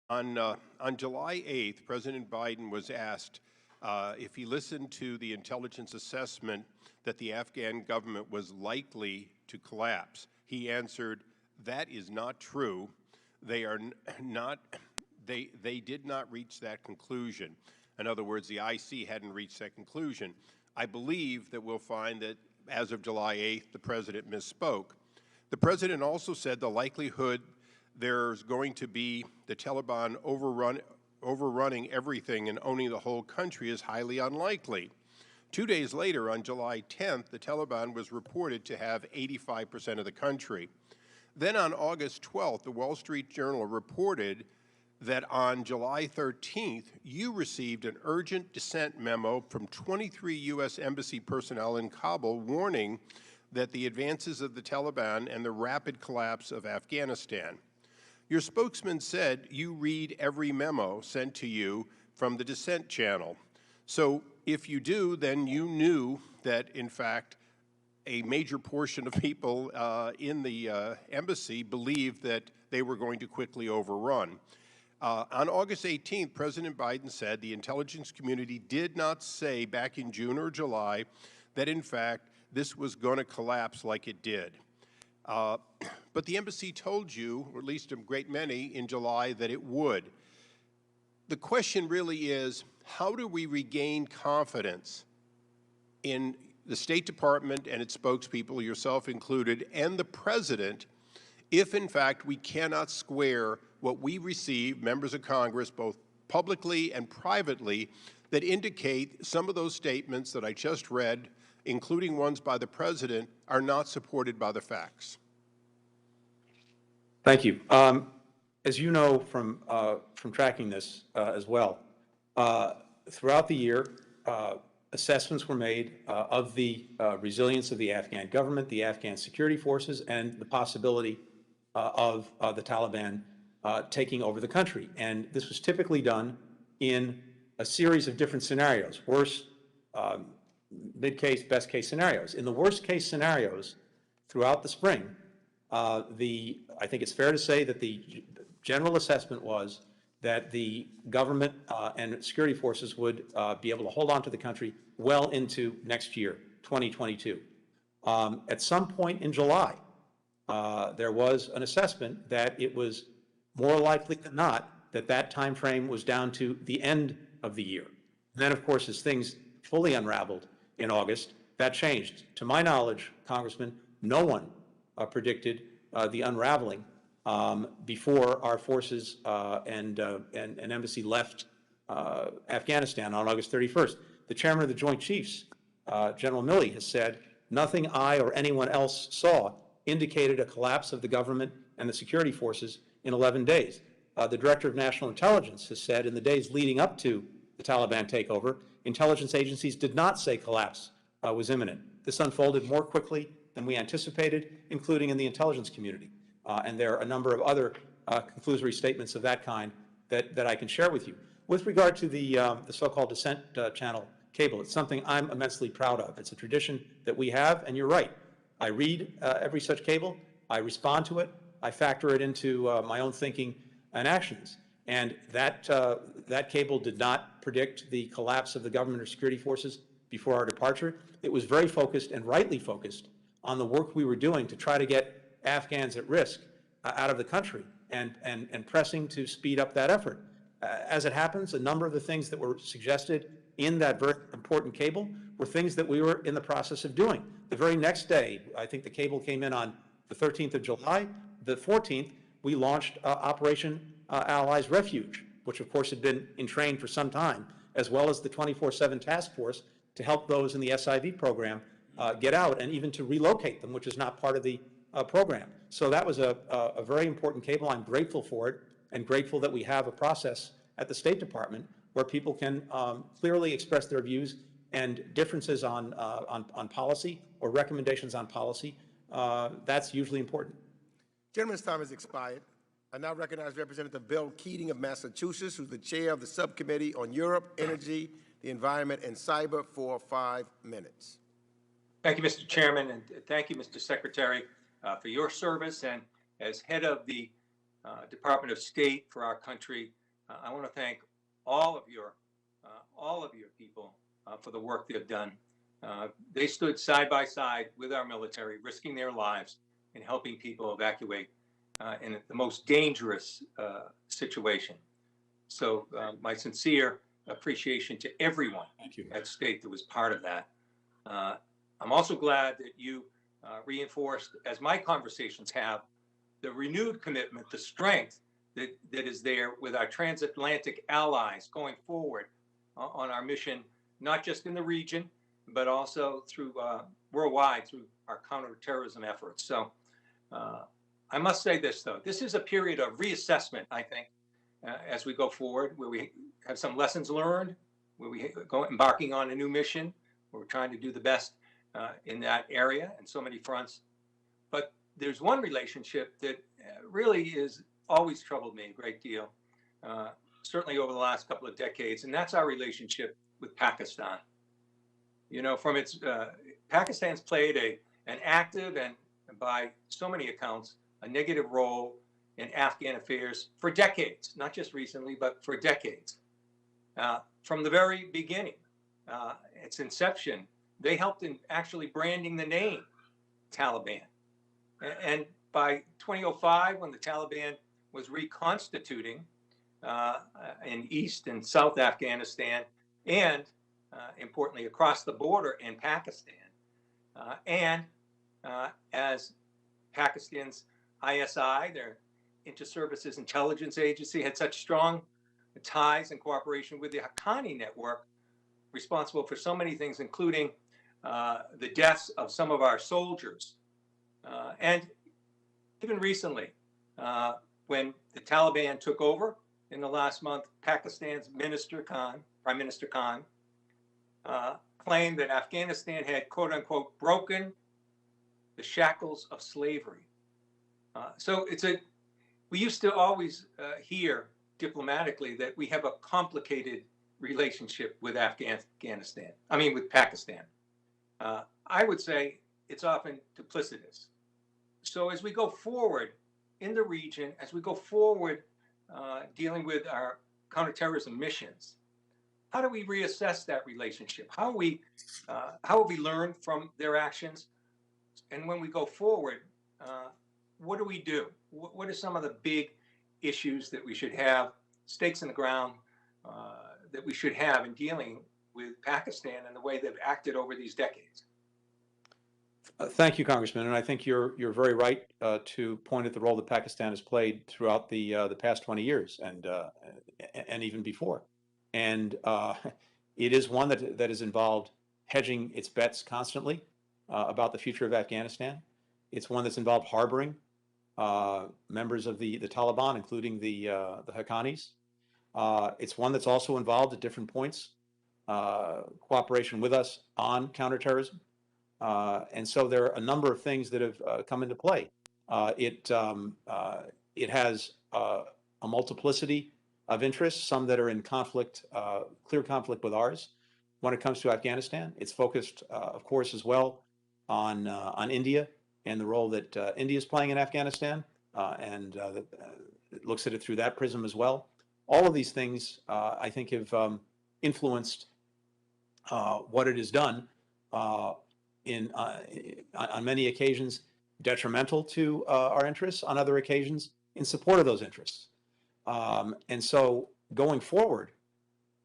On July 8th, President Biden was asked if he listened to the intelligence assessment that the Afghan government was likely to collapse. He answered, "That is not true. They are not. They did not reach that conclusion." In other words, the IC hadn't reached that conclusion. I believe that we'll find that as of July 8th, the President misspoke. The President also said the likelihood there's going to be the Taliban overrunning everything and owning the whole country is highly unlikely. 2 days later, on July 10th, the Taliban was reported to have 85% of the country. Then on August 12th, the Wall Street Journal reported that on July 13th, you received an urgent dissent memo from 23 U.S. Embassy personnel in Kabul warning that the advances of the Taliban and the rapid collapse of Afghanistan. Your spokesman said you read every memo sent to you from the dissent channel. So if you do, then you knew that, in fact, a major portion of people in the embassy believed that they were going to quickly overrun. On August 18th, President Biden said the intelligence community did not say back in June or July that, in fact, this was going to collapse like it did. But the embassy told you, or at least a great many, in July that it would. The question really is, how do we regain confidence in the State Department and its spokespeople, yourself included, and the President, if in fact we cannot square what we receive, members of Congress, both publicly and privately, that indicate some of those statements that I just read, including ones by the President, are not supported by the facts? Thank you. As you know from tracking this as well, throughout the year, assessments were made of the resilience of the Afghan government, the Afghan security forces, and the possibility of the Taliban taking over the country. And this was typically done in a series of different scenarios, worst, mid-case, best-case scenarios. In the worst-case scenarios, throughout the spring, I think it's fair to say that the general assessment was that the government and security forces would be able to hold on to the country well into next year, 2022. At some point in July, there was an assessment that it was more likely than not that that time frame was down to the end of the year. And then, of course, as things fully unraveled in August, that changed. To my knowledge, Congressman, no one predicted the unraveling before our forces and embassy left Afghanistan on August 31st. The chairman of the Joint Chiefs, General Milley, has said, nothing I or anyone else saw indicated a collapse of the government and the security forces in 11 days. The Director of National Intelligence has said in the days leading up to the Taliban takeover, intelligence agencies did not say collapse was imminent. This unfolded more quickly than we anticipated, including in the intelligence community. And there are a number of other conclusory statements of that kind that I can share with you. With regard to the so-called dissent channel cable, it's something I'm immensely proud of. It's a tradition that we have, and you're right. I read every such cable, I respond to it, I factor it into my own thinking and actions. And that cable did not predict the collapse of the government or security forces before our departure. It was very focused and rightly focused on the work we were doing to try to get Afghans at risk out of the country and pressing to speed up that effort. As it happens, a number of the things that were suggested in that very important cable were things that we were in the process of doing. The very next day, I think the cable came in on the 13th of July, the 14th, we launched Operation Allies Refuge, which of course had been in train for some time, as well as the 24/7 task force to help those in the SIV program get out and even to relocate them, which is not part of the program. So that was a very important cable. I'm grateful for it and grateful that we have a process at the State Department where people can clearly express their views and differences on policy or recommendations on policy. That's usually important. Gentleman's time has expired. I now recognize Representative Bill Keating of Massachusetts, who's the chair of the Subcommittee on Europe, Energy, the Environment, and Cyber for 5 minutes. Thank you, Mr. Chairman, and thank you, Mr. Secretary, for your service. And as head of the Department of State for our country. I want to thank all of your people for the work they've done. They stood side by side with our military, risking their lives in helping people evacuate in the most dangerous situation. So my sincere appreciation to everyone at State that was part of that. I'm also glad that you reinforced, as my conversations have, the renewed commitment, the strength that is there with our transatlantic allies going forward on our mission, not just in the region, but also through worldwide through our counterterrorism efforts. So I must say this, though. This is a period of reassessment, I think, as we go forward, where we have some lessons learned, where we go embarking on a new mission, where we're trying to do the best in that area and so many fronts. But there's one relationship that really is always troubled me a great deal, certainly over the last couple of decades, and that's our relationship with Pakistan. You know, from its Pakistan's played an active and, by so many accounts, a negative role in Afghan affairs for decades, not just recently, but for decades. From the very beginning, its inception, they helped in actually branding the name Taliban. And by 2005, when the Taliban was reconstituting in East and South Afghanistan, and importantly, across the border in Pakistan, and as Pakistan's ISI, their Inter-Services Intelligence Agency, had such strong ties and cooperation with the Haqqani network, responsible for so many things, including the deaths of some of our soldiers. And even recently, when the Taliban took over in the last month, Pakistan's Prime Minister Khan, claimed that Afghanistan had, quote unquote, broken the shackles of slavery. So we used to always hear diplomatically that we have a complicated relationship with with Pakistan. I would say it's often duplicitous. So as we go forward in the region, as we go forward dealing with our counterterrorism missions, how do we reassess that relationship? How have we learned from their actions? And when we go forward, what do we do? What are some of the big issues that we should have, stakes in the ground, that we should have in dealing with Pakistan and the way they've acted over these decades? Thank you, Congressman, and I think you're very right to point at the role that Pakistan has played throughout the past 20 years and even before. And it is one that is involved hedging its bets constantly about the future of Afghanistan. It's one that's involved harboring members of the Taliban, including the Haqqanis. It's one that's also involved at different points cooperation with us on counterterrorism. And so there are a number of things that have come into play. It has a multiplicity of interests, some that are in conflict, clear conflict with ours. When it comes to Afghanistan, it's focused, of course, as well on India and the role that India is playing in Afghanistan, and it looks at it through that prism as well. All of these things, I think, have influenced what it has done on many occasions detrimental to our interests, on other occasions in support of those interests. And so going forward,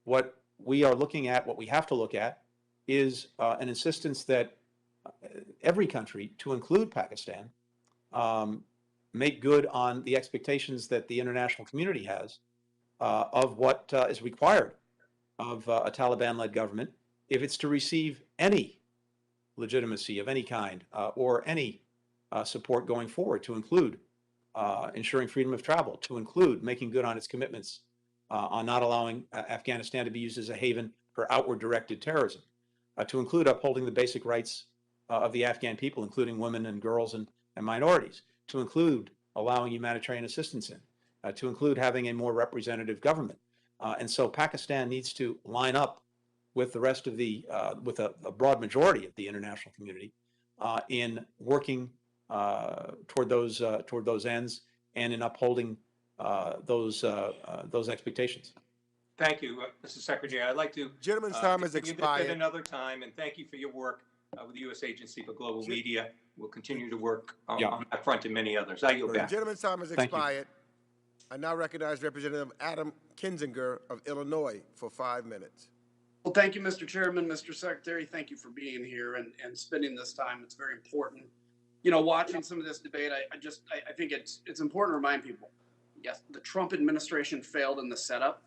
what we are looking at, what we have to look at, is an insistence that every country, to include Pakistan, make good on the expectations that the international community has of what is required of a Taliban-led government if it's to receive any legitimacy of any kind or any support going forward, to include ensuring freedom of travel, to include making good on its commitments on not allowing Afghanistan to be used as a haven for outward directed terrorism, to include upholding the basic rights of the Afghan people, including women and girls and minorities, to include allowing humanitarian assistance in, to include having a more representative government. And so Pakistan needs to line up with the rest of with a broad majority of the international community in working toward those ends and in upholding those expectations. Thank you, Mr. Secretary. I'd like to Gentleman's time has continue this expired. at another time, and thank you for your work with the U.S. Agency for Global Media. We'll continue to work on that front and many others. I yield The back. gentleman's time has Thank you. expired. I now recognize Representative Adam Kinzinger of Illinois for 5 minutes. Well, thank you, Mr. Chairman, Mr. Secretary. Thank you for being here and spending this time. It's very important. You know, watching some of this debate, I think it's important to remind people, yes, the Trump administration failed in the setup,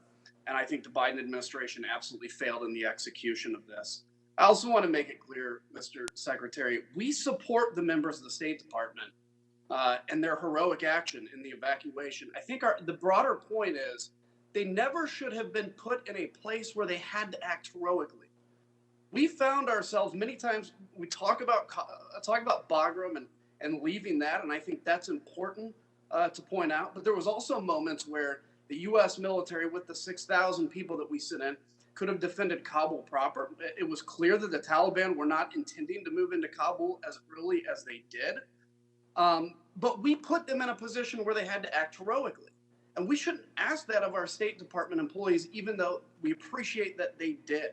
and I think the Biden administration absolutely failed in the execution of this. I also want to make it clear, Mr. Secretary, we support the members of the State Department and their heroic action in the evacuation. I think the broader point is they never should have been put in a place where they had to act heroically. We found ourselves many times, we talk about Bagram and leaving that, and I think that's important to point out. But there was also moments where the U.S. military, with the 6,000 people that we sent in, could have defended Kabul proper. It was clear that the Taliban were not intending to move into Kabul as early as they did. But we put them in a position where they had to act heroically. And we shouldn't ask that of our State Department employees, even though we appreciate that they did.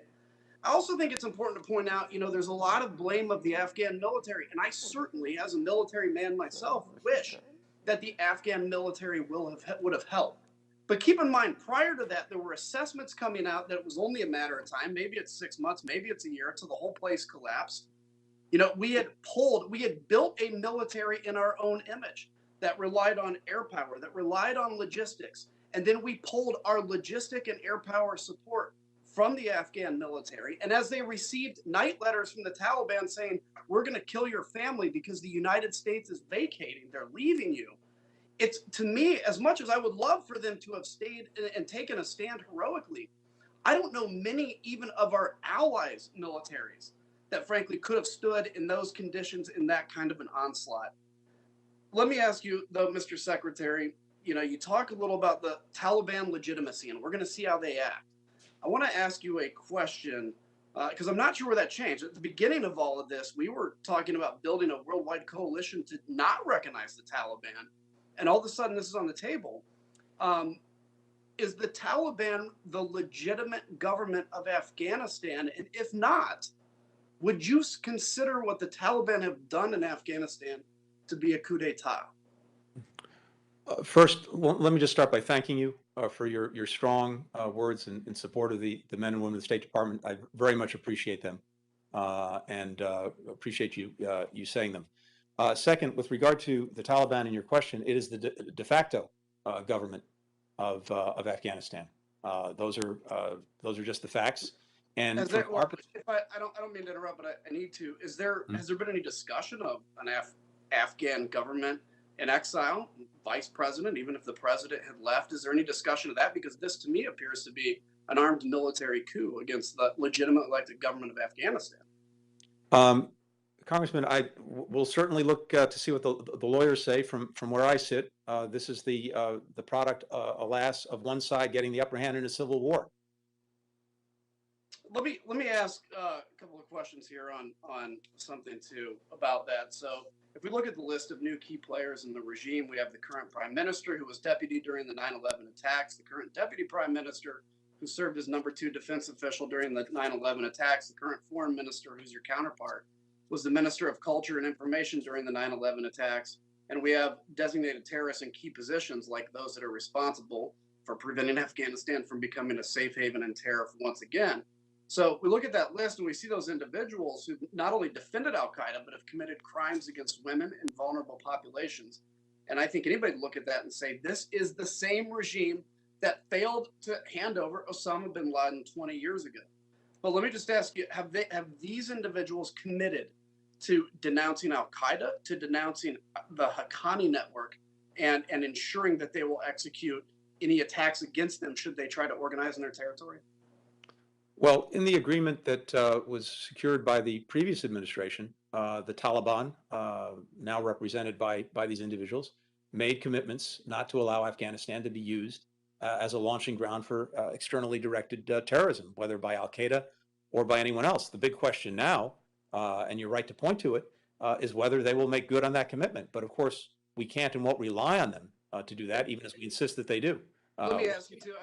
I also think it's important to point out, you know, there's a lot of blame of the Afghan military. And I certainly, as a military man myself, wish that the Afghan military would have helped. But keep in mind, prior to that, there were assessments coming out that it was only a matter of time. Maybe it's 6 months, maybe it's a year, until the whole place collapsed. You know, we had built a military in our own image that relied on air power, that relied on logistics. And then we pulled our logistic and air power support from the Afghan military. And as they received night letters from the Taliban saying, we're going to kill your family because the United States is vacating, they're leaving you. It's, to me, as much as I would love for them to have stayed and taken a stand heroically, I don't know many even of our allies' militaries that frankly could have stood in those conditions in that kind of an onslaught. Let me ask you, though, Mr. Secretary, you know, you talk a little about the Taliban legitimacy, and we're going to see how they act. I want to ask you a question, because I'm not sure where that changed. At the beginning of all of this, we were talking about building a worldwide coalition to not recognize the Taliban, and all of a sudden this is on the table. Is the Taliban the legitimate government of Afghanistan? And if not, would you consider what the Taliban have done in Afghanistan to be a coup d'etat? First, let me just start by thanking you for your strong words in support of the men and women of the State Department. I very much appreciate them and appreciate you saying them. Second, with regard to the Taliban and your question, it is the de facto government of Afghanistan. Those are just the facts. And I don't mean to interrupt, but I need to. Has there been any discussion of an Afghan government in exile, vice president, even if the president had left? Is there any discussion of that? Because this, to me, appears to be an armed military coup against the legitimate elected government of Afghanistan. Congressman, I will certainly look to see what the lawyers say. From where I sit, this is the product, alas, of one side getting the upper hand in a civil war. Let me ask a couple of questions here on something too about that. So if we look at the list of new key players in the regime, we have the current prime minister who was deputy during the 9/11 attacks, the current deputy prime minister who served as #2 defense official during the 9/11 attacks, the current foreign minister who's your counterpart was the minister of culture and information during the 9/11 attacks. And we have designated terrorists in key positions like those that are responsible for preventing Afghanistan from becoming a safe haven and terror once again. So we look at that list and we see those individuals who not only defended al-Qaeda, but have committed crimes against women and vulnerable populations. And I think anybody look at that and say, this is the same regime that failed to hand over Osama bin Laden 20 years ago. But let me just ask you, have these individuals committed to denouncing al-Qaeda, to denouncing the Haqqani network, and ensuring that they will execute any attacks against them should they try to organize in their territory? Well, in the agreement that was secured by the previous administration, the Taliban, now represented by these individuals, made commitments not to allow Afghanistan to be used as a launching ground for externally directed terrorism, whether by al-Qaeda or by anyone else. The big question now, and you're right to point to it, is whether they will make good on that commitment. But of course, we can't and won't rely on them to do that, even as we insist that they do. Let me ask you too.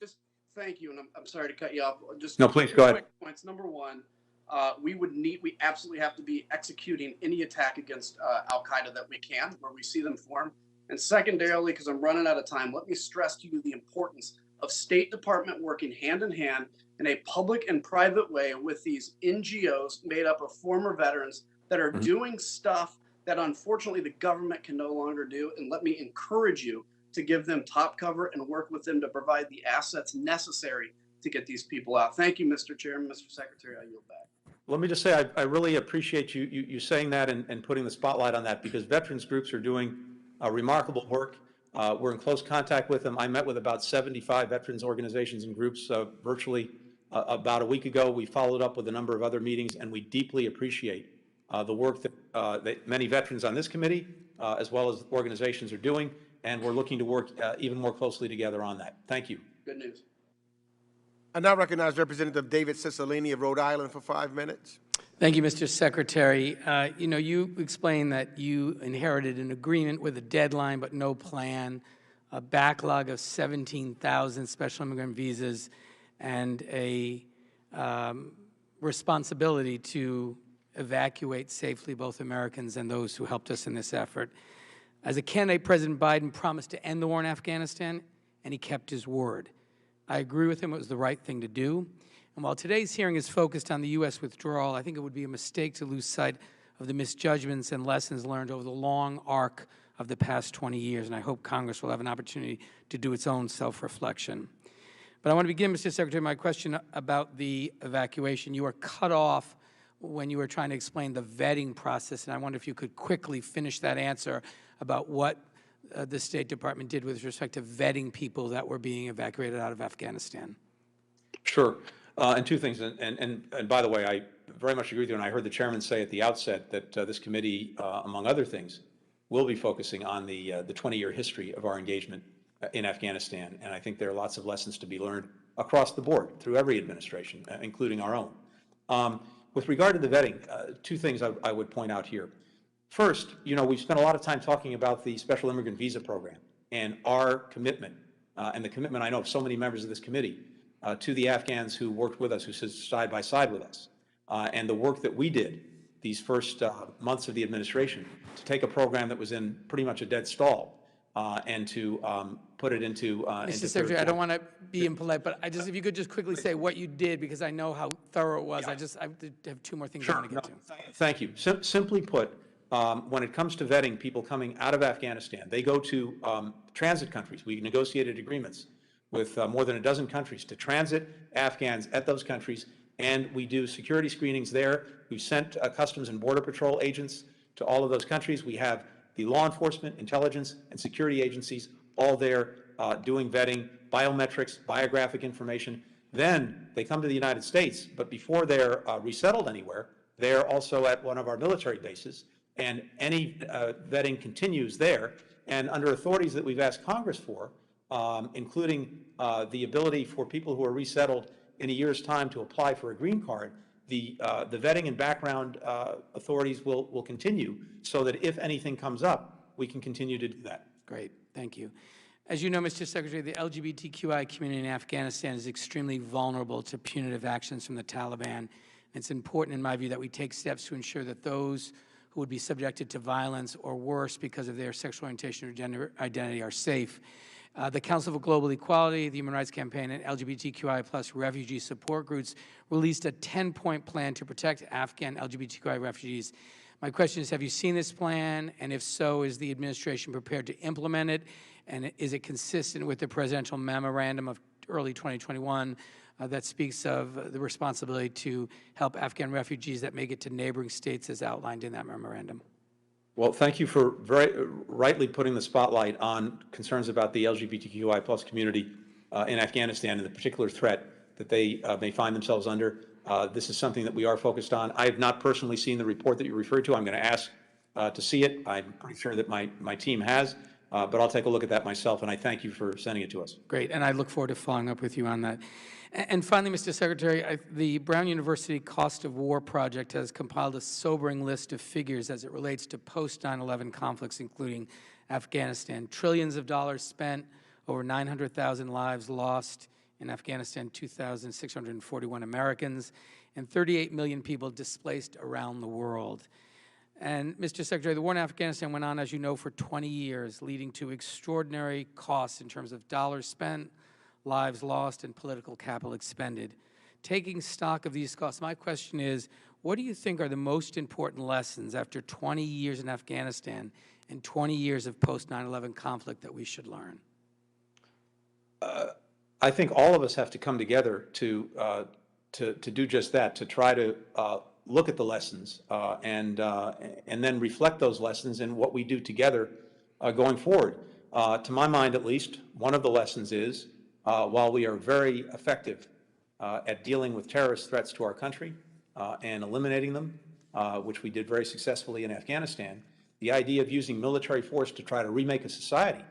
Just thank you, and I'm sorry to cut you off. Just no, please two go ahead. quick points. Number one, we absolutely have to be executing any attack against Al Qaeda that we can, where we see them form. And secondarily, because I'm running out of time, let me stress to you the importance of State Department working hand in hand in a public and private way with these NGOs made up of former veterans that are doing stuff that unfortunately the government can no longer do. And let me encourage you to give them top cover and work with them to provide the assets necessary to get these people out. Thank you, Mr. Chairman, Mr. Secretary. I yield back. Let me just say, I really appreciate you saying that and putting the spotlight on that, because veterans groups are doing remarkable work. We're in close contact with them. I met with about 75 veterans organizations and groups virtually about a week ago. We followed up with a number of other meetings, and we deeply appreciate the work that many veterans on this committee, as well as organizations, are doing, and we're looking to work even more closely together on that. Thank you. Good news. I now recognize Representative David Cicilline of Rhode Island for 5 minutes. Thank you, Mr. Secretary. You explained that you inherited an agreement with a deadline but no plan, a backlog of 17,000 special immigrant visas, and a responsibility to evacuate safely both Americans and those who helped us in this effort. As a candidate, President Biden promised to end the war in Afghanistan, and he kept his word. I agree with him. It was the right thing to do. And while today's hearing is focused on the U.S. withdrawal, I think it would be a mistake to lose sight of the misjudgments and lessons learned over the long arc of the past 20 years, and I hope Congress will have an opportunity to do its own self-reflection. But I want to begin, Mr. Secretary, my question about the evacuation. You were cut off when you were trying to explain the vetting process, and I wonder if you could quickly finish that answer about what the State Department did with respect to vetting people that were being evacuated out of Afghanistan. Sure. And two things, and by the way, I very much agree with you, and I heard the chairman say at the outset that this committee, among other things, will be focusing on the 20-year history of our engagement in Afghanistan, and I think there are lots of lessons to be learned across the board through every administration, including our own. With regard to the vetting, two things I would point out here. First, we've spent a lot of time talking about the Special Immigrant Visa Program and our commitment, and the commitment I know of so many members of this committee, to the Afghans who worked with us, who stood side by side with us, and the work that we did these first months of the administration to take a program that was in pretty much a dead stall and to put it into Mr. Secretary, I don't want to be impolite, but if you could just quickly say what you did, because I know how thorough it was. Yeah. I have two more things sure, I want to get to. Thank you. Simply put, when it comes to vetting people coming out of Afghanistan, they go to transit countries. We negotiated agreements with more than a dozen countries to transit Afghans at those countries, and we do security screenings there. We've sent Customs and Border Patrol agents to all of those countries. We have the law enforcement, intelligence, and security agencies all there doing vetting, biometrics, biographic information. Then they come to the United States, but before they're resettled anywhere, they're also at one of our military bases, and any vetting continues there. And under authorities that we've asked Congress for, including the ability for people who are resettled in a year's time to apply for a green card, the vetting and background authorities will continue so that if anything comes up, we can continue to do that. Great, thank you. As you know, Mr. Secretary, the LGBTQI community in Afghanistan is extremely vulnerable to punitive actions from the Taliban. It's important, in my view, that we take steps to ensure that those who would be subjected to violence or worse because of their sexual orientation or gender identity are safe. The Council for Global Equality, the Human Rights Campaign, and LGBTQI+ refugee support groups released a 10-point plan to protect Afghan LGBTQI refugees. My question is, have you seen this plan? And if so, is the administration prepared to implement it? And is it consistent with the presidential memorandum of early 2021 that speaks of the responsibility to help Afghan refugees that make it to neighboring states as outlined in that memorandum? Well, thank you for very rightly putting the spotlight on concerns about the LGBTQI+ community in Afghanistan and the particular threat that they may find themselves under. This is something that we are focused on. I have not personally seen the report that you referred to. I'm going to ask to see it. I'm pretty sure that my team has, but I'll take a look at that myself, and I thank you for sending it to us. Great, and I look forward to following up with you on that. And finally, Mr. Secretary, the Brown University Cost of War Project has compiled a sobering list of figures as it relates to post-9/11 conflicts, including Afghanistan. Trillions of dollars spent, over 900,000 lives lost in Afghanistan, 2,641 Americans, and 38 million people displaced around the world. And, Mr. Secretary, the war in Afghanistan went on, as you know, for 20 years, leading to extraordinary costs in terms of dollars spent, lives lost, and political capital expended. Taking stock of these costs, my question is, what do you think are the most important lessons after 20 years in Afghanistan and 20 years of post-9/11 conflict that we should learn? I think all of us have to come together to do just that, to try to look at the lessons and then reflect those lessons in what we do together going forward. To my mind, at least, one of the lessons is, while we are very effective at dealing with terrorist threats to our country and eliminating them, which we did very successfully in Afghanistan, the idea of using military force to try to remake a society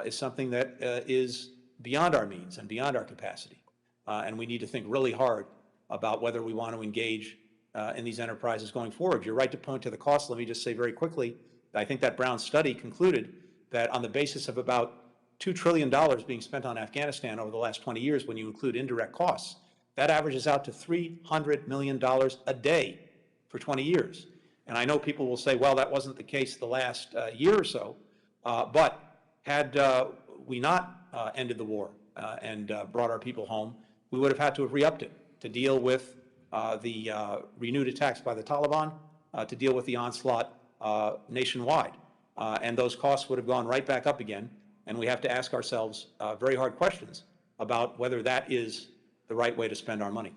is something that is beyond our means and beyond our capacity. And we need to think really hard about whether we want to engage in these enterprises going forward. You're right to point to the cost. Let me just say very quickly, I think that Brown study concluded that on the basis of about $2 trillion being spent on Afghanistan over the last 20 years, when you include indirect costs, that averages out to $300 million a day for 20 years. And I know people will say, well, that wasn't the case the last year or so, but had we not ended the war and brought our people home, we would have had to have re-upped it to deal with the renewed attacks by the Taliban, to deal with the onslaught nationwide. And those costs would have gone right back up again. And we have to ask ourselves very hard questions about whether that is the right way to spend our money.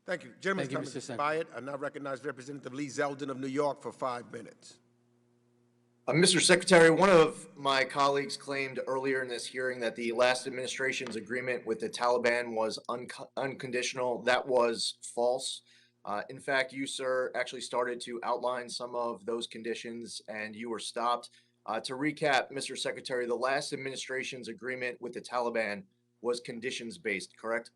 Thank you. Gentleman's time Mr. has expired. I now recognize Representative Lee Zeldin of New York for 5 minutes. Mr. Secretary, one of my colleagues claimed earlier in this hearing that the last administration's agreement with the Taliban was unconditional. That was false. In fact, you, sir, actually started to outline some of those conditions and you were stopped. To recap, Mr. Secretary, the last administration's agreement with the Taliban was conditions-based, correct?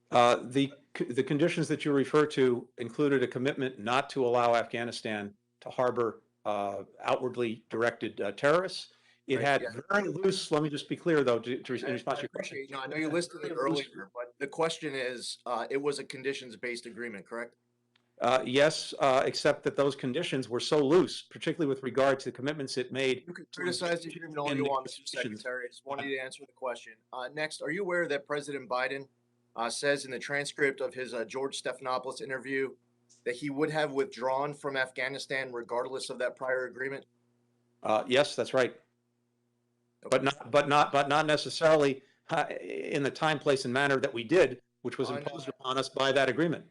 The conditions that you refer to included a commitment not to allow Afghanistan to harbor outwardly directed terrorists. It Right, had yeah. very loose, let me just be clear though, to respond to your question. You know, I know you listed it earlier, but the question is, it was a conditions-based agreement, correct? Yes, except that those conditions were so loose, particularly with regard to the commitments it made. You can criticize the agreement all you want, Mr. Secretary. I just wanted you to answer the question. Next, are you aware that President Biden says in the transcript of his George Stephanopoulos interview that he would have withdrawn from Afghanistan regardless of that prior agreement? Yes, that's right. But not necessarily in the time, place, and manner that we did, which was imposed upon us by that agreement.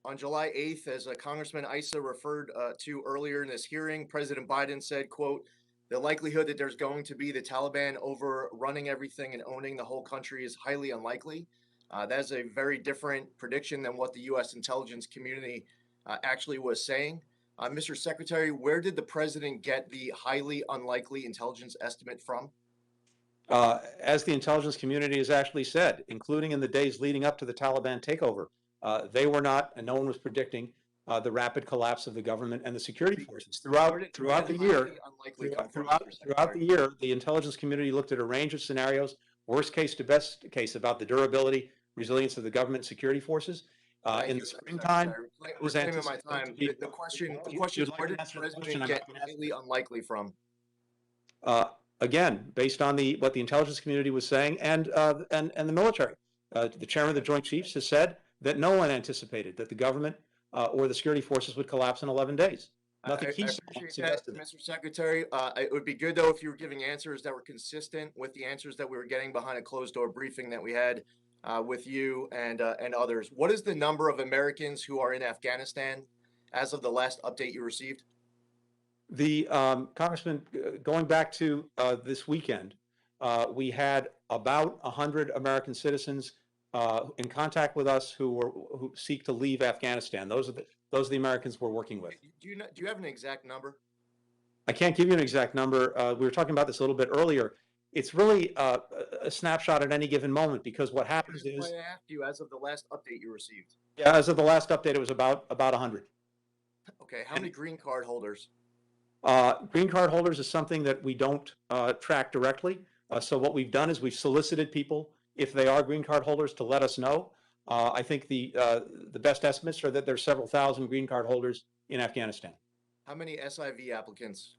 On July 8th, as Congressman Issa referred to earlier in this hearing, President Biden said, quote, "The likelihood that there's going to be the Taliban overrunning everything and owning the whole country is highly unlikely." That is a very different prediction than what the U.S. intelligence community actually was saying. Mr. Secretary, where did the president get the highly unlikely intelligence estimate from? As the intelligence community has actually said, including in the days leading up to the Taliban takeover, they were not, and no one was predicting the rapid collapse of the government and the security forces. Throughout the year, the intelligence community looked at a range of scenarios, worst case to best case, about the durability, resilience of the government security forces. In the springtime, it was anticipated. The question is, where did the president get highly unlikely from? Again, based on what the intelligence community was saying and the military. The chairman of the Joint Chiefs has said that no one anticipated that the government or the security forces would collapse in 11 days. Nothing he suggested. Mr. Secretary. It would be good, though, if you were giving answers that were consistent with the answers that we were getting behind a closed-door briefing that we had with you and others. What is the number of Americans who are in Afghanistan as of the last update you received? The Congressman, going back to this weekend, we had about 100 American citizens in contact with us who seek to leave Afghanistan. Those are the Americans we're working with. Do you have an exact number? I can't give you an exact number. We were talking about this a little bit earlier. it's really a snapshot at any given moment, because what happens That's why is, I asked you as of the last update you received. yeah, as of the last update, it was about 100. Okay, how many green card holders? Green card holders is something that we don't track directly. So what we've done is we've solicited people, if they are green card holders, to let us know. I think the best estimates are that there's several thousand green card holders in Afghanistan. How many SIV applicants?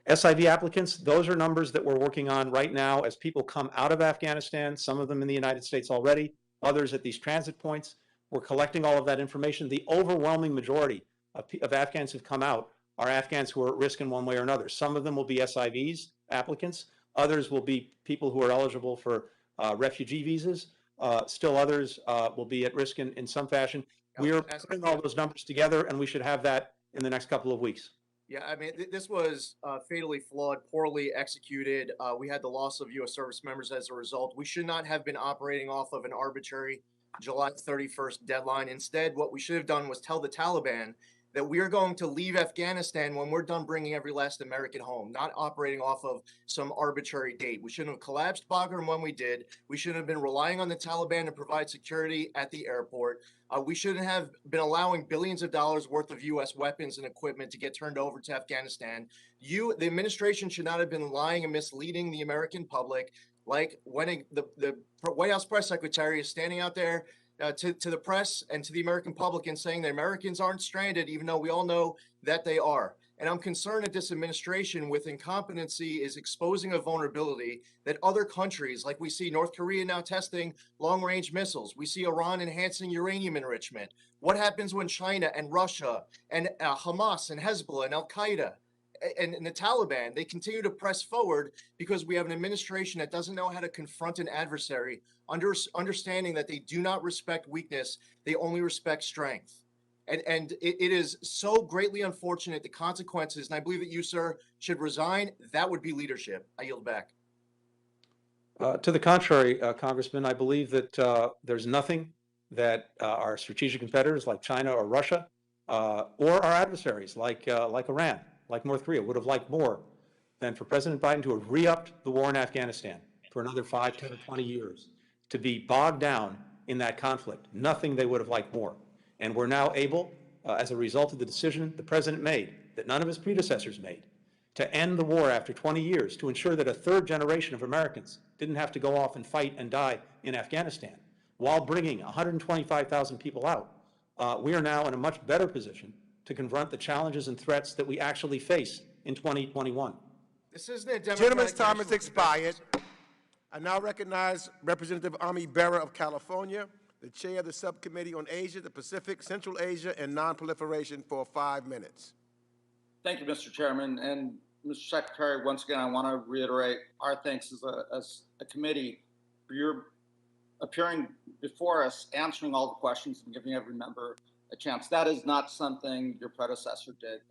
SIV applicants, those are numbers that we're working on right now as people come out of Afghanistan, some of them in the United States already, others at these transit points. We're collecting all of that information. The overwhelming majority of Afghans who've come out are Afghans who are at risk in one way or another. Some of them will be SIVs, applicants. Others will be people who are eligible for refugee visas. Still others will be at risk in some fashion. We are putting all those numbers together, and we should have that in the next couple of weeks. Yeah, I mean, this was fatally flawed, poorly executed. We had the loss of U.S. service members as a result. We should not have been operating off of an arbitrary July 31st deadline. Instead, what we should have done was tell the Taliban that we are going to leave Afghanistan when we're done bringing every last American home, not operating off of some arbitrary date. We shouldn't have collapsed Bagram when we did. We shouldn't have been relying on the Taliban to provide security at the airport. We shouldn't have been allowing billions of dollars worth of U.S. weapons and equipment to get turned over to Afghanistan. The administration should not have been lying and misleading the American public, like when the White House press secretary is standing out there to the press and to the American public and saying that Americans aren't stranded, even though we all know that they are. And I'm concerned that this administration with incompetency is exposing a vulnerability that other countries, like we see North Korea now testing long-range missiles. We see Iran enhancing uranium enrichment. What happens when China and Russia and Hamas and Hezbollah and Al-Qaeda and the Taliban, they continue to press forward because we have an administration that doesn't know how to confront an adversary, understanding that they do not respect weakness, they only respect strength. And it is so greatly unfortunate, the consequences, and I believe that you, sir, should resign. That would be leadership. I yield back. To the contrary, Congressman, I believe that there's nothing that our strategic competitors like China or Russia or our adversaries like Iran, like North Korea, would have liked more than for President Biden to have re-upped the war in Afghanistan for another 5, 10, or 20 years, to be bogged down in that conflict. Nothing they would have liked more. And we're now able, as a result of the decision the president made, that none of his predecessors made, to end the war after 20 years, to ensure that a third generation of Americans didn't have to go off and fight and die in Afghanistan, while bringing 125,000 people out. We are now in a much better position to confront the challenges and threats that we actually face in 2021. This isn't a Democratic Gentleman's time has national expired. I now recognize Representative Ami Bera of California, the chair of the Subcommittee on Asia, the Pacific, Central Asia, and Non-Proliferation for 5 minutes. Thank you, Mr. Chairman. And Mr. Secretary, once again, I want to reiterate our thanks as a committee for your appearing before us, answering all the questions and giving every member a chance. That is not something your predecessor did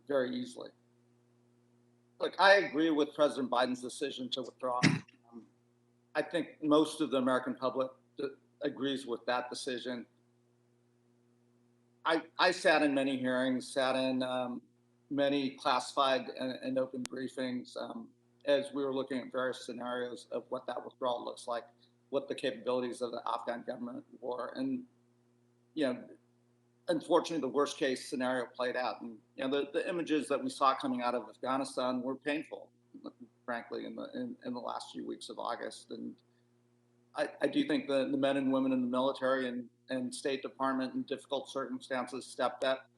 very easily. Look, I agree with President Biden's decision to withdraw. I think most of the American public agrees with that decision. I sat in many hearings, sat in many classified and open briefings as we were looking at various scenarios of what that withdrawal looks like, what the capabilities of the Afghan government were. And, you know, unfortunately, the worst case scenario played out. And, you know, the images that we saw coming out of Afghanistan were painful, frankly, in the last few weeks of August. And I do think the men and women in the military and State Department in difficult circumstances stepped up.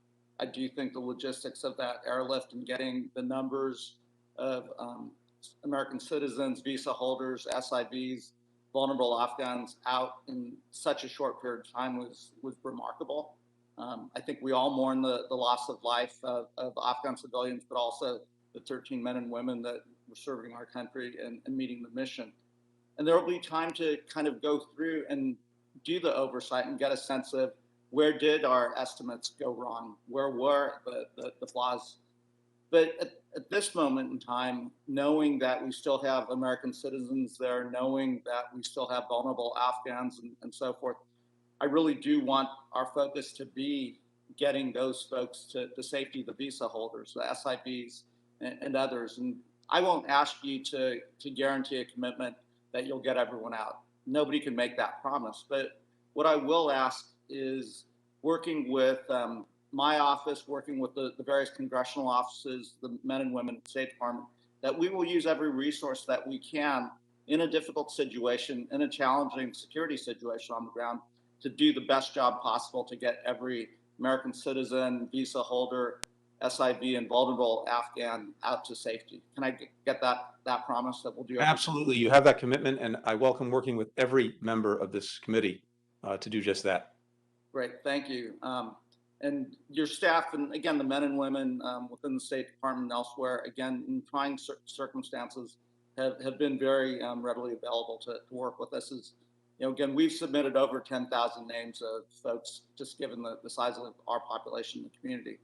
I do think the logistics of that airlift and getting the numbers of American citizens, visa holders, SIVs, vulnerable Afghans out in such a short period of time was remarkable. I think we all mourn the loss of life of Afghan civilians, but also the 13 men and women that were serving our country and meeting the mission. And there will be time to kind of go through and do the oversight and get a sense of where did our estimates go wrong? Where were the flaws? But at this moment in time, knowing that we still have American citizens there, knowing that we still have vulnerable Afghans and so forth, I really do want our focus to be getting those folks to the safety, the visa holders, the SIVs and others. And I won't ask you to guarantee a commitment that you'll get everyone out. Nobody can make that promise. But what I will ask is working with my office, working with the various congressional offices, the men and women at the State Department, that we will use every resource that we can in a difficult situation, in a challenging security situation on the ground, to do the best job possible to get every American citizen, visa holder, SIV, and vulnerable Afghan out to safety. Can I get that promise that we'll do everything? Absolutely. You have that commitment, and I welcome working with every member of this committee to do just that. Great, thank you. And your staff, and again, the men and women within the State Department and elsewhere, again, in trying circumstances, have been very readily available to work with us. As you know, again, we've submitted over 10,000 names of folks, just given the size of our population in the community.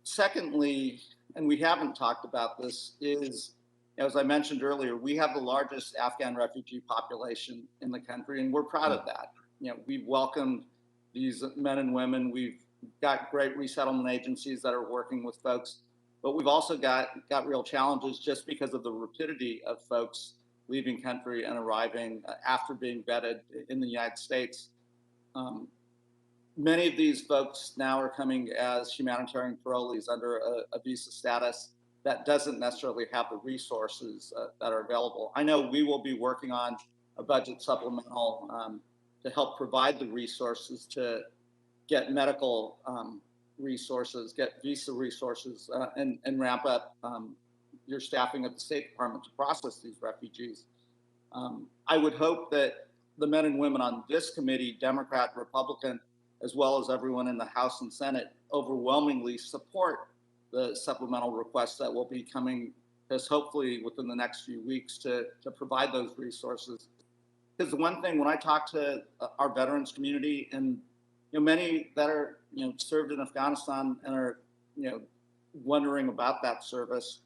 Secondly, and we haven't talked about this, is, as I mentioned earlier, we have the largest Afghan refugee population in the country, and we're proud of that. You know, we've welcomed these men and women. We've got great resettlement agencies that are working with folks, but we've also got real challenges just because of the rapidity of folks leaving country and arriving after being vetted in the United States. Many of these folks now are coming as humanitarian parolees under a visa status that doesn't necessarily have the resources that are available. I know we will be working on a budget supplemental to help provide the resources to get medical resources, get visa resources, and ramp up your staffing at the State Department to process these refugees. I would hope that the men and women on this committee, Democrat, Republican, as well as everyone in the House and Senate, overwhelmingly support the supplemental requests that will be coming as hopefully within the next few weeks to provide those resources. Because the one thing, when I talk to our veterans community, and many that are served in Afghanistan and are wondering about that service,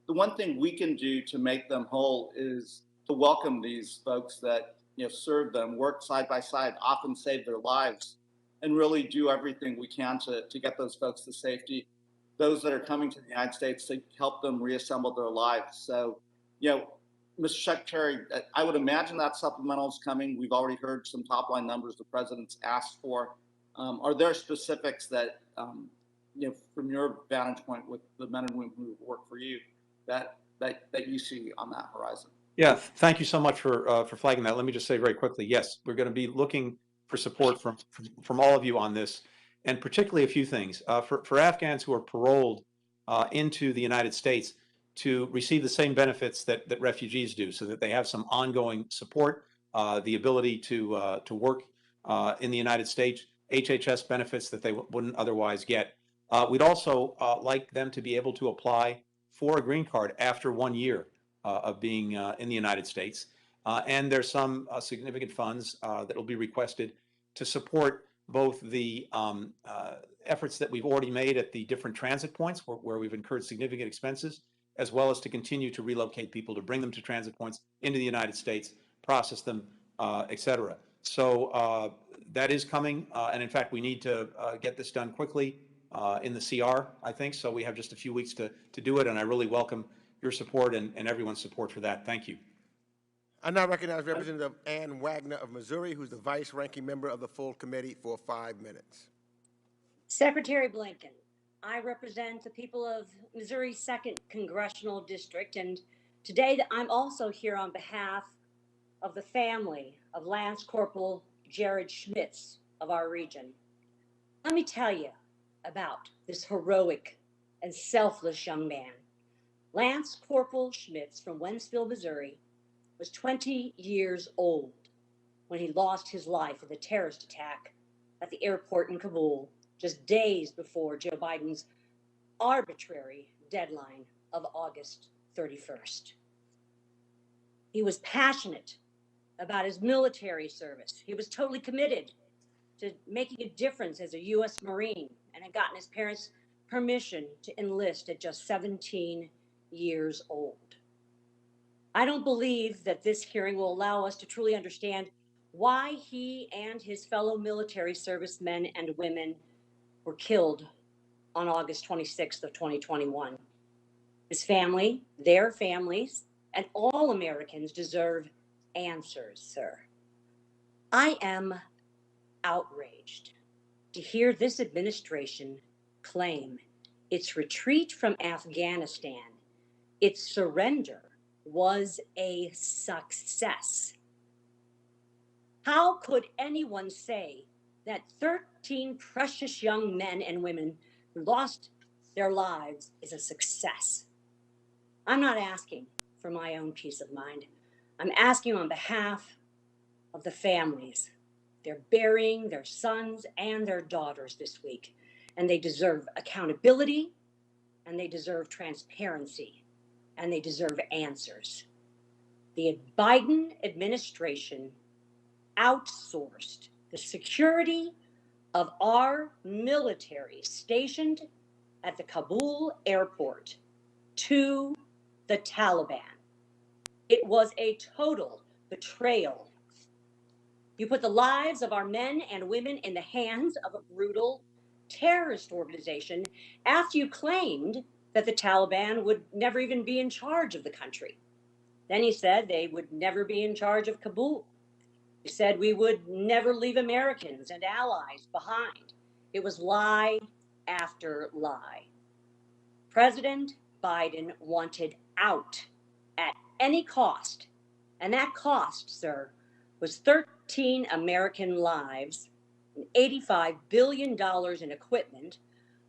the one thing we can do to make them whole is to welcome these folks that serve them, work side by side, often save their lives, and really do everything we can to get those folks to safety. Those that are coming to the United States, to help them reassemble their lives. So, Mr. Secretary, I would imagine that supplemental is coming. We've already heard some top line numbers the president's asked for. Are there specifics that, from your vantage point with the men and women who work for you, that you see on that horizon? Yeah, thank you so much for flagging that. Let me just say very quickly, yes, we're going to be looking for support from all of you on this, and particularly a few things. For Afghans who are paroled into the United States, to receive the same benefits that refugees do, so that they have some ongoing support, the ability to work in the United States, HHS benefits that they wouldn't otherwise get. We'd also like them to be able to apply for a green card after 1 year of being in the United States. And there's some significant funds that will be requested to support both the efforts that we've already made at the different transit points where we've incurred significant expenses, as well as to continue to relocate people, to bring them to transit points into the United States, process them, et cetera. So that is coming. And in fact, we need to get this done quickly in the CR, I think. So we have just a few weeks to do it. And I really welcome your support and everyone's support for that. Thank you. I now recognize Representative Ann Wagner of Missouri, who's the vice-ranking member of the full committee, for 5 minutes. Secretary Blinken, I represent the people of Missouri's 2nd Congressional District, and today I'm also here on behalf of the family of Lance Corporal Jared Schmitz of our region. Let me tell you about this heroic and selfless young man. Lance Corporal Schmitz from Wentzville, Missouri, was 20 years old when he lost his life in the terrorist attack at the airport in Kabul just days before Joe Biden's arbitrary deadline of August 31st. He was passionate about his military service. He was totally committed to making a difference as a U.S. Marine and had gotten his parents' permission to enlist at just 17 years old. I don't believe that this hearing will allow us to truly understand why he and his fellow military servicemen and women were killed on August 26th of 2021. His family, their families, and all Americans deserve answers, sir. I am outraged to hear this administration claim its retreat from Afghanistan, its surrender, was a success. How could anyone say that 13 precious young men and women who lost their lives is a success? I'm not asking for my own peace of mind. I'm asking on behalf of the families. They're burying their sons and their daughters this week, and they deserve accountability, and they deserve transparency, and they deserve answers. The Biden administration outsourced the security of our military stationed at the Kabul airport to the Taliban. It was a total betrayal. You put the lives of our men and women in the hands of a brutal terrorist organization after you claimed that the Taliban would never even be in charge of the country. Then he said they would never be in charge of Kabul. He said we would never leave Americans and allies behind. It was lie after lie. President Biden wanted out at any cost. And that cost, sir, was 13 American lives, and $85 billion in equipment,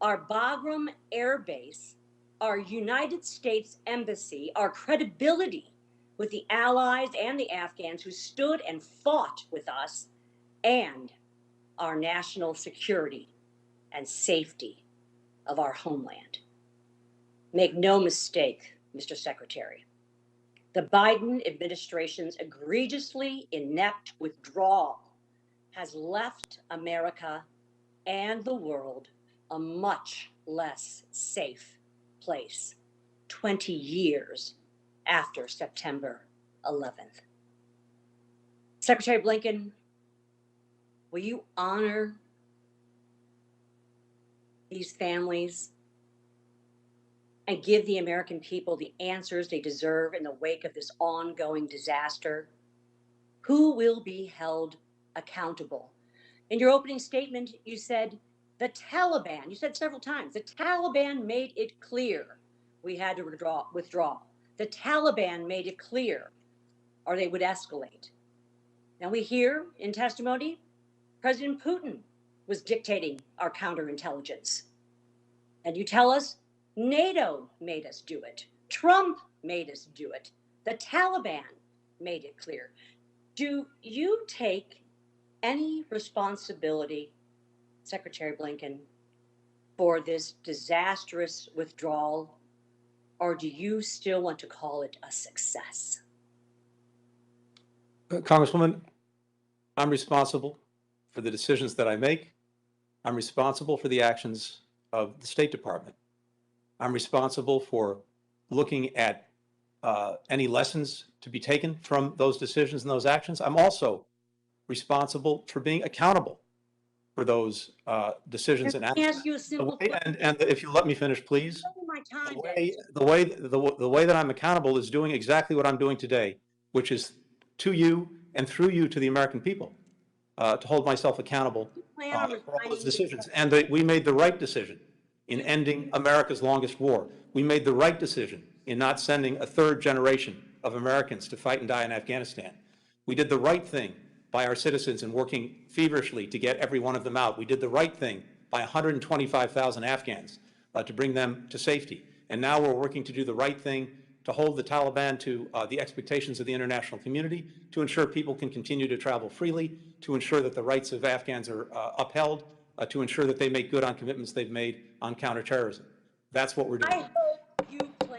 our Bagram Air Base, our United States Embassy, our credibility with the allies and the Afghans who stood and fought with us, and our national security and safety of our homeland. Make no mistake, Mr. Secretary, the Biden administration's egregiously inept withdrawal has left America and the world a much less safe place 20 years after September 11th. Secretary Blinken, will you honor these families and give the American people the answers they deserve in the wake of this ongoing disaster? Who will be held accountable? In your opening statement, you said the Taliban, you said several times, the Taliban made it clear we had to withdraw. The Taliban made it clear, or they would escalate. Now we hear in testimony, President Putin was dictating our counterintelligence. And you tell us NATO made us do it. Trump made us do it. The Taliban made it clear. Do you take any responsibility, Secretary Blinken, for this disastrous withdrawal, or do you still want to call it a success? Congresswoman, I'm responsible for the decisions that I make. I'm responsible for the actions of the State Department. I'm responsible for looking at any lessons to be taken from those decisions and those actions. I'm also responsible for being accountable for those decisions and actions. Ask you a simple question. And if you let me finish, please. My time, The way that I'm accountable is doing exactly what I'm doing today, which is to you and through you to the American people, to hold myself accountable for all those decisions. And we made the right decision in ending America's longest war. We made the right decision in not sending a third generation of Americans to fight and die in Afghanistan. We did the right thing by our citizens in working feverishly to get every one of them out. We did the right thing by 125,000 Afghans to bring them to safety. And now we're working to do the right thing to hold the Taliban to the expectations of the international community, to ensure people can continue to travel freely, to ensure that the rights of Afghans are upheld, to ensure that they make good on commitments they've made on counterterrorism. That's what we're doing.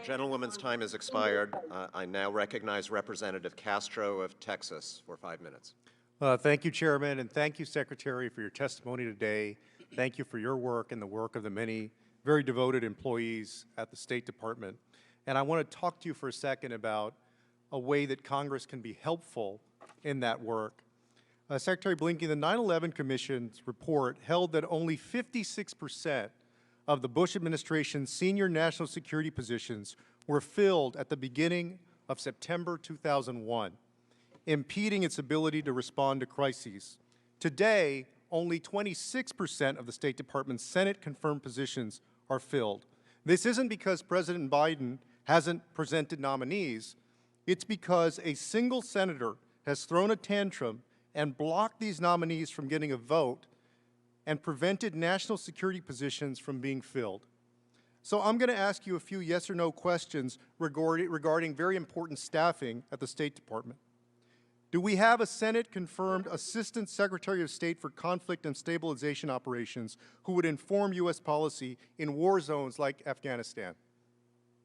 Gentlewoman's time has expired. I now recognize Representative Castro of Texas for 5 minutes. Thank you, Chairman, and thank you, Secretary, for your testimony today. Thank you for your work and the work of the many very devoted employees at the State Department. And I want to talk to you for a second about a way that Congress can be helpful in that work. Secretary Blinken, the 9/11 Commission's report held that only 56% of the Bush administration's senior national security positions were filled at the beginning of September 2001, impeding its ability to respond to crises. Today, only 26% of the State Department's Senate-confirmed positions are filled. This isn't because President Biden hasn't presented nominees. It's because a single senator has thrown a tantrum and blocked these nominees from getting a vote and prevented national security positions from being filled. So I'm going to ask you a few yes or no questions regarding very important staffing at the State Department. Do we have a Senate-confirmed Assistant Secretary of State for Conflict and Stabilization Operations who would inform U.S. policy in war zones like Afghanistan?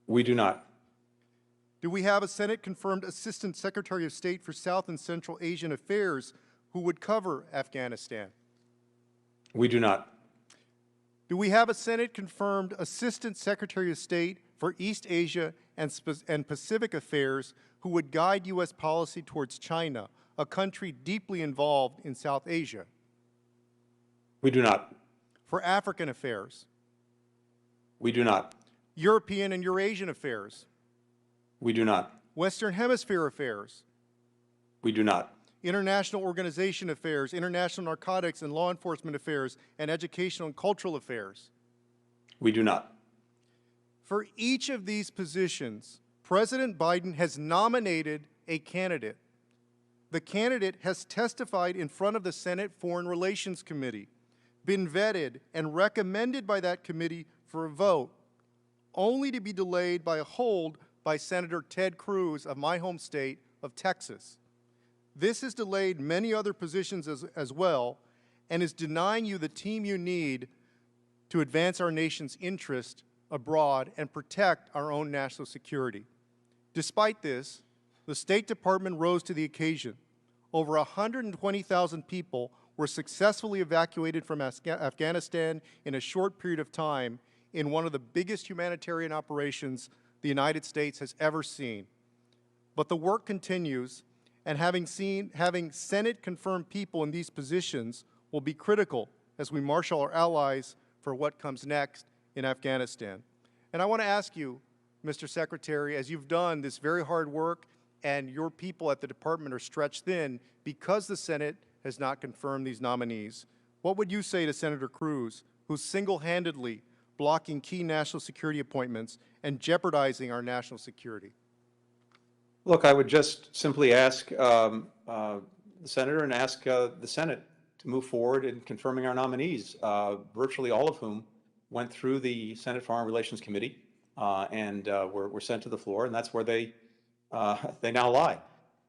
We do not. Do we have a Senate-confirmed Assistant Secretary of State for South and Central Asian Affairs who would cover Afghanistan? We do not. Do we have a Senate-confirmed Assistant Secretary of State for East Asia and Pacific Affairs who would guide U.S. policy towards China, a country deeply involved in South Asia? We do not. For African affairs? We do not. European and Eurasian affairs? We do not. Western Hemisphere affairs? We do not. International organization affairs, international narcotics and law enforcement affairs, and educational and cultural affairs? We do not. For each of these positions, President Biden has nominated a candidate. The candidate has testified in front of the Senate Foreign Relations Committee, been vetted and recommended by that committee for a vote, only to be delayed by a hold by Senator Ted Cruz of my home state of Texas. This has delayed many other positions as well and is denying you the team you need to advance our nation's interest abroad and protect our own national security. Despite this, the State Department rose to the occasion. Over 120,000 people were successfully evacuated from Afghanistan in a short period of time in one of the biggest humanitarian operations the United States has ever seen. But the work continues, and having Senate-confirmed people in these positions will be critical as we marshal our allies for what comes next in Afghanistan. And I want to ask you, Mr. Secretary, as you've done this very hard work and your people at the department are stretched thin because the Senate has not confirmed these nominees, what would you say to Senator Cruz, who's single-handedly blocking key national security appointments and jeopardizing our national security? Look, I would just simply ask the Senator and ask the Senate to move forward in confirming our nominees, virtually all of whom went through the Senate Foreign Relations Committee and were sent to the floor, and that's where they now lie.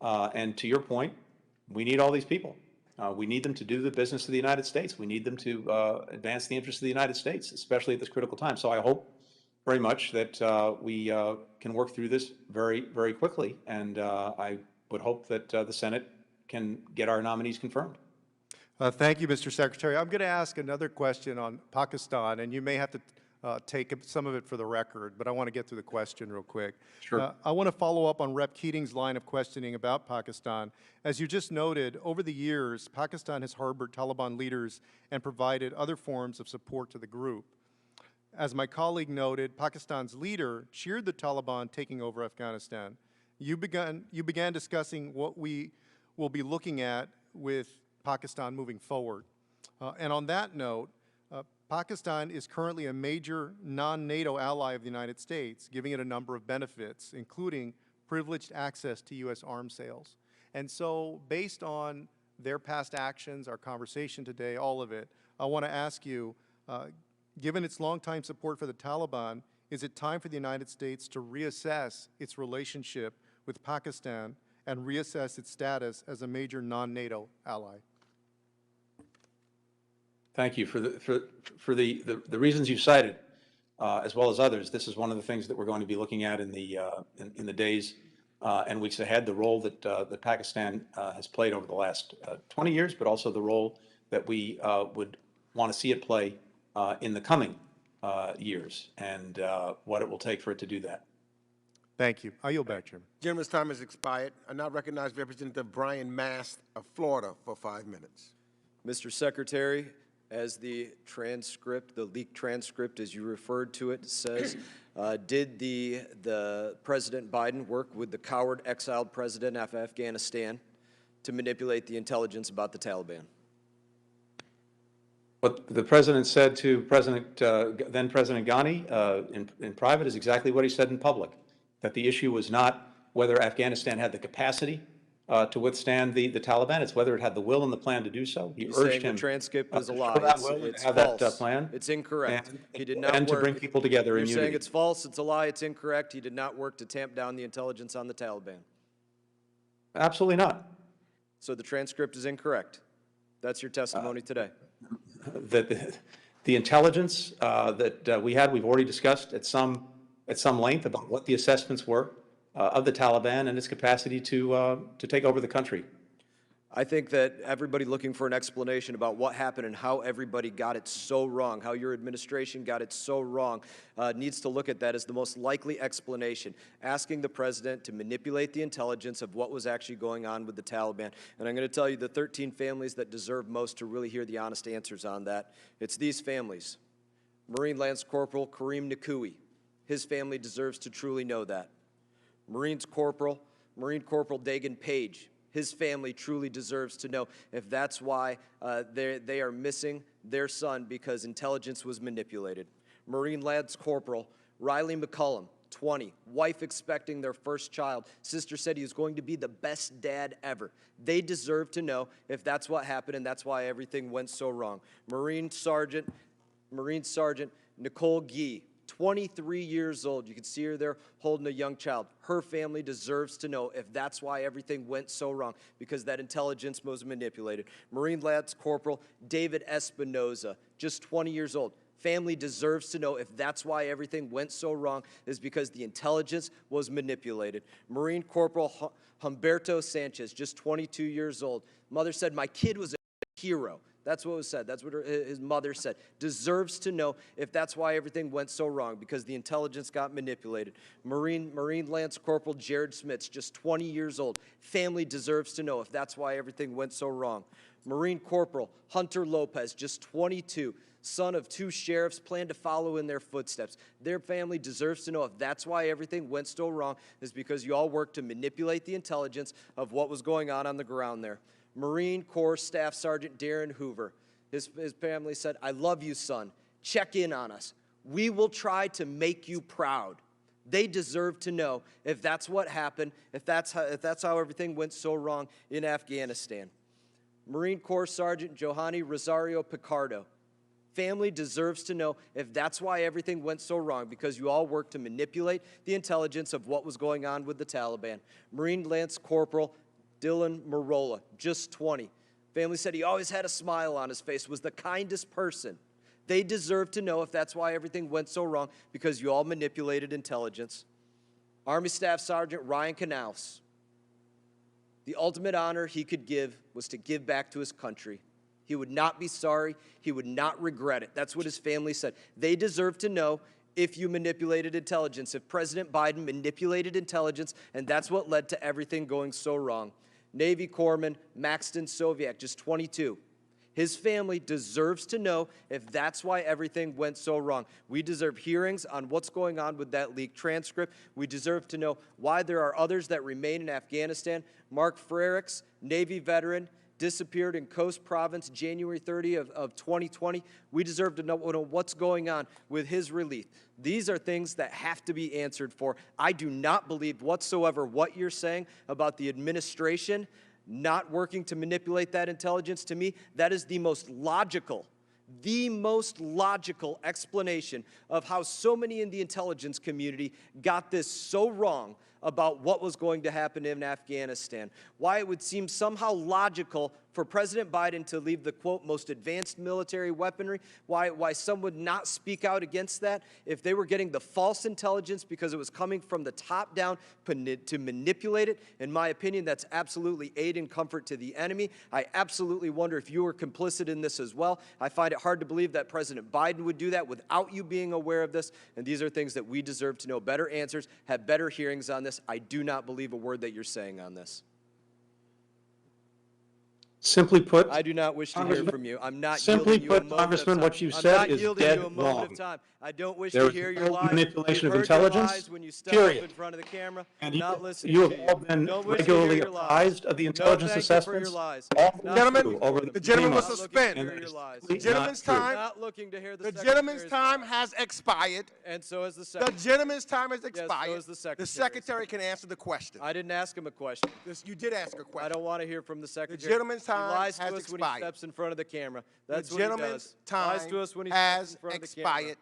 And to your point, we need all these people. We need them to do the business of the United States. We need them to advance the interests of the United States, especially at this critical time. So I hope very much that we can work through this very, very quickly, and I would hope that the Senate can get our nominees confirmed. Thank you, Mr. Secretary. I'm going to ask another question on Pakistan, and you may have to take some of it for the record, but I want to get to the question real quick. Sure. I want to follow up on Rep. Keating's line of questioning about Pakistan. As you just noted, over the years, Pakistan has harbored Taliban leaders and provided other forms of support to the group. As my colleague noted, Pakistan's leader cheered the Taliban taking over Afghanistan. You began discussing what we will be looking at with Pakistan moving forward. And on that note, Pakistan is currently a major non-NATO ally of the United States, giving it a number of benefits, including privileged access to U.S. arms sales. And so, based on their past actions, our conversation today, all of it, I want to ask you, given its longtime support for the Taliban, is it time for the United States to reassess its relationship with Pakistan and reassess its status as a major non-NATO ally? Thank you for the reasons you cited, as well as others. This is one of the things that we're going to be looking at in the days and weeks ahead. The role that Pakistan has played over the last 20 years, but also the role that we would want to see it play in the coming years, and what it will take for it to do that. Thank you. I yield back, Chairman. Gentleman's time has expired. I now recognize Representative Brian Mast of Florida for 5 minutes. Mr. Secretary, As the transcript, the leaked transcript, as you referred to it, says, did the President Biden work with the coward exiled president of Afghanistan to manipulate the intelligence about the Taliban? What the president said to then President Ghani in private is exactly what he said in public, that the issue was not whether Afghanistan had the capacity to withstand the Taliban, it's whether it had the will and the plan to do so. He He's urged saying him the transcript is a to lie. show that It's, will and it's have false. that plan. It's incorrect. And, He did not and work. to bring people together in You're saying unity. it's false, it's a lie, it's incorrect. He did not work to tamp down the intelligence on the Taliban. Absolutely not. So the transcript is incorrect. That's your testimony today. That the intelligence that we had, we've already discussed at some length about what the assessments were of the Taliban and its capacity to take over the country. I think that everybody looking for an explanation about what happened and how everybody got it so wrong, how your administration got it so wrong, needs to look at that as the most likely explanation, asking the president to manipulate the intelligence of what was actually going on with the Taliban. And I'm going to tell you the 13 families that deserve most to really hear the honest answers on that. It's these families. Marine Lance Corporal Kareem Nakui. His family deserves to truly know that. Marine Corporal Dagan Page. His family truly deserves to know if that's why they are missing their son because intelligence was manipulated. Marine Lance Corporal Riley McCullum, 20, wife expecting their first child. Sister said he was going to be the best dad ever. They deserve to know if that's what happened and that's why everything went so wrong. Marine Sergeant Nicole Gee, 23 years old. You can see her there holding a young child. Her family deserves to know if that's why everything went so wrong, because that intelligence was manipulated. Marine Lance Corporal David Espinoza, just 20 years old. Family deserves to know if that's why everything went so wrong, is because the intelligence was manipulated. Marine Corporal Humberto Sanchez, just 22 years old. Mother said, my kid was a hero. That's what was said. That's what his mother said. Deserves to know if that's why everything went so wrong, because the intelligence got manipulated. Marine Lance Corporal Jared Smits, just 20 years old. Family deserves to know if that's why everything went so wrong. Marine Corporal Hunter Lopez, just 22, son of 2 sheriffs, plan to follow in their footsteps. Their family deserves to know if that's why everything went so wrong, is because you all worked to manipulate the intelligence of what was going on the ground there. Marine Corps Staff Sergeant Darren Hoover. His family said, I love you, son. Check in on us. We will try to make you proud. They deserve to know if that's what happened, if that's how everything went so wrong in Afghanistan. Marine Corps Sergeant Johanny Rosario Picardo. Family deserves to know if that's why everything went so wrong, because you all worked to manipulate the intelligence of what was going on with the Taliban. Marine Lance Corporal Dylan Marola, just 20. Family said he always had a smile on his face, was the kindest person. They deserve to know if that's why everything went so wrong, because you all manipulated intelligence. Army Staff Sergeant Ryan Canals. The ultimate honor he could give was to give back to his country. He would not be sorry. He would not regret it. That's what his family said. They deserve to know if you manipulated intelligence, if President Biden manipulated intelligence, and that's what led to everything going so wrong. Navy Corpsman Maxton Soviak, just 22. His family deserves to know if that's why everything went so wrong. We deserve hearings on what's going on with that leaked transcript. We deserve to know why there are others that remain in Afghanistan. Mark Frericks, Navy veteran, disappeared in Coast Province January 30 of 2020. We deserve to know what's going on with his release. These are things that have to be answered for. I do not believe whatsoever what you're saying about the administration not working to manipulate that intelligence. To me, that is the most logical explanation of how so many in the intelligence community got this so wrong about what was going to happen in Afghanistan. Why it would seem somehow logical for President Biden to leave the, quote, most advanced military weaponry, why some would not speak out against that if they were getting the false intelligence because it was coming from the top down to manipulate it. In my opinion, that's absolutely aid and comfort to the enemy. I absolutely wonder if you were complicit in this as well. I find it hard to believe that President Biden would do that without you being aware of this, and these are things that we deserve to know better answers, have better hearings on this. I do not believe a word that you're saying on this. Simply put, I do not wish to hear Congressman, from you. I'm not simply yielding you a put, moment Congressman, of time. what you I'm said not is yielding dead you a moment wrong. of time. I don't wish There to is hear your no lies. manipulation You've of heard your intelligence, lies when you step period. up in front of the camera. And Not listening you have to you. all been Don't wish to hear regularly your lies. apprised of the No, intelligence thank you for your assessments lies. all the Not way Gentlemen, through looking over for them. the 3 gentleman will months. Not looking to suspend. hear And your that lies. is The simply gentleman's not true. time, Not looking to hear the the secretary's gentleman's time lies. has expired. And so is the The secretary. gentleman's time has so expired. is the secretary's. secretary can answer the question. I didn't ask him a question. You did ask a I question. don't want to hear from the secretary. gentleman's time he lies to has us when he expired. steps in front of the camera. That's The what he gentleman's does. time Lies to us when he steps has in front of the expired. camera.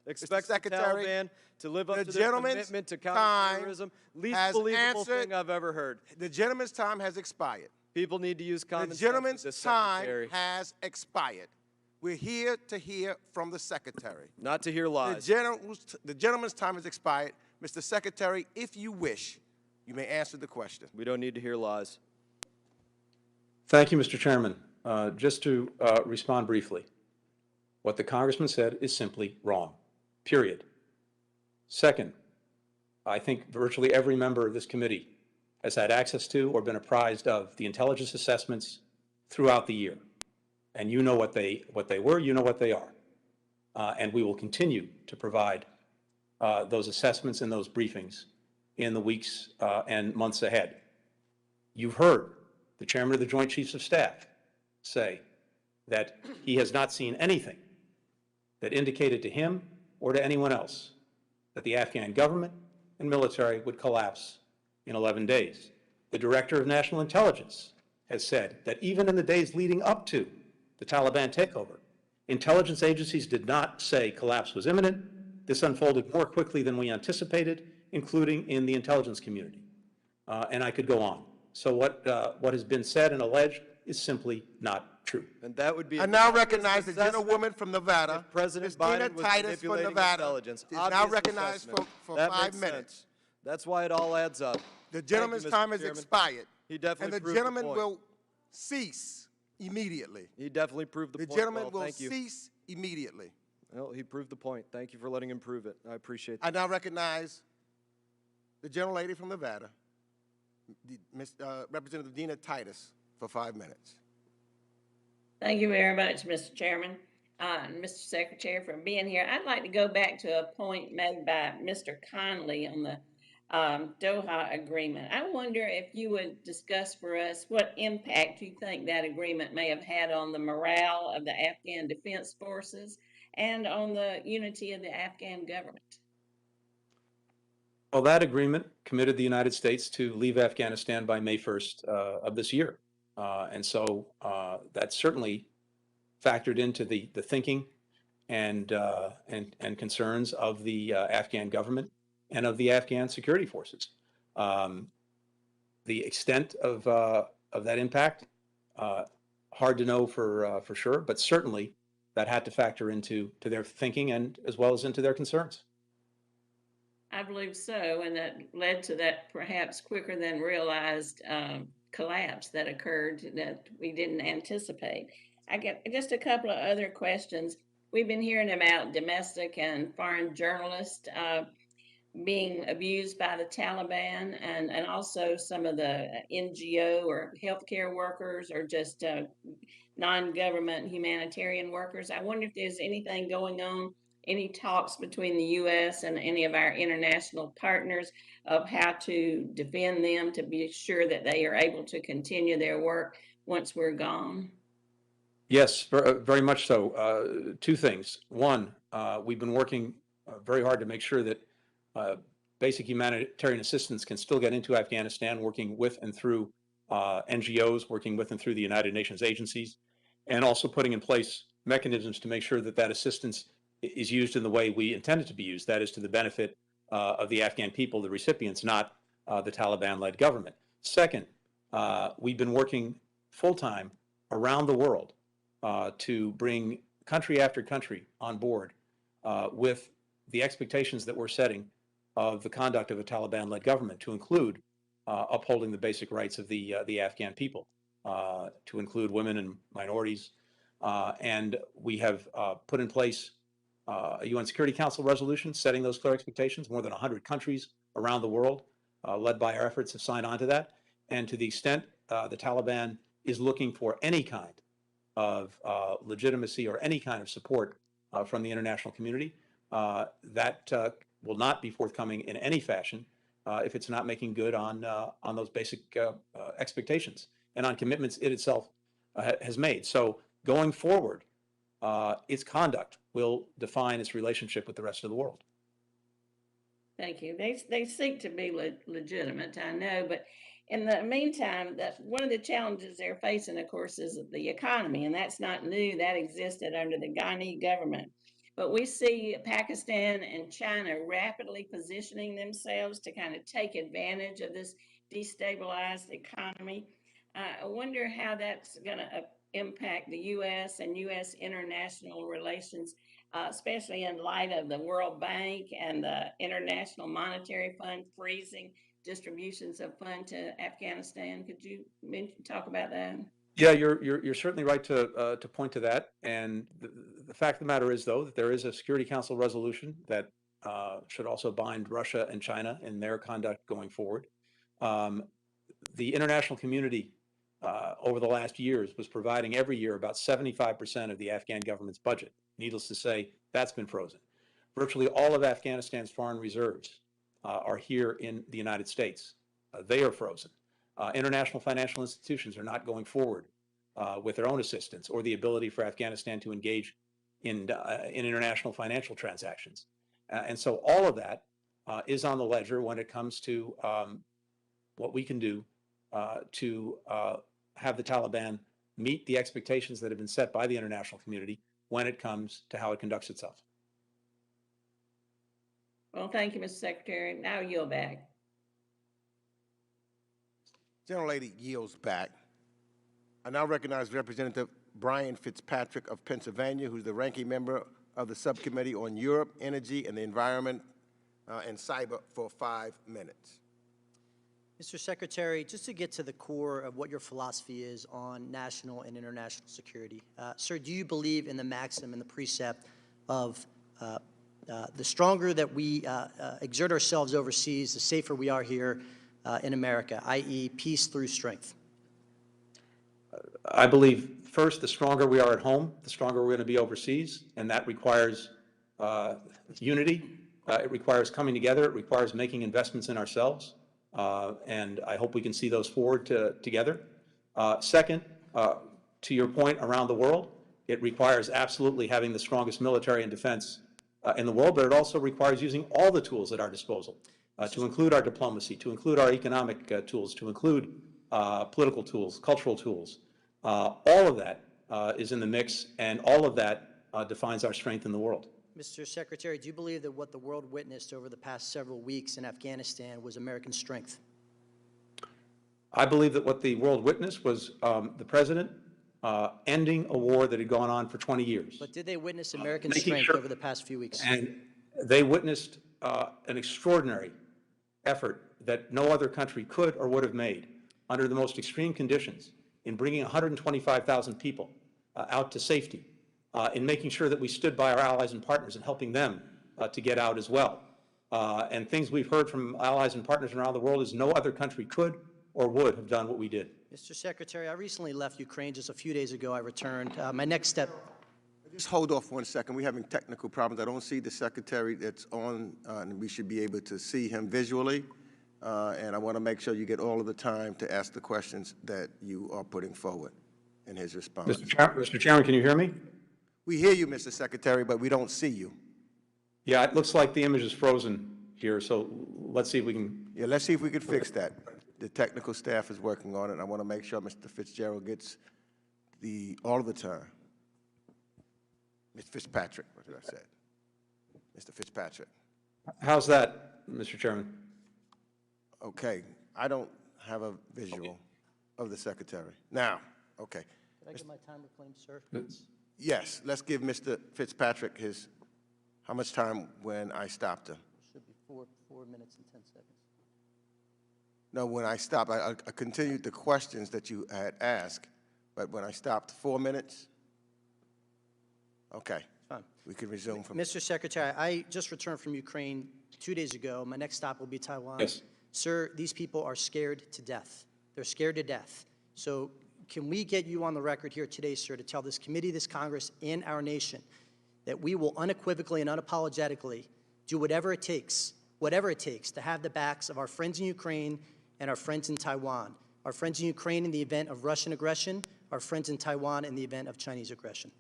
Expects the Secretary, Taliban to live up the to their gentleman's commitment to time counterterrorism. Least has believable answered- thing I've ever heard. The gentleman's time has expired. People need to use common The sense with gentleman's this time secretary. has expired. We're here to hear from the secretary. Not to hear The lies. gentleman's time has expired. Mr. Secretary, if you wish, you may answer the question. We don't need to hear lies. Thank you, Mr. Chairman. Just to respond briefly, what the congressman said is simply wrong, period. Second, I think virtually every member of this committee has had access to or been apprised of the intelligence assessments throughout the year. And you know what they were, you know what they are. And we will continue to provide those assessments and those briefings in the weeks and months ahead. You've heard the chairman of the Joint Chiefs of Staff say that he has not seen anything that indicated to him or to anyone else that the Afghan government and military would collapse in 11 days. The Director of National Intelligence has said that even in the days leading up to the Taliban takeover, intelligence agencies did not say collapse was imminent. This unfolded more quickly than we anticipated, including in the intelligence community. And I could go on. So what has been said and alleged is simply not true. And that would be. I now recognize the gentlewoman from Nevada, If President Ms. Dina Biden was Titus from manipulating Nevada, intelligence, is now obvious recognized assessment. for That 5 makes minutes. sense. That's why it all adds up. The Thank you, gentleman's Mr. time has Chairman. expired. He definitely And the proved gentleman the point. will cease immediately. He definitely proved the The point. gentleman Well, will thank you. cease immediately. Well, he proved the point. Thank you for letting him prove it. I appreciate that. I now recognize the gentlelady from Nevada, Representative Dina Titus, for 5 minutes. Thank you very much, Mr. Chairman, and Mr. Secretary, for being here. I'd like to go back to a point made by Mr. Conley on the Doha agreement. I wonder if you would discuss for us what impact you think that agreement may have had on the morale of the Afghan Defense Forces and on the unity of the Afghan government. Well, that agreement committed the United States to leave Afghanistan by May 1st of this year. And so that certainly factored into the thinking and concerns of the Afghan government and of the Afghan security forces. The extent of that impact, hard to know for sure, but certainly that had to factor into their thinking and as well as into their concerns. I believe so, and that led to that perhaps quicker than realized collapse that occurred that we didn't anticipate. I get just a couple of other questions. We've been hearing about domestic and foreign journalists being abused by the Taliban, and also some of the NGO or healthcare workers or just non-government humanitarian workers. I wonder if there's anything going on, any talks between the U.S. and any of our international partners of how to defend them to be sure that they are able to continue their work once we're gone? Yes, very much so. 2 things. One, we've been working very hard to make sure that basic humanitarian assistance can still get into Afghanistan, working with and through NGOs, working with and through the United Nations agencies, and also putting in place mechanisms to make sure that that assistance is used in the way we intend it to be used, that is to the benefit of the Afghan people, the recipients, not the Taliban-led government. Second, we've been working full-time around the world to bring country after country on board with the expectations that we're setting of the conduct of a Taliban-led government, to include upholding the basic rights of the Afghan people, to include women and minorities. And we have put in place a UN Security Council resolution setting those clear expectations. More than 100 countries around the world, led by our efforts, have signed on to that. And to the extent the Taliban is looking for any kind of legitimacy or any kind of support from the international community, that will not be forthcoming in any fashion if it's not making good on those basic expectations and on commitments it itself has made. So going forward, its conduct will define its relationship with the rest of the world. Thank you. They seek to be legitimate, I know, but in the meantime, that one of the challenges they're facing, of course, is the economy, and that's not new. That existed under the Ghani government. But we see Pakistan and China rapidly positioning themselves to kind of take advantage of this destabilized economy. I wonder how that's going to impact the U.S. and U.S. international relations, especially in light of the World Bank and the International Monetary Fund freezing distributions of funds to Afghanistan. Could you talk about that? Yeah, you're certainly right to point to that. And the fact of the matter is, though, that there is a Security Council resolution that should also bind Russia and China in their conduct going forward. The international community over the last years was providing every year about 75% of the Afghan government's budget. Needless to say, that's been frozen. Virtually all of Afghanistan's foreign reserves are here in the United States. They are frozen. International financial institutions are not going forward with their own assistance or the ability for Afghanistan to engage in international financial transactions. And so all of that is on the ledger when it comes to what we can do to have the Taliban meet the expectations that have been set by the international community when it comes to how it conducts itself. Well, thank you, Mr. Secretary. Now I yield back. Gentlelady yields back. I now recognize Representative Brian Fitzpatrick of Pennsylvania, who's the ranking member of the Subcommittee on Europe, Energy, and the Environment and Cyber for 5 minutes. Mr. Secretary, just to get to the core of what your philosophy is on national and international security, sir, do you believe in the maxim and the precept of the stronger that we exert ourselves overseas, the safer we are here in America, i.e. peace through strength? I believe, first, the stronger we are at home, the stronger we're going to be overseas, and that requires unity. It requires coming together. It requires making investments in ourselves, and I hope we can see those forward together. Second, to your point around the world, it requires absolutely having the strongest military and defense in the world, but it also requires using all the tools at our disposal, to include our diplomacy, to include our economic tools, to include political tools, cultural tools. All of that is in the mix, and all of that defines our strength in the world. Mr. Secretary, do you believe that what the world witnessed over the past several weeks in Afghanistan was American strength? I believe that what the world witnessed was the president ending a war that had gone on for 20 years. But did they witness American strength over the past few weeks? And they witnessed an extraordinary effort that no other country could or would have made under the most extreme conditions in bringing 125,000 people out to safety, in making sure that we stood by our allies and partners and helping them to get out as well. And things we've heard from allies and partners around the world is no other country could or would have done what we did. Mr. Secretary, I recently left Ukraine just a few days ago. I returned. My next step. Just hold off 1 second. We're having technical problems. I don't see the secretary that's on, and we should be able to see him visually. And I want to make sure you get all of the time to ask the questions that you are putting forward in his response. Mr. Chairman, can you hear me? We hear you, Mr. Secretary, but we don't see you. Yeah, it looks like the image is frozen here, so let's see if we can. Yeah, let's see if we can fix that. The technical staff is working on it, and I want to make sure Mr. Fitzgerald gets all of the time. Mr. Fitzpatrick, what did I say? Mr. Fitzpatrick. How's that, Mr. Chairman? Okay, I don't have a visual of the secretary. Now, okay. Did I get my time reclaimed, sir? Yes, let's give Mr. Fitzpatrick his, how much time when I stopped him? It should be 4 minutes and 10 seconds. No, when I stopped, I continued the questions that you had asked, but when I stopped, 4 minutes? Okay, Fine. we can resume from Mr. Secretary, I just returned from Ukraine 2 days ago. My next stop will be Taiwan. Yes. Sir, these people are scared to death. They're scared to death. So can we get you on the record here today, sir, to tell this committee, this Congress, and our nation that we will unequivocally and unapologetically do whatever it takes to have the backs of our friends in Ukraine and our friends in Taiwan, our friends in Ukraine in the event of Russian aggression, our friends in Taiwan in the event of Chinese aggression?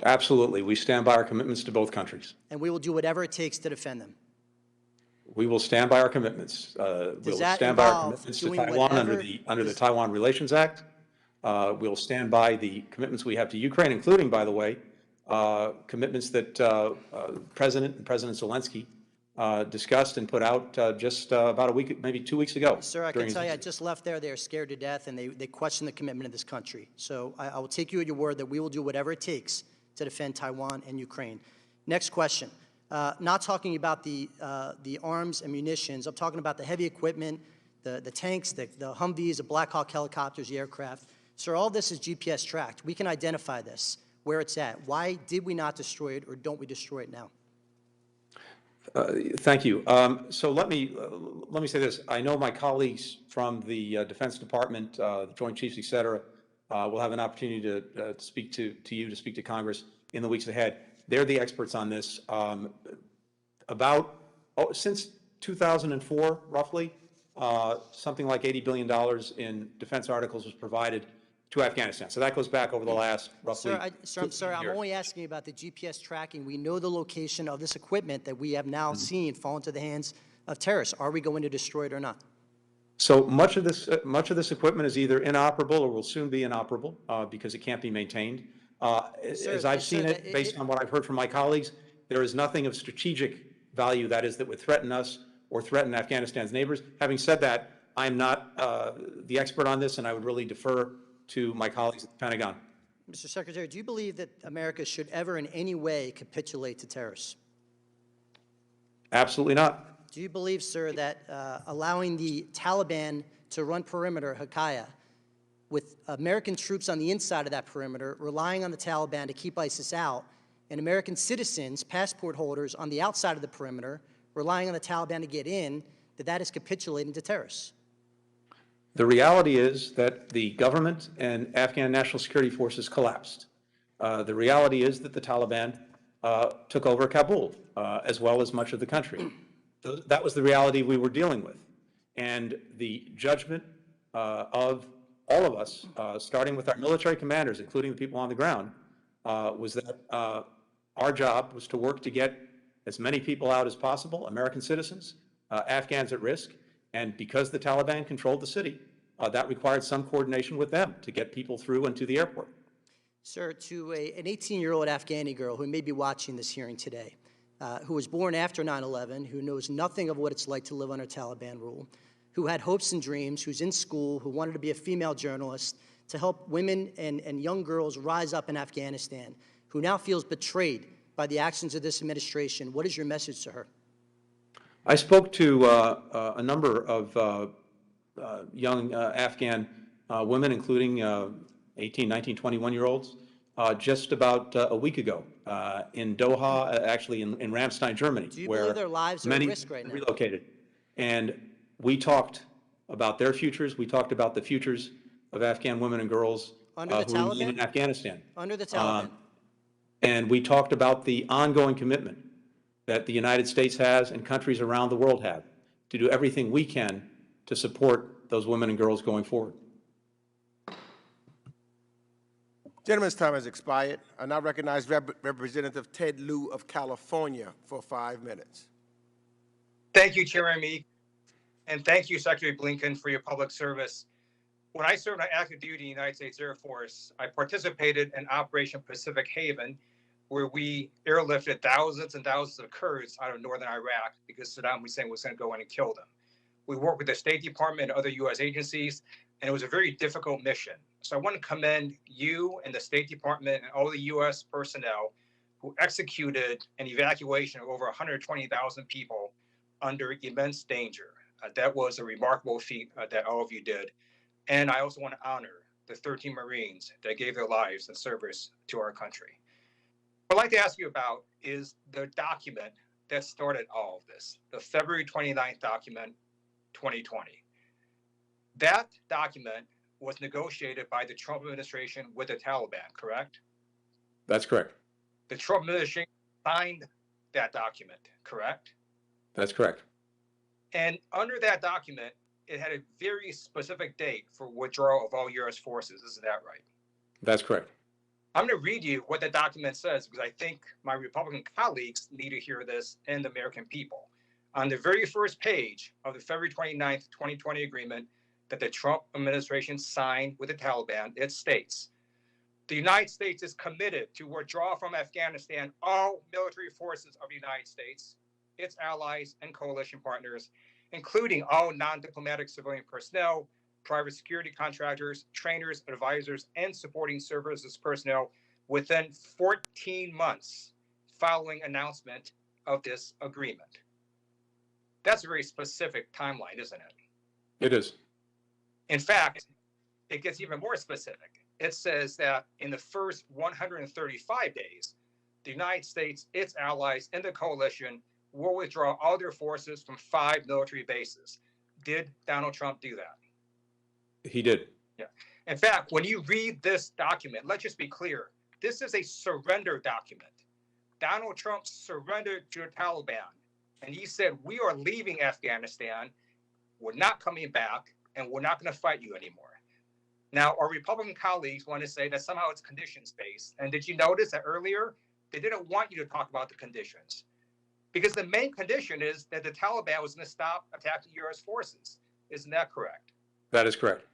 Absolutely. We stand by our commitments to both countries. And we will do whatever it takes to defend them. We will stand by our commitments. We'll that stand by our involve commitments to doing Taiwan whatever- under the Taiwan Relations Act. We'll stand by the commitments we have to Ukraine, including, by the way, commitments that President Zelensky discussed and put out just about a week, maybe 2 weeks ago. Sir, I can tell you, I just left there. They are scared to death, and they question the commitment of this country. So I will take you at your word that we will do whatever it takes to defend Taiwan and Ukraine. Next question. Not talking about the arms and munitions. I'm talking about the heavy equipment, the tanks, the Humvees, the Black Hawk helicopters, the aircraft. Sir, all this is GPS tracked. We can identify this, where it's at. Why did we not destroy it, or don't we destroy it now? Thank you. So let me say this. I know my colleagues from the Defense Department, the Joint Chiefs, et cetera, will have an opportunity to speak to you, to speak to Congress in the weeks ahead. They're the experts on this. Since 2004, roughly, something like $80 billion in defense articles was provided to Afghanistan. So that goes back over the last roughly. Sir, I'm only asking about the GPS tracking. We know the location of this equipment that we have now seen fall into the hands of terrorists. Are we going to destroy it or not? So much of this equipment is either inoperable or will soon be inoperable because it can't be maintained. As I've seen it, based on what I've heard from my colleagues, there is nothing of strategic value, that would threaten us or threaten Afghanistan's neighbors. Having said that, I'm not the expert on this, and I would really defer to my colleagues at the Pentagon. Mr. Secretary, do you believe that America should ever in any way capitulate to terrorists? Absolutely not. Do you believe, sir, that allowing the Taliban to run perimeter, Hakaya, with American troops on the inside of that perimeter, relying on the Taliban to keep ISIS out, and American citizens, passport holders on the outside of the perimeter, relying on the Taliban to get in, that is capitulating to terrorists? The reality is that the government and Afghan National Security Forces collapsed. The reality is that the Taliban took over Kabul, as well as much of the country. That was the reality we were dealing with. And the judgment of all of us, starting with our military commanders, including the people on the ground, was that our job was to work to get as many people out as possible, American citizens, Afghans at risk, and because the Taliban controlled the city, that required some coordination with them to get people through and to the airport. Sir, to an 18-year-old Afghani girl who may be watching this hearing today, who was born after 9/11, who knows nothing of what it's like to live under Taliban rule, who had hopes and dreams, who's in school, who wanted to be a female journalist, to help women and young girls rise up in Afghanistan, who now feels betrayed by the actions of this administration, what is your message to her? I spoke to a number of young Afghan women, including 18, 19, 21-year-olds, just about a week ago in Doha, actually in Ramstein, Germany, Do you where believe their lives are at many risk right now? relocated. And we talked about their futures. We talked about the futures of Afghan women and girls who remain in Afghanistan. Under the Taliban? And we talked about the ongoing commitment that the United States has and countries around the world have to do everything we can to support those women and girls going forward. Gentleman's time has expired. I now recognize Representative Ted Lieu of California for 5 minutes. Thank you, Chairman Meek, and thank you, Secretary Blinken, for your public service. When I served on active duty in the United States Air Force, I participated in Operation Pacific Haven, where we airlifted thousands and thousands of Kurds out of northern Iraq because Saddam Hussein was going to go in and kill them. We worked with the State Department and other U.S. agencies, and it was a very difficult mission. So I want to commend you and the State Department and all the U.S. personnel who executed an evacuation of over 120,000 people under immense danger. That was a remarkable feat that all of you did. And I also want to honor the 13 Marines that gave their lives in service to our country. What I'd like to ask you about is the document that started all of this, the February 29th document, 2020. That document was negotiated by the Trump administration with the Taliban, correct? That's correct. The Trump administration signed that document, correct? That's correct. And under that document, it had a very specific date for withdrawal of all U.S. forces. Isn't that right? That's correct. I'm going to read you what the document says because I think my Republican colleagues need to hear this and the American people. On the very first page of the February 29th, 2020 agreement that the Trump administration signed with the Taliban, it states, the United States is committed to withdraw from Afghanistan all military forces of the United States, its allies and coalition partners, including all non-diplomatic civilian personnel, private security contractors, trainers, advisors, and supporting services personnel within 14 months following announcement of this agreement. That's a very specific timeline, isn't it? It is. In fact, it gets even more specific. It says that in the first 135 days, the United States, its allies, and the coalition will withdraw all their forces from 5 military bases. Did Donald Trump do that? He did. Yeah. In fact, when you read this document, let's just be clear. This is a surrender document. Donald Trump surrendered to the Taliban, and he said, we are leaving Afghanistan. We're not coming back, and we're not going to fight you anymore. Now, our Republican colleagues want to say that somehow it's conditions-based. And did you notice that earlier, they didn't want you to talk about the conditions? Because the main condition is that the Taliban was going to stop attacking U.S. forces. Isn't that correct? That is correct.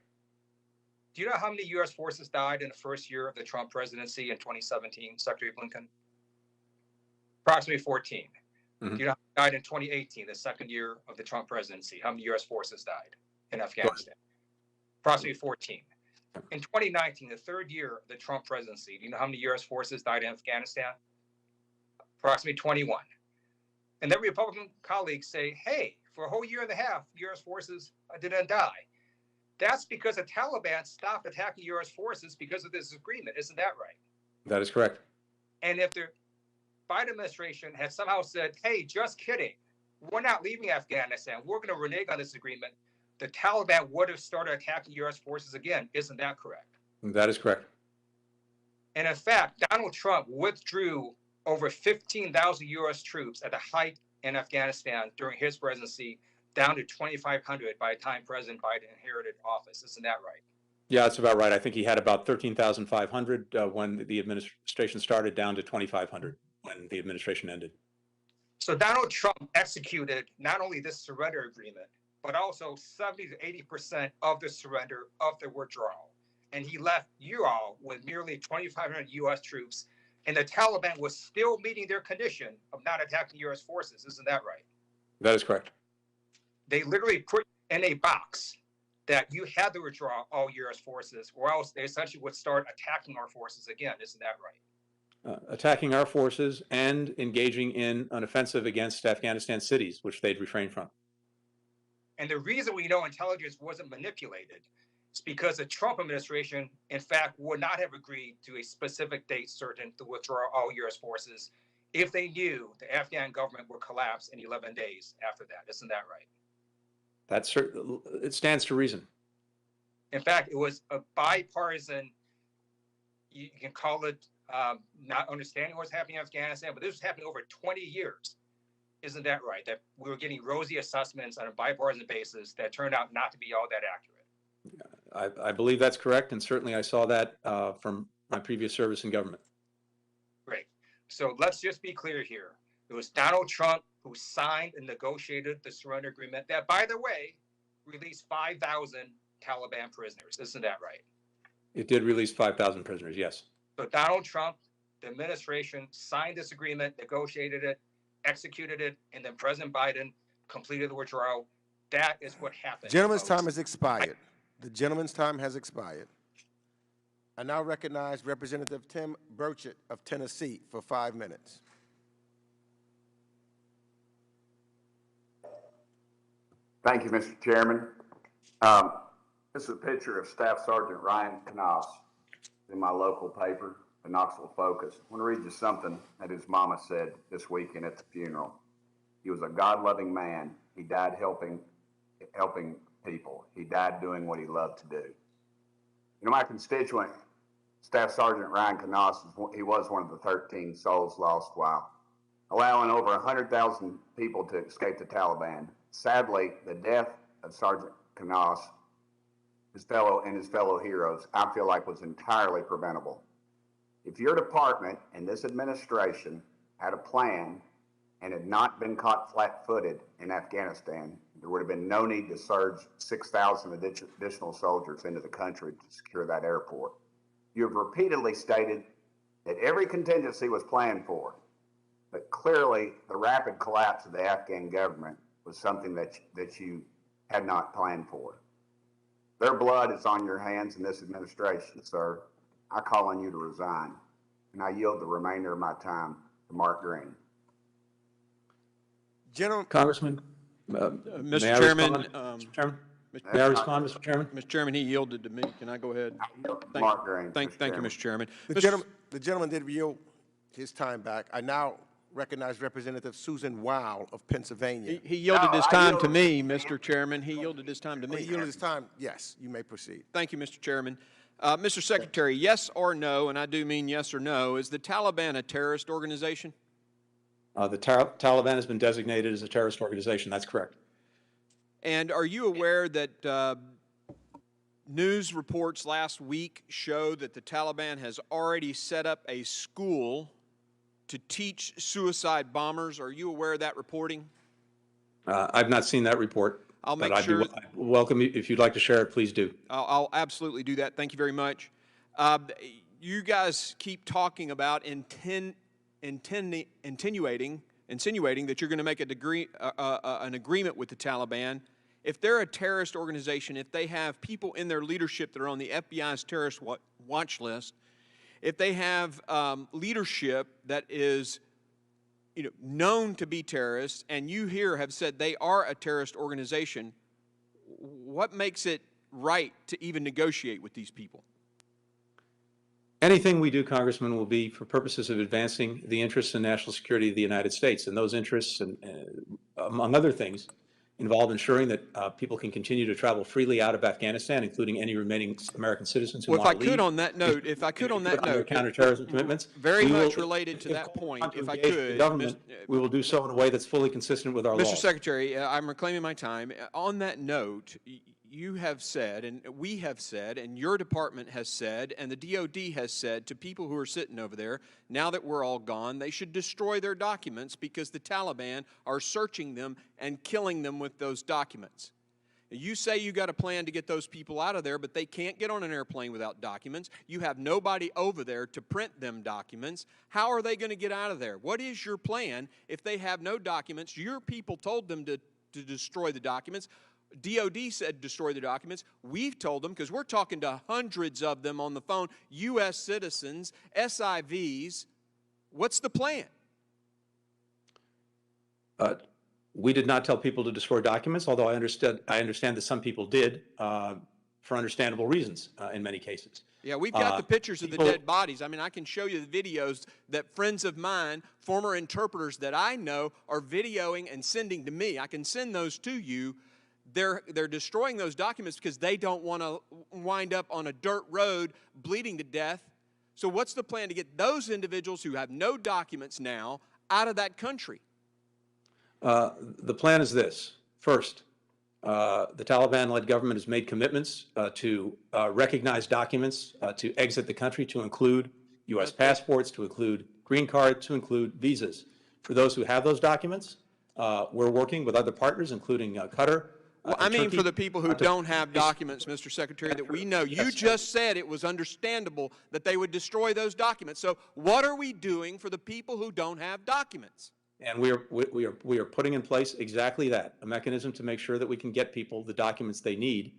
Do you know how many U.S. forces died in the first year of the Trump presidency in 2017, Secretary Blinken? Approximately 14. Mm-hmm. Do you know how many died in 2018, the second year of the Trump presidency? How many U.S. forces died in Afghanistan? Approximately 14. In 2019, the third year of the Trump presidency, do you know how many U.S. forces died in Afghanistan? Approximately 21. And then Republican colleagues say, hey, for a whole year and a half, U.S. forces didn't die. That's because the Taliban stopped attacking U.S. forces because of this agreement. Isn't that right? That is correct. And if the Biden administration had somehow said, hey, just kidding, we're not leaving Afghanistan, we're going to renege on this agreement, the Taliban would have started attacking U.S. forces again. Isn't that correct? That is correct. And in fact, Donald Trump withdrew over 15,000 U.S. troops at the height in Afghanistan during his presidency, down to 2,500 by the time President Biden inherited office. Isn't that right? Yeah, that's about right. I think he had about 13,500 when the administration started, down to 2,500 when the administration ended. So Donald Trump executed not only this surrender agreement, but also 70 to 80% of the surrender of the withdrawal. And he left you all with nearly 2,500 U.S. troops, and the Taliban was still meeting their condition of not attacking U.S. forces. Isn't that right? That is correct. They literally put in a box that you had to withdraw all U.S. forces, or else they essentially would start attacking our forces again. Isn't that right? Attacking our forces and engaging in an offensive against Afghanistan cities, which they'd refrain from. And the reason we know intelligence wasn't manipulated is because the Trump administration, in fact, would not have agreed to a specific date certain to withdraw all U.S. forces if they knew the Afghan government would collapse in 11 days after that. Isn't that right? It stands to reason. In fact, it was a bipartisan, you can call it not understanding what's happening in Afghanistan, but this was happening over 20 years. Isn't that right? That we were getting rosy assessments on a bipartisan basis that turned out not to be all that accurate. I believe that's correct, and certainly I saw that from my previous service in government. Great. So let's just be clear here. It was Donald Trump who signed and negotiated the surrender agreement that, by the way, released 5,000 Taliban prisoners. Isn't that right? It did release 5,000 prisoners, yes. So Donald Trump, the administration, signed this agreement, negotiated it, executed it, and then President Biden completed the withdrawal. That is what happened. Gentleman's time has expired. The gentleman's time has expired. I now recognize Representative Tim Burchett of Tennessee for 5 minutes. Thank you, Mr. Chairman. This is a picture of Staff Sergeant Ryan Knaus in my local paper, the Knoxville Focus. I want to read you something that his mama said this weekend at the funeral. He was a God-loving man. He died helping people. He died doing what he loved to do. You know, my constituent, Staff Sergeant Ryan Knaus, he was one of the 13 souls lost while allowing over 100,000 people to escape the Taliban. Sadly, the death of Sergeant Knaus, his fellow heroes, I feel like was entirely preventable. If your department and this administration had a plan and had not been caught flat-footed in Afghanistan, there would have been no need to surge 6,000 additional soldiers into the country to secure that airport. You have repeatedly stated that every contingency was planned for, but clearly the rapid collapse of the Afghan government was something that you had not planned for. Their blood is on your hands in this administration, sir. I call on you to resign, and I yield the remainder of my time to Mark Green. Congressman, Mr. Chairman, may I respond, Mr. Chairman? Mr. Chairman, he yielded to me. Can I go ahead? Mark Green. Thank you, Mr. Chairman. The gentleman did yield his time back. I now recognize Representative Susan Weil of Pennsylvania. He yielded his time to me, Mr. Chairman. He yielded his time to me. He yielded his time. Yes, you may proceed. Thank you, Mr. Chairman. Mr. Secretary, yes or no, and I do mean yes or no, is the Taliban a terrorist organization? The Taliban has been designated as a terrorist organization. That's correct. And are you aware that news reports last week show that the Taliban has already set up a school to teach suicide bombers? Are you aware of that reporting? I've not seen that report. I'll make but sure. I'd be welcome if you'd like to share it. Please do. I'll absolutely do that. Thank you very much. You guys keep talking about insinuating that you're going to make an agreement with the Taliban. If they're a terrorist organization, if they have people in their leadership that are on the FBI's terrorist watch list, if they have leadership that is known to be terrorists, and you here have said they are a terrorist organization, what makes it right to even negotiate with these people? Anything we do, Congressman, will be for purposes of advancing the interests and national security of the United States. And those interests, among other things, involve ensuring that people can continue to travel freely out of Afghanistan, including any remaining American citizens who want to leave. If I could on that note, counterterrorism commitments, very much related to that point, if I could, government, we will do so in a way that's fully consistent with our laws. Mr. Secretary, I'm reclaiming my time. On that note, you have said, and we have said, and your department has said, and the DOD has said to people who are sitting over there, now that we're all gone, they should destroy their documents because the Taliban are searching them and killing them with those documents. You say you got a plan to get those people out of there, but they can't get on an airplane without documents. You have nobody over there to print them documents. How are they going to get out of there? What is your plan if they have no documents? Your people told them to destroy the documents. DOD said destroy the documents. We've told them, because we're talking to hundreds of them on the phone, U.S. citizens, SIVs. What's the plan? We did not tell people to destroy documents, although I understand that some people did for understandable reasons in many cases. Yeah, we've got the pictures of the dead bodies. I mean, I can show you the videos that friends of mine, former interpreters that I know, are videoing and sending to me. I can send those to you. They're destroying those documents because they don't want to wind up on a dirt road bleeding to death. So what's the plan to get those individuals who have no documents now out of that country? The plan is this. First, the Taliban-led government has made commitments to recognize documents to exit the country, to include U.S. passports, to include green cards, to include visas. For those who have those documents, we're working with other partners, including Qatar. Well, I mean for the people who don't have documents, Mr. Secretary, that we know. You just said it was understandable that they would destroy those documents. So what are we doing for the people who don't have documents? And we are putting in place exactly that, a mechanism to make sure that we can get people the documents they need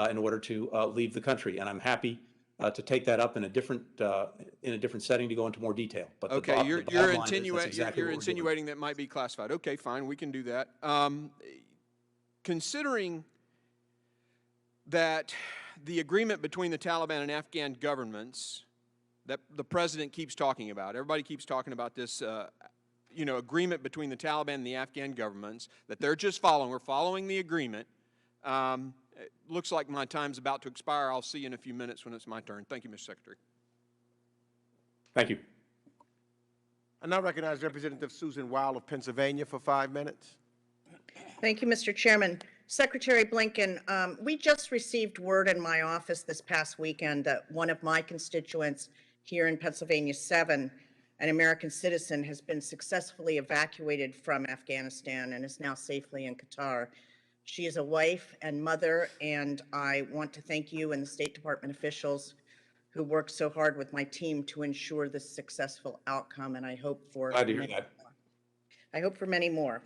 in order to leave the country. And I'm happy to take that up in a different setting to go into more detail. But okay, you're insinuating that might be classified. Okay, fine, we can do that. Considering that the agreement between the Taliban and Afghan governments that the president keeps talking about, everybody keeps talking about this, agreement between the Taliban and the Afghan governments that they're just following. We're following the agreement. It looks like my time's about to expire. I'll see you in a few minutes when it's my turn. Thank you, Mr. Secretary. Thank you. I now recognize Representative Susan Wild of Pennsylvania for 5 minutes. Thank you, Mr. Chairman. Secretary Blinken, we just received word in my office this past weekend that one of my constituents here in Pennsylvania 7, an American citizen, has been successfully evacuated from Afghanistan and is now safely in Qatar. She is a wife and mother, and I want to thank you and the State Department officials who worked so hard with my team to ensure this successful outcome, and I hope for Glad to hear that. I hope for many more.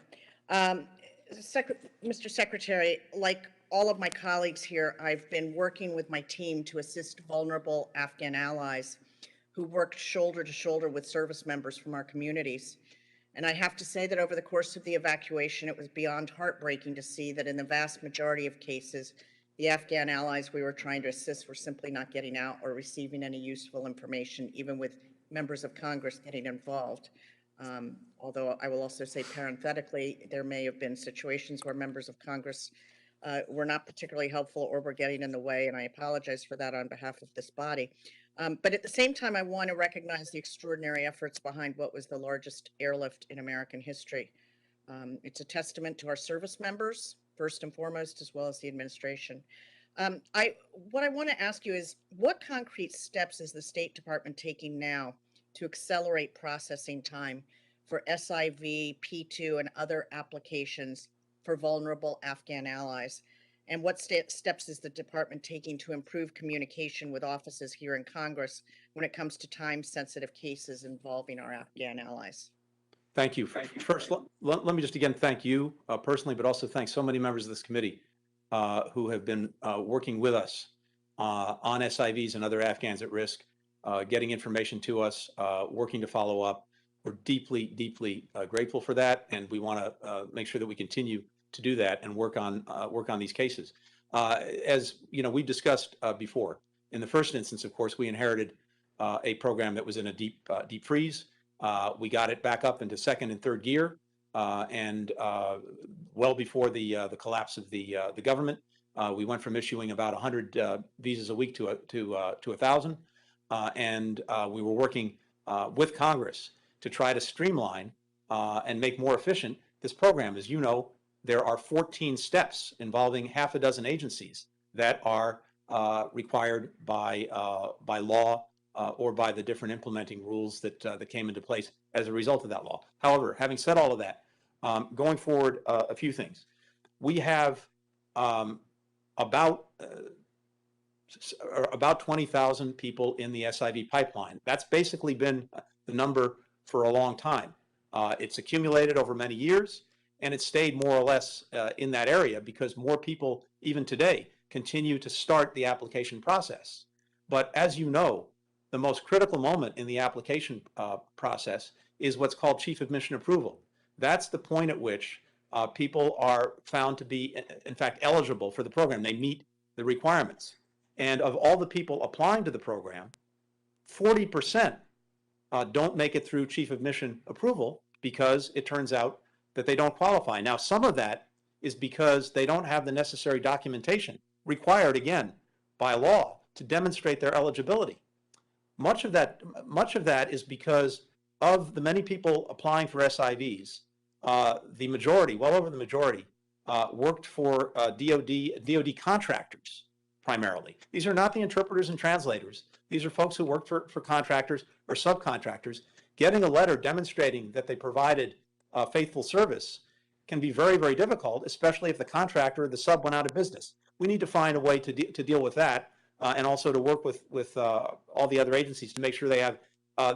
Mr. Secretary, like all of my colleagues here, I've been working with my team to assist vulnerable Afghan allies who worked shoulder to shoulder with service members from our communities. And I have to say that over the course of the evacuation, it was beyond heartbreaking to see that in the vast majority of cases, the Afghan allies we were trying to assist were simply not getting out or receiving any useful information, even with members of Congress getting involved. Although I will also say parenthetically, there may have been situations where members of Congress were not particularly helpful or were getting in the way, and I apologize for that on behalf of this body. But at the same time, I want to recognize the extraordinary efforts behind what was the largest airlift in American history. It's a testament to our service members, first and foremost, as well as the administration. What I want to ask you is, what concrete steps is the State Department taking now to accelerate processing time for SIV, P2, and other applications for vulnerable Afghan allies? And what steps is the department taking to improve communication with offices here in Congress when it comes to time-sensitive cases involving our Afghan allies? Thank you. First, let me just again thank you personally, but also thank so many members of this committee who have been working with us on SIVs and other Afghans at risk, getting information to us, working to follow up. We're deeply, deeply grateful for that, and we want to make sure that we continue to do that and work on these cases. As you know, we discussed before. In the first instance, of course, we inherited a program that was in a deep freeze. We got it back up into second and third gear, and well before the collapse of the government, we went from issuing about 100 visas a week to 1,000, and we were working with Congress to try to streamline and make more efficient this program. As you know, there are 14 steps involving half a dozen agencies that are required by law or by the different implementing rules that came into place as a result of that law. However, having said all of that, going forward, a few things. We have about 20,000 people in the SIV pipeline. That's basically been the number for a long time. It's accumulated over many years, and it's stayed more or less in that area because more people, even today, continue to start the application process. But as you know, the most critical moment in the application process is what's called chief of mission approval. That's the point at which people are found to be, in fact, eligible for the program. They meet the requirements. And of all the people applying to the program, 40% don't make it through chief of mission approval because it turns out that they don't qualify. Now, some of that is because they don't have the necessary documentation required, again, by law to demonstrate their eligibility. Much of that is because of the many people applying for SIVs, the majority, well over the majority, worked for DoD contractors primarily. These are not the interpreters and translators. These are folks who work for contractors or subcontractors. Getting a letter demonstrating that they provided faithful service can be very, very difficult, especially if the contractor or the sub went out of business. We need to find a way to deal with that and also to work with all the other agencies to make sure they have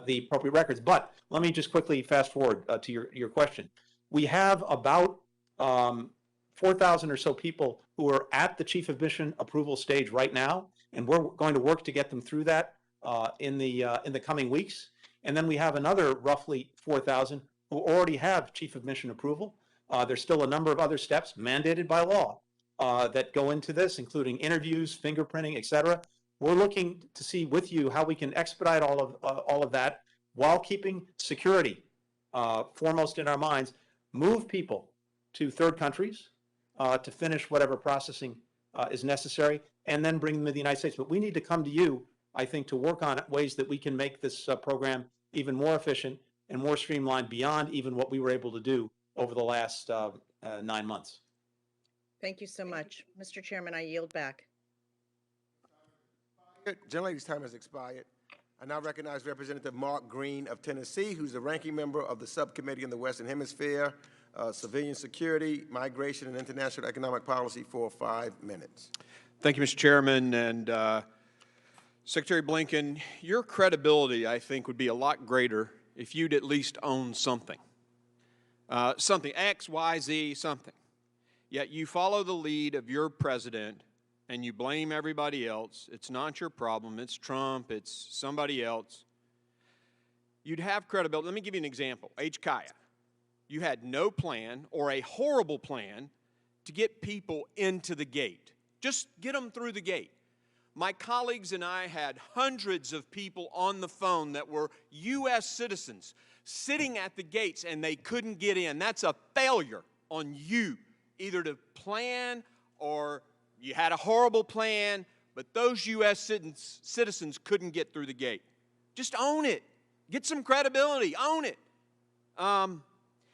the appropriate records. But let me just quickly fast forward to your question. We have about 4,000 or so people who are at the chief of mission approval stage right now, and we're going to work to get them through that in the coming weeks. And then we have another roughly 4,000 who already have chief of mission approval. There's still a number of other steps mandated by law that go into this, including interviews, fingerprinting, et cetera. We're looking to see with you how we can expedite all of that while keeping security foremost in our minds, move people to third countries to finish whatever processing is necessary, and then bring them to the United States. But we need to come to you, I think, to work on ways that we can make this program even more efficient and more streamlined beyond even what we were able to do over the last 9 months. Thank you so much. Mr. Chairman, I yield back. Gentlelady's time has expired. I now recognize Representative Mark Green of Tennessee, who's the ranking member of the Subcommittee on the Western Hemisphere, Civilian Security, Migration, and International Economic Policy for 5 minutes. Thank you, Mr. Chairman. And Secretary Blinken, your credibility, I think, would be a lot greater if you'd at least own something. Something, X, Y, Z, something. Yet you follow the lead of your president and you blame everybody else. It's not your problem. It's Trump. It's somebody else. You'd have credibility. Let me give you an example. HKIA. You had no plan or a horrible plan to get people into the gate. Just get them through the gate. My colleagues and I had hundreds of people on the phone that were U.S. citizens sitting at the gates and they couldn't get in. That's a failure on you, either to plan or you had a horrible plan, but those U.S. citizens couldn't get through the gate. Just own it. Get some credibility. Own it.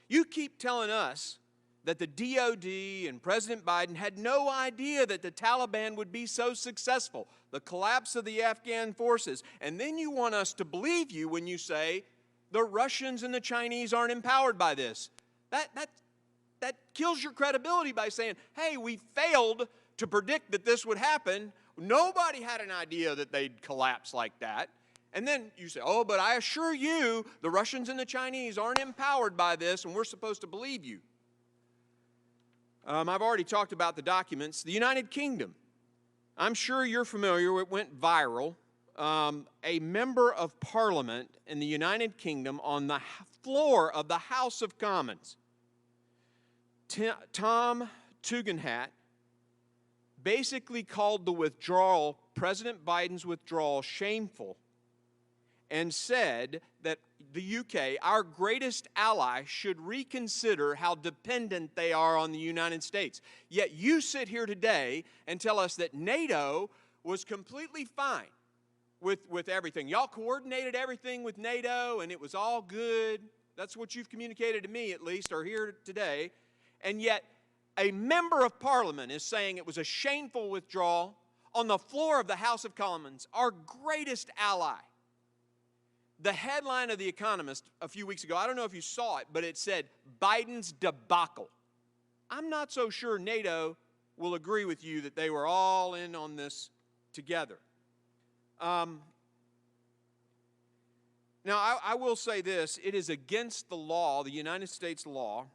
You keep telling us that the DOD and President Biden had no idea that the Taliban would be so successful, the collapse of the Afghan forces, and then you want us to believe you when you say the Russians and the Chinese aren't empowered by this. That kills your credibility by saying, hey, we failed to predict that this would happen. Nobody had an idea that they'd collapse like that. And then you say, oh, but I assure you, the Russians and the Chinese aren't empowered by this, and we're supposed to believe you. I've already talked about the documents. The United Kingdom, I'm sure you're familiar, it went viral. A member of Parliament in the United Kingdom on the floor of the House of Commons, Tom Tugendhat, basically called the withdrawal, President Biden's withdrawal, shameful, and said that the UK, our greatest ally, should reconsider how dependent they are on the United States. Yet you sit here today and tell us that NATO was completely fine with everything. Y'all coordinated everything with NATO and it was all good. That's what you've communicated to me, at least, or here today. And yet a member of Parliament is saying it was a shameful withdrawal on the floor of the House of Commons, our greatest ally. The headline of The Economist a few weeks ago, I don't know if you saw it, but it said, Biden's debacle. I'm not so sure NATO will agree with you that they were all in on this together. Now, I will say this. It is against the law, the United States law,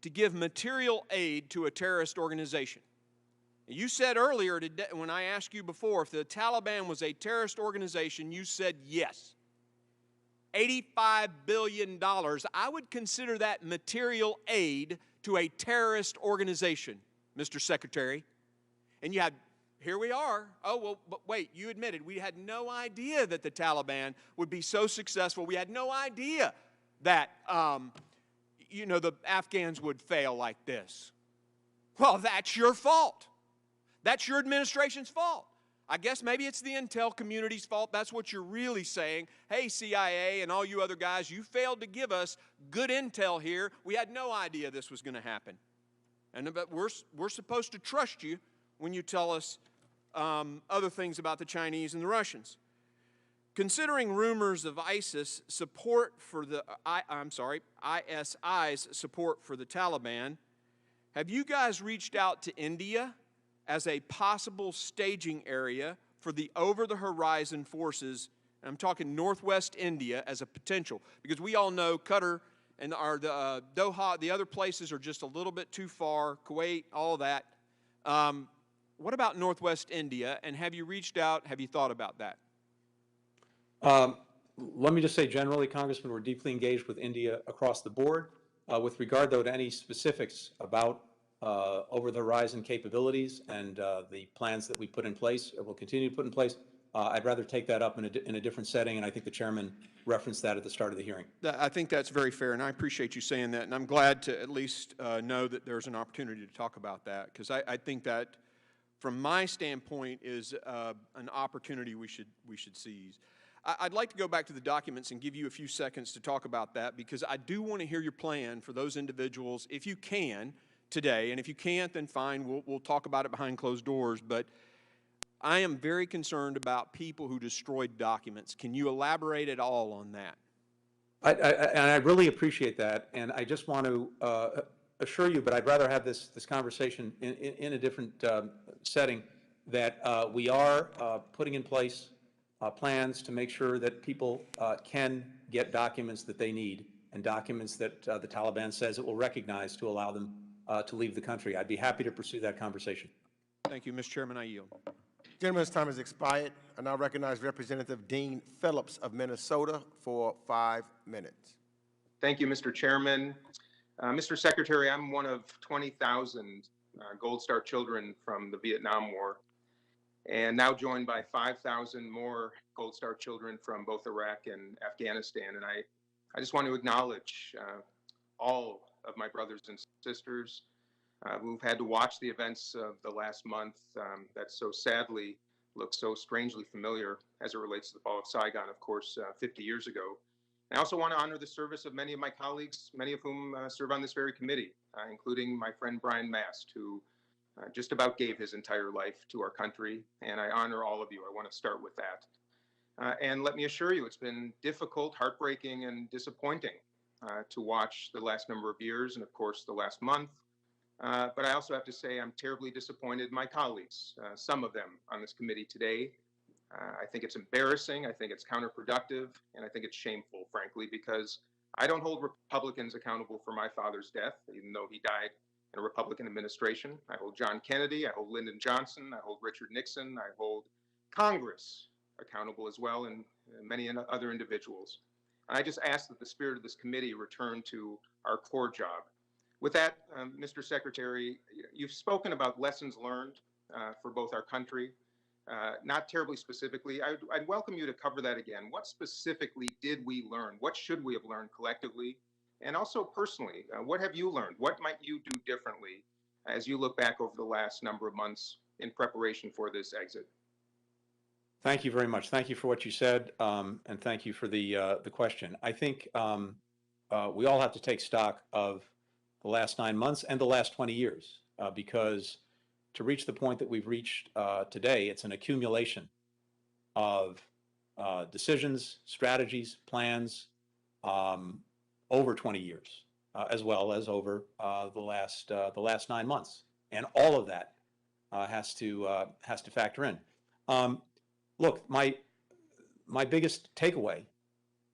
to give material aid to a terrorist organization. You said earlier today, when I asked you before, if the Taliban was a terrorist organization, you said yes. $85 billion, I would consider that material aid to a terrorist organization, Mr. Secretary. And you had, here we are. Oh, well, but wait, you admitted we had no idea that the Taliban would be so successful. We had no idea that, the Afghans would fail like this. Well, that's your fault. That's your administration's fault. I guess maybe it's the intel community's fault. That's what you're really saying. Hey, CIA and all you other guys, you failed to give us good intel here. We had no idea this was going to happen. But we're supposed to trust you when you tell us other things about the Chinese and the Russians. Considering rumors of ISIS support for the, ISI's support for the Taliban, have you guys reached out to India as a possible staging area for the over-the-horizon forces? And I'm talking northwest India as a potential, because we all know Qatar and the Doha, the other places are just a little bit too far, Kuwait, all that. What about northwest India, and have you reached out, have you thought about that? Let me just say generally, Congressman, we're deeply engaged with India across the board. With regard, though, to any specifics about over-the-horizon capabilities and the plans that we put in place or will continue to put in place, I'd rather take that up in a different setting, and I think the chairman referenced that at the start of the hearing. I think that's very fair, and I appreciate you saying that, and I'm glad to at least know that there's an opportunity to talk about that, because I think that from my standpoint, is an opportunity we should seize. I'd like to go back to the documents and give you a few seconds to talk about that, because I do want to hear your plan for those individuals, if you can, today. And if you can't, then fine, we'll talk about it behind closed doors. But I am very concerned about people who destroyed documents. Can you elaborate at all on that? And I really appreciate that, and I just want to assure you, but I'd rather have this conversation in a different setting, that we are putting in place plans to make sure that people can get documents that they need, and documents that the Taliban says it will recognize to allow them to leave the country. I'd be happy to pursue that conversation. Thank you, Mr. Chairman. I yield. Gentleman's time has expired. I now recognize Representative Dean Phillips of Minnesota for 5 minutes. Thank you, Mr. Chairman. Mr. Secretary, I'm one of 20,000 Gold Star children from the Vietnam War, and now joined by 5,000 more Gold Star children from both Iraq and Afghanistan. And I just want to acknowledge all of my brothers and sisters who've had to watch the events of the last month that so sadly look so strangely familiar as it relates to the fall of Saigon, of course, 50 years ago. I also want to honor the service of many of my colleagues, many of whom serve on this very committee, including my friend Brian Mast, who just about gave his entire life to our country, and I honor all of you. I want to start with that. And let me assure you, it's been difficult, heartbreaking, and disappointing to watch the last number of years, and of course the last month. But I also have to say I'm terribly disappointed in my colleagues, some of them on this committee today. I think it's embarrassing, I think it's counterproductive, and I think it's shameful, frankly, because I don't hold Republicans accountable for my father's death, even though he died in a Republican administration. I hold John Kennedy, I hold Lyndon Johnson, I hold Richard Nixon, I hold Congress accountable as well, and many other individuals. And I just ask that the spirit of this committee return to our core job. With that, Mr. Secretary, you've spoken about lessons learned for both our country. Not terribly specifically. I'd welcome you to cover that again. What specifically did we learn? What should we have learned collectively? And also personally, what have you learned? What might you do differently as you look back over the last number of months in preparation for this exit? Thank you very much. Thank you for what you said, and thank you for the question. I think we all have to take stock of the last 9 months and the last 20 years, because to reach the point that we've reached today, it's an accumulation of decisions, strategies, plans over 20 years, as well as over the last 9 months, and all of that has to factor in. Look, my biggest takeaway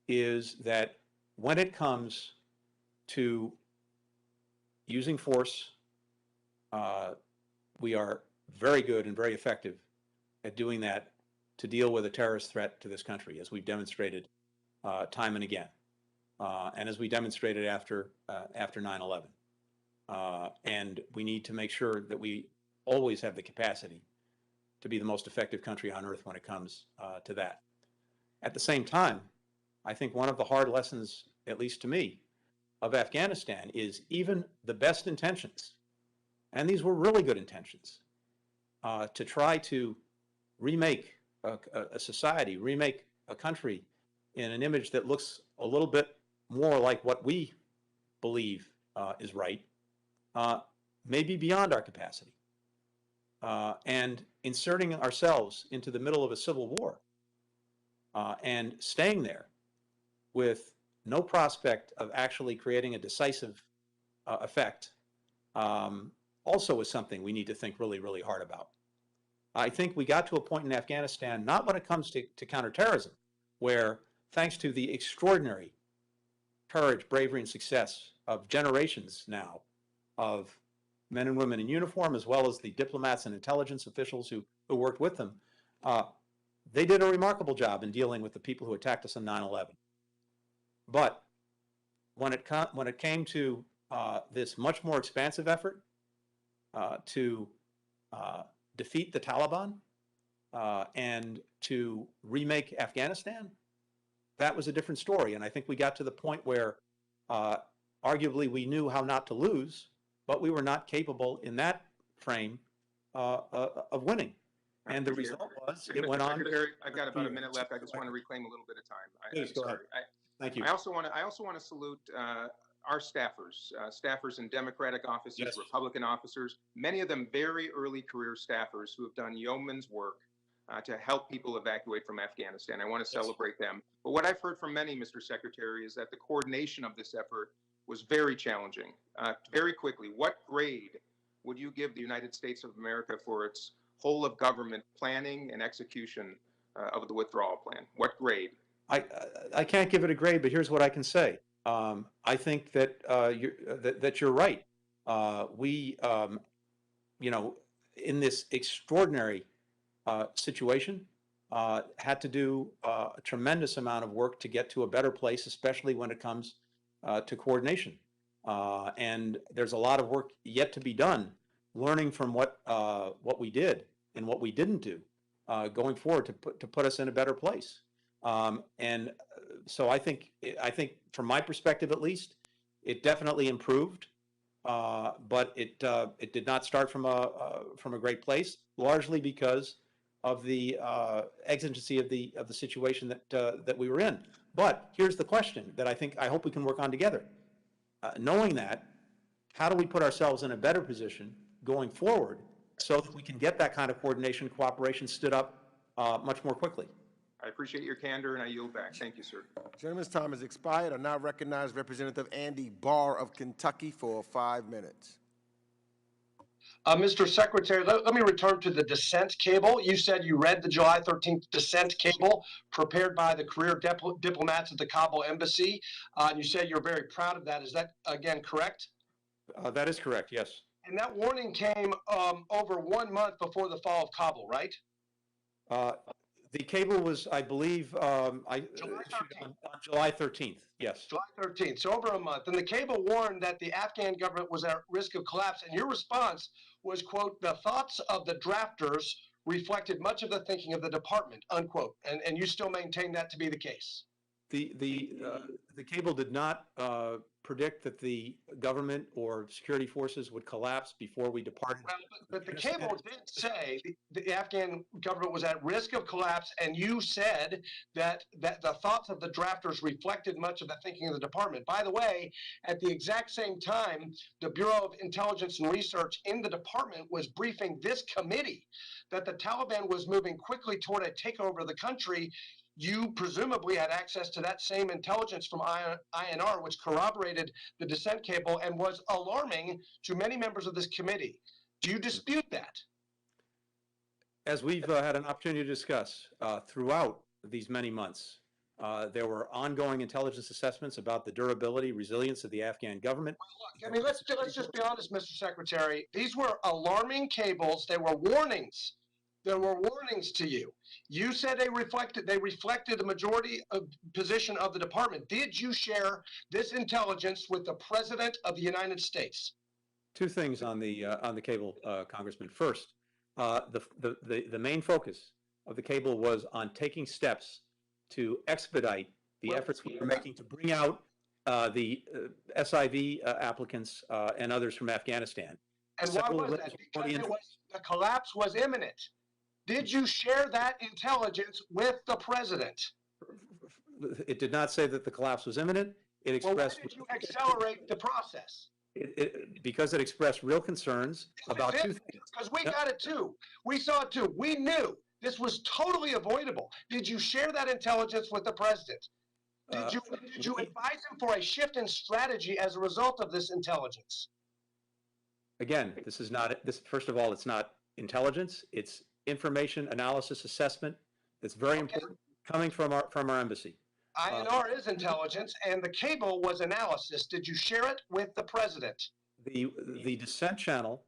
is that when it comes to using force, we are very good and very effective at doing that to deal with a terrorist threat to this country, as we've demonstrated time and again, and as we demonstrated after 9/11. And we need to make sure that we always have the capacity to be the most effective country on earth when it comes to that. At the same time, I think one of the hard lessons, at least to me, of Afghanistan is even the best intentions, and these were really good intentions, to try to remake a society, remake a country in an image that looks a little bit more like what we believe is right, may be beyond our capacity. And inserting ourselves into the middle of a civil war and staying there with no prospect of actually creating a decisive effect also is something we need to think really, really hard about. I think we got to a point in Afghanistan, not when it comes to counterterrorism, where thanks to the extraordinary courage, bravery, and success of generations now of men and women in uniform, as well as the diplomats and intelligence officials who worked with them, they did a remarkable job in dealing with the people who attacked us on 9/11. But when it came to this much more expansive effort to defeat the Taliban and to remake Afghanistan, that was a different story. And I think we got to the point where arguably we knew how not to lose, but we were not capable in that frame of winning. And the result was it went on. Secretary, I've got about a minute left. I just want to reclaim a little bit of time. Please go ahead. Thank you. I also want to salute our staffers in Democratic offices, Yes. Republican officers, many of them very early career staffers who have done yeoman's work to help people evacuate from Afghanistan. I want to celebrate them. But what I've heard from many, Mr. Secretary, is that the coordination of this effort was very challenging. Very quickly, what grade would you give the United States of America for its whole of government planning and execution of the withdrawal plan? What grade? I can't give it a grade, but here's what I can say. I think that you're right. We, in this extraordinary situation, had to do a tremendous amount of work to get to a better place, especially when it comes to coordination. And there's a lot of work yet to be done, learning from what we did and what we didn't do going forward to put us in a better place. So I think from my perspective at least, it definitely improved, but it did not start from a great place, largely because of the exigency of the situation that we were in. But here's the question that I hope we can work on together. Knowing that, how do we put ourselves in a better position going forward so that we can get that kind of coordination, cooperation stood up much more quickly? I appreciate your candor, and I yield back. Thank you, sir. Gentleman's time has expired. I now recognize Representative Andy Barr of Kentucky for 5 minutes. Mr. Secretary, let me return to the dissent cable. You said you read the July 13th dissent cable prepared by the career diplomats at the Kabul embassy. And you said you're very proud of that. Is that, again, correct? That is correct, yes. And that warning came over 1 month before the fall of Kabul, right? The cable was, I believe, on July 13th, yes. July 13th, so over a month. And the cable warned that the Afghan government was at risk of collapse. And your response was, quote, the thoughts of the drafters reflected much of the thinking of the department, unquote. And you still maintain that to be the case? The cable did not predict that the government or security forces would collapse before we departed. Well, but the cable did say the Afghan government was at risk of collapse, and you said that the thoughts of the drafters reflected much of the thinking of the department. By the way, at the exact same time, the Bureau of Intelligence and Research in the department was briefing this committee that the Taliban was moving quickly toward a takeover of the country. You presumably had access to that same intelligence from INR, which corroborated the dissent cable and was alarming to many members of this committee. Do you dispute that? As we've had an opportunity to discuss throughout these many months, there were ongoing intelligence assessments about the durability, resilience of the Afghan government. Look, I mean, let's just be honest, Mr. Secretary. These were alarming cables. They were warnings. There were warnings to you. You said they reflected the majority of position of the department. Did you share this intelligence with the President of the United States? Two things on the cable, Congressman. First, the main focus of the cable was on taking steps to expedite the efforts we were making to bring out the SIV applicants and others from Afghanistan. And why was that? Because the collapse was imminent. Did you share that intelligence with the President? It did not say that the collapse was imminent. It expressed. Well, why did you accelerate the process? Because it expressed real concerns about two things. Because we got it too. We saw it too. We knew this was totally avoidable. Did you share that intelligence with the President? Did you advise him for a shift in strategy as a result of this intelligence? Again, this is not. First of all, it's not intelligence. It's information analysis assessment. It's very important coming from our embassy. INR is intelligence, and the cable was analysis. Did you share it with the President? The dissent channel,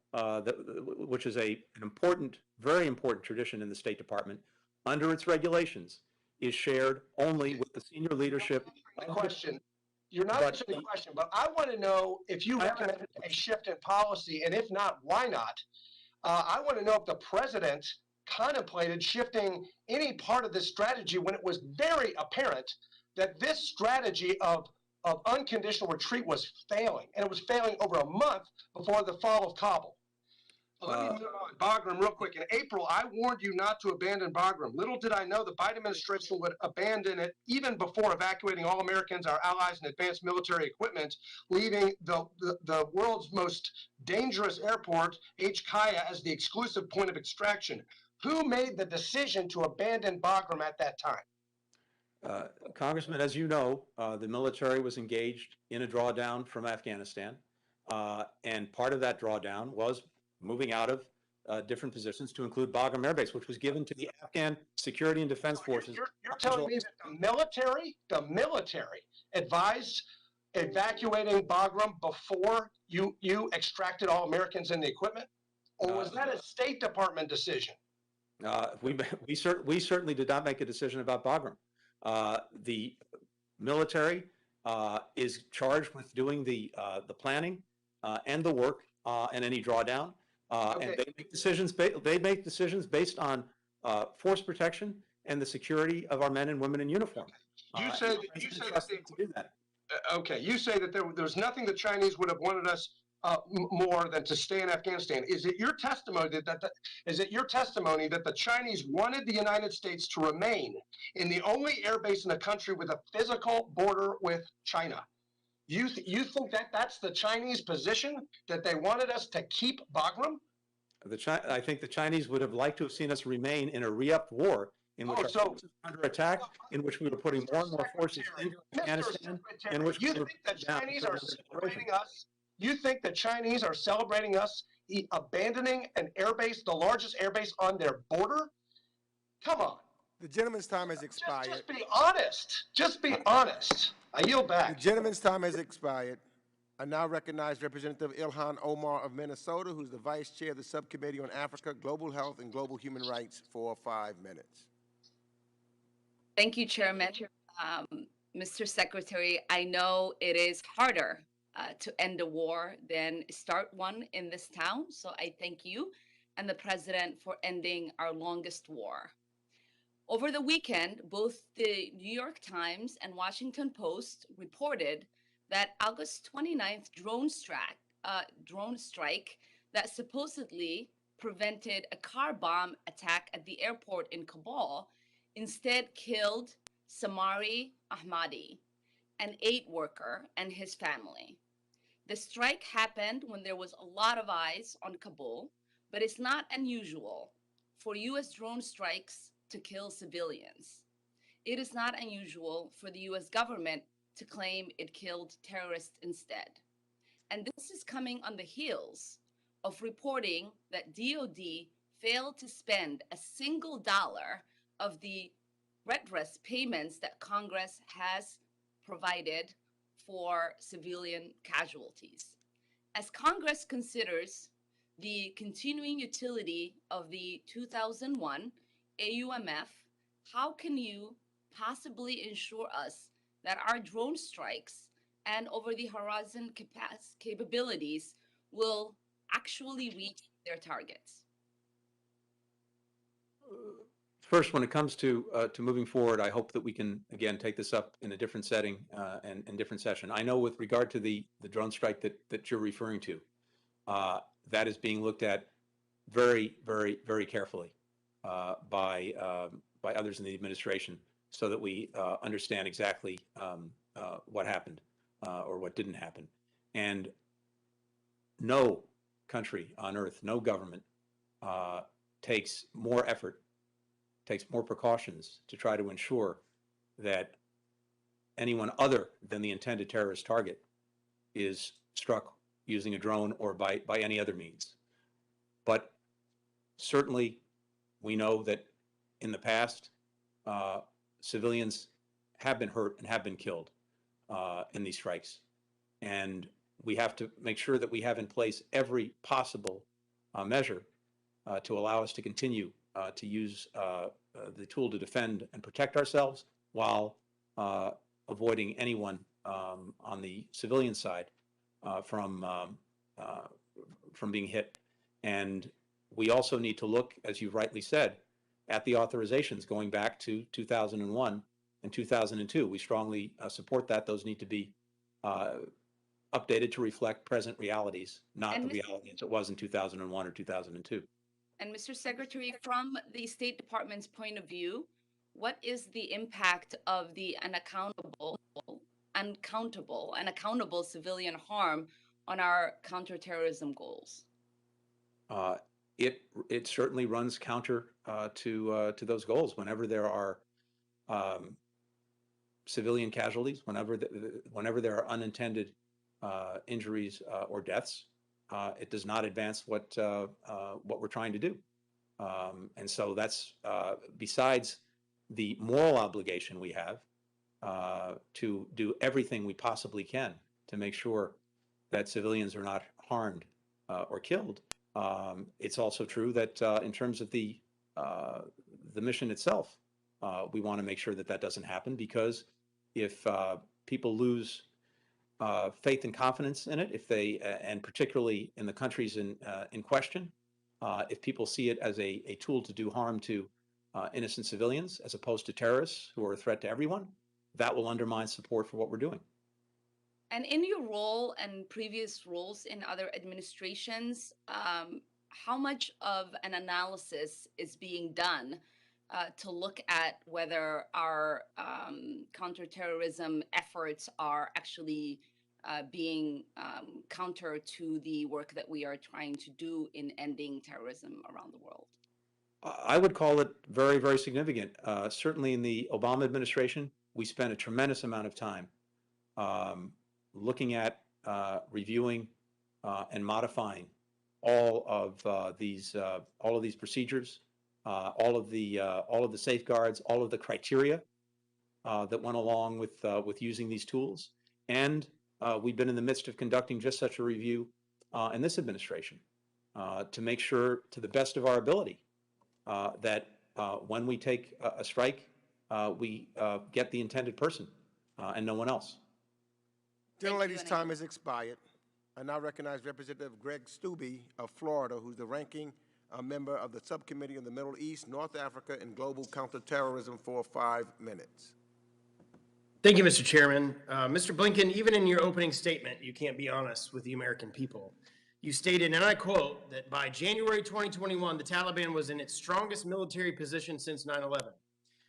which is an important, very important tradition in the State Department, under its regulations, is shared only with the senior leadership. My question. You're not answering the question, but I want to know if you recommend a shift in policy, and if not, why not? I want to know if the President contemplated shifting any part of this strategy when it was very apparent that this strategy of unconditional retreat was failing, and it was failing over a month before the fall of Kabul. Let me move on. Bagram, real quick. In April, I warned you not to abandon Bagram. Little did I know the Biden administration would abandon it even before evacuating all Americans, our allies, and advanced military equipment, leaving the world's most dangerous airport, HKIA, as the exclusive point of extraction. Who made the decision to abandon Bagram at that time? Congressman, as you know, the military was engaged in a drawdown from Afghanistan, and part of that drawdown was moving out of different positions to include Bagram Air Base, which was given to the Afghan security and defense forces. You're telling me that the military advised evacuating Bagram before you extracted all Americans and the equipment? Or was that a State Department decision? We certainly did not make a decision about Bagram. The military is charged with doing the planning and the work and any drawdown, and they make decisions. They make decisions based on force protection and the security of our men and women in uniform. You say that. Okay, you say that there's nothing the Chinese would have wanted us more than to stay in Afghanistan. Is it your testimony that the Chinese wanted the United States to remain in the only air base in the country with a physical border with China? You think that that's the Chinese position, that they wanted us to keep Bagram? I think the Chinese would have liked to have seen us remain in a re-upped war in which our forces were under attack, in which we were putting more and more forces into Afghanistan, in which you think the Chinese are celebrating us? You think the Chinese are celebrating us abandoning an airbase, the largest airbase on their border? Come on. The gentleman's time has expired. Just be honest. Just be honest. I yield back. The gentleman's time has expired. I now recognize Representative Ilhan Omar of Minnesota, who's the Vice Chair of the Subcommittee on Africa, Global Health, and Global Human Rights, for 5 minutes. Thank you, Chairman. Mr. Secretary, I know it is harder to end a war than start one in this town. So I thank you and the President for ending our longest war. Over the weekend, both the New York Times and Washington Post reported that August 29th drone strike that supposedly prevented a car bomb attack at the airport in Kabul instead killed Samari Ahmadi, an aid worker, and his family. The strike happened when there was a lot of eyes on Kabul, but it's not unusual for U.S. drone strikes to kill civilians. It is not unusual for the U.S. government to claim it killed terrorists instead. And this is coming on the heels of reporting that DOD failed to spend a single dollar of the redress payments that Congress has provided for civilian casualties. As Congress considers the continuing utility of the 2001 AUMF, how can you possibly ensure us that our drone strikes and over-the-horizon capabilities will actually reach their targets? First, when it comes to moving forward, I hope that we can, again, take this up in a different setting and different session. I know with regard to the drone strike that you're referring to, that is being looked at very, very, very carefully by others in the administration so that we understand exactly what happened or what didn't happen. And no country on earth, no government takes more effort, takes more precautions to try to ensure that anyone other than the intended terrorist target is struck using a drone or by any other means. But certainly we know that in the past, civilians have been hurt and have been killed in these strikes. And we have to make sure that we have in place every possible measure to allow us to continue to use the tool to defend and protect ourselves while avoiding anyone on the civilian side from being hit. And we also need to look, as you rightly said, at the authorizations going back to 2001 and 2002. We strongly support that. Those need to be updated to reflect present realities, not And the Ms. reality as it was in 2001 or 2002. And Mr. Secretary, from the State Department's point of view, what is the impact of the uncountable, and accountable civilian harm on our counterterrorism goals? Uh, it certainly runs counter to those goals. Whenever there are civilian casualties, whenever there are unintended injuries or deaths, it does not advance what we're trying to do. And so that's besides the moral obligation we have to do everything we possibly can to make sure that civilians are not harmed or killed. It's also true that in terms of the mission itself, we want to make sure that that doesn't happen, because if people lose faith and confidence in it, if they, and particularly in the countries in question, if people see it as a tool to do harm to innocent civilians as opposed to terrorists who are a threat to everyone, that will undermine support for what we're doing. And in your role and previous roles in other administrations, how much of an analysis is being done to look at whether our counterterrorism efforts are actually being counter to the work that we are trying to do in ending terrorism around the world? I would call it very, very significant. Certainly in the Obama administration, we spent a tremendous amount of time looking at, reviewing, and modifying all of these procedures, all of the safeguards, all of the criteria that went along with using these tools. And we've been in the midst of conducting just such a review in this administration to make sure, to the best of our ability, that when we take a strike, we get the intended person and no one else. Gentlelady's time has expired. I now recognize Representative Greg Stubbe of Florida, who's the ranking member of the Subcommittee on the Middle East, North Africa, and Global Counterterrorism, for 5 minutes. Thank you, Mr. Chairman. Mr. Blinken, even in your opening statement, you can't be honest with the American people. You stated, and I quote, that by January 2021, the Taliban was in its strongest military position since 9/11.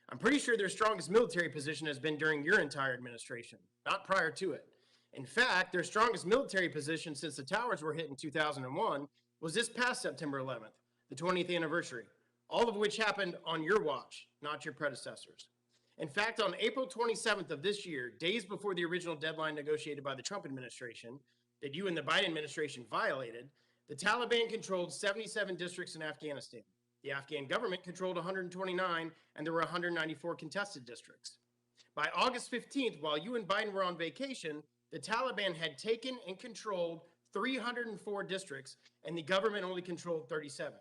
I'm pretty sure their strongest military position has been during your entire administration, not prior to it. In fact, their strongest military position since the towers were hit in 2001 was this past September 11th, the 20th anniversary, all of which happened on your watch, not your predecessors. In fact, on April 27th of this year, days before the original deadline negotiated by the Trump administration that you and the Biden administration violated, the Taliban controlled 77 districts in Afghanistan. The Afghan government controlled 129, and there were 194 contested districts. By August 15th, while you and Biden were on vacation, the Taliban had taken and controlled 304 districts, and the government only controlled 37.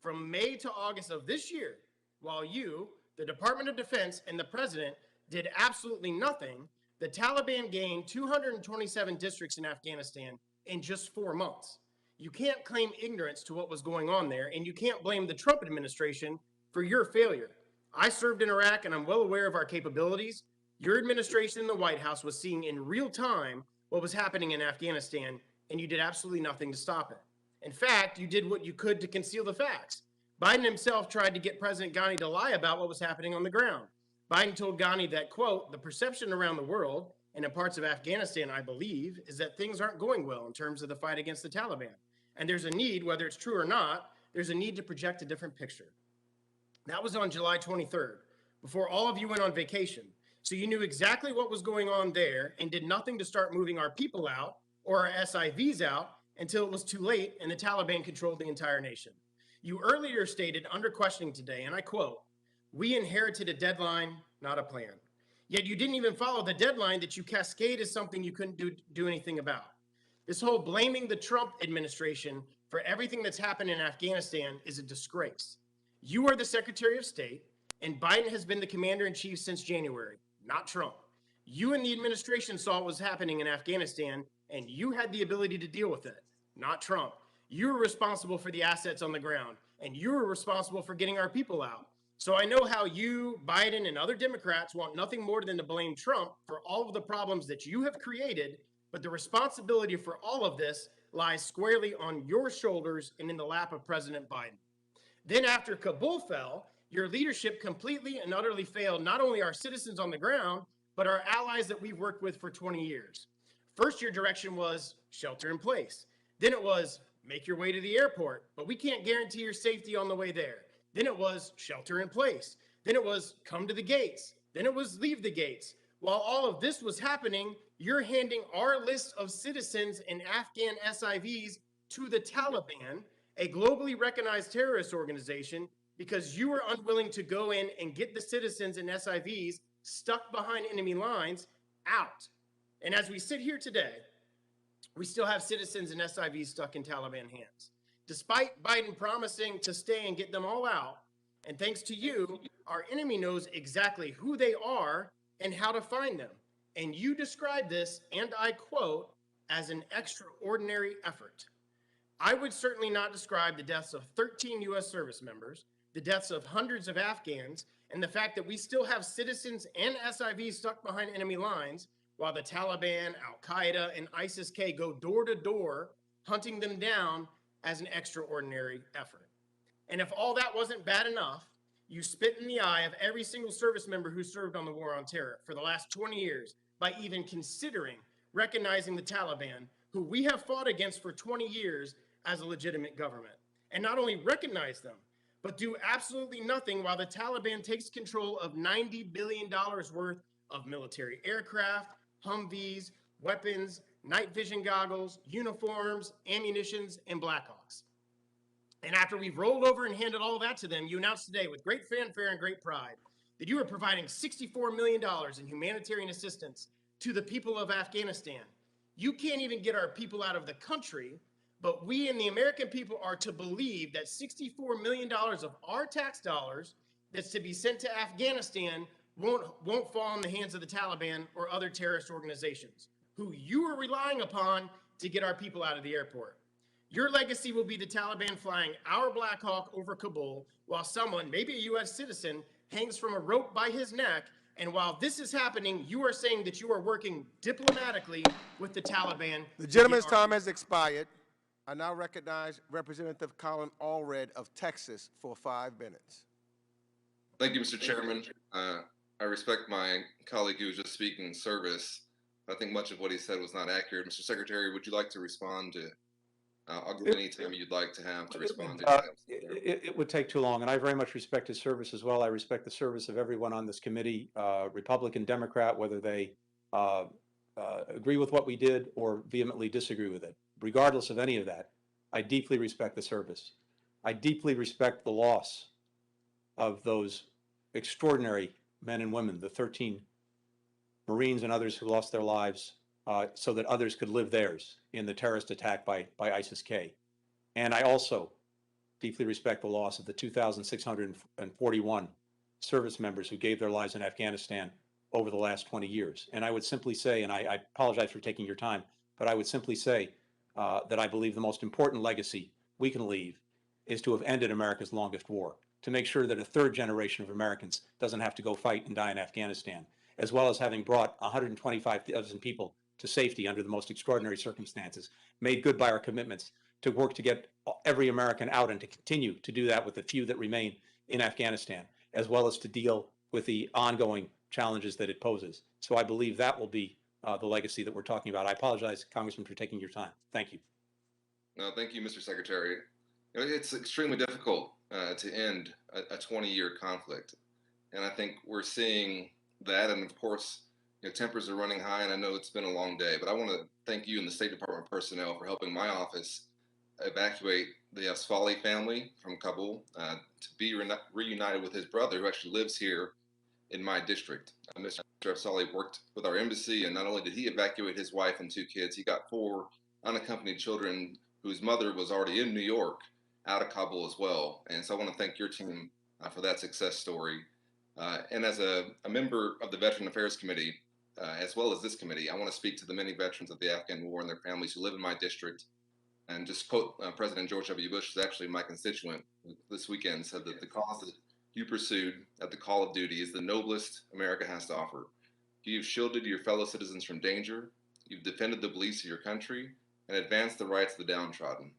From May to August of this year, while you, the Department of Defense, and the President did absolutely nothing, the Taliban gained 227 districts in Afghanistan in just 4 months. You can't claim ignorance to what was going on there, and you can't blame the Trump administration for your failure. I served in Iraq, and I'm well aware of our capabilities. Your administration in the White House was seeing in real time what was happening in Afghanistan, and you did absolutely nothing to stop it. In fact, you did what you could to conceal the facts. Biden himself tried to get President Ghani to lie about what was happening on the ground. Biden told Ghani that, quote, the perception around the world, and in parts of Afghanistan, I believe, is that things aren't going well in terms of the fight against the Taliban. And there's a need, whether it's true or not, there's a need to project a different picture. That was on July 23rd, before all of you went on vacation. So you knew exactly what was going on there and did nothing to start moving our people out or our SIVs out until it was too late and the Taliban controlled the entire nation. You earlier stated under questioning today, and I quote, we inherited a deadline, not a plan. Yet you didn't even follow the deadline that you cascade as something you couldn't do anything about. This whole blaming the Trump administration for everything that's happened in Afghanistan is a disgrace. You are the Secretary of State, and Biden has been the commander-in-chief since January, not Trump. You and the administration saw what was happening in Afghanistan, and you had the ability to deal with it, not Trump. You were responsible for the assets on the ground, and you were responsible for getting our people out. So I know how you, Biden, and other Democrats want nothing more than to blame Trump for all of the problems that you have created but the responsibility for all of this lies squarely on your shoulders and in the lap of President Biden. Then after Kabul fell, your leadership completely and utterly failed not only our citizens on the ground, but our allies that we've worked with for 20 years. First, your direction was shelter in place. Then it was make your way to the airport, but we can't guarantee your safety on the way there. Then it was shelter in place. Then it was come to the gates. Then it was leave the gates. While all of this was happening, you're handing our list of citizens and Afghan SIVs to the Taliban, a globally recognized terrorist organization, because you were unwilling to go in and get the citizens and SIVs stuck behind enemy lines out. And as we sit here today, we still have citizens and SIVs stuck in Taliban hands. Despite Biden promising to stay and get them all out, and thanks to you, our enemy knows exactly who they are and how to find them. And you describe this, and I quote, as an extraordinary effort. I would certainly not describe the deaths of 13 U.S. service members, the deaths of hundreds of Afghans, and the fact that we still have citizens and SIVs stuck behind enemy lines while the Taliban, Al-Qaeda, and ISIS-K go door to door hunting them down as an extraordinary effort. And if all that wasn't bad enough, you spit in the eye of every single service member who served on the war on terror for the last 20 years by even considering recognizing the Taliban, who we have fought against for 20 years as a legitimate government. And not only recognize them, but do absolutely nothing while the Taliban takes control of $90 billion worth of military aircraft, Humvees, weapons, night vision goggles, uniforms, ammunitions, and Blackhawks. And after we've rolled over and handed all that to them, you announced today with great fanfare and great pride that you are providing $64 million in humanitarian assistance to the people of Afghanistan. You can't even get our people out of the country, but we and the American people are to believe that $64 million of our tax dollars that's to be sent to Afghanistan won't fall in the hands of the Taliban or other terrorist organizations, who you are relying upon to get our people out of the airport. Your legacy will be the Taliban flying our Black Hawk over Kabul while someone, maybe a U.S. citizen, hangs from a rope by his neck. And while this is happening, you are saying that you are working diplomatically with the Taliban. The gentleman's time has expired. I now recognize Representative Colin Allred of Texas for 5 minutes. Thank you, Mr. Chairman. I respect my colleague who was just speaking service. I think much of what he said was not accurate. Mr. Secretary, would you like to respond to? I'll give any time you'd like to have to respond to it would take too long, and I very much respect his service as well. I respect the service of everyone on this committee, Republican, Democrat, whether they agree with what we did or vehemently disagree with it. Regardless of any of that, I deeply respect the service. I deeply respect the loss of those extraordinary men and women, the 13 Marines and others who lost their lives so that others could live theirs in the terrorist attack by ISIS-K. And I also deeply respect the loss of the 2,641 service members who gave their lives in Afghanistan over the last 20 years. And I would simply say, and I apologize for taking your time, but I would simply say that I believe the most important legacy we can leave is to have ended America's longest war, to make sure that a third generation of Americans doesn't have to go fight and die in Afghanistan, as well as having brought 125,000 people to safety under the most extraordinary circumstances, made good by our commitments to work to get every American out and to continue to do that with the few that remain in Afghanistan, as well as to deal with the ongoing challenges that it poses. So I believe that will be the legacy that we're talking about. I apologize, Congressman, for taking your time. Thank you. No, thank you, Mr. Secretary. It's extremely difficult to end a 20-year conflict. And I think we're seeing that. And of course, tempers are running high, and I know it's been a long day, but I want to thank you and the State Department personnel for helping my office evacuate the Asfali family from Kabul to be reunited with his brother, who actually lives here in my district. Mr. Asfali worked with our embassy, and not only did he evacuate his wife and 2 kids, he got 4 unaccompanied children whose mother was already in New York out of Kabul as well. And so I want to thank your team for that success story. And as a member of the Veteran Affairs Committee, as well as this committee, I want to speak to the many veterans of the Afghan war and their families who live in my district. And just quote President George W. Bush, who's actually my constituent this weekend, said that the cause that you pursued at the call of duty is the noblest America has to offer. You've shielded your fellow citizens from danger You've defended the beliefs of your country and advanced the rights of the downtrodden.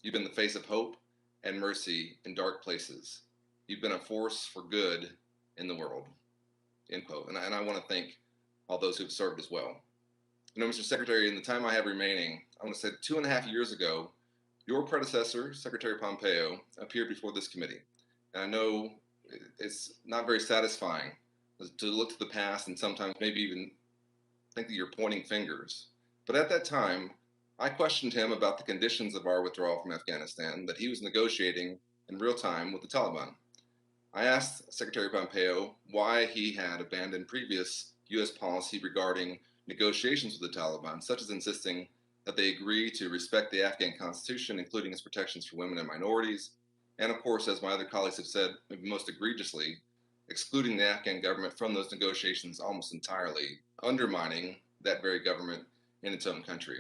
You've been the face of hope and mercy in dark places. You've been a force for good in the world. End quote. And I want to thank all those who've served as well. You know, Mr. Secretary, in the time I have remaining, I want to say 2.5 years ago, your predecessor, Secretary Pompeo, appeared before this committee. And I know it's not very satisfying to look to the past and sometimes maybe even think that you're pointing fingers. But at that time, I questioned him about the conditions of our withdrawal from Afghanistan that he was negotiating in real time with the Taliban. I asked Secretary Pompeo why he had abandoned previous U.S. policy regarding negotiations with the Taliban, such as insisting that they agree to respect the Afghan constitution, including its protections for women and minorities, and of course, as my other colleagues have said, maybe most egregiously, excluding the Afghan government from those negotiations almost entirely, undermining that very government in its own country.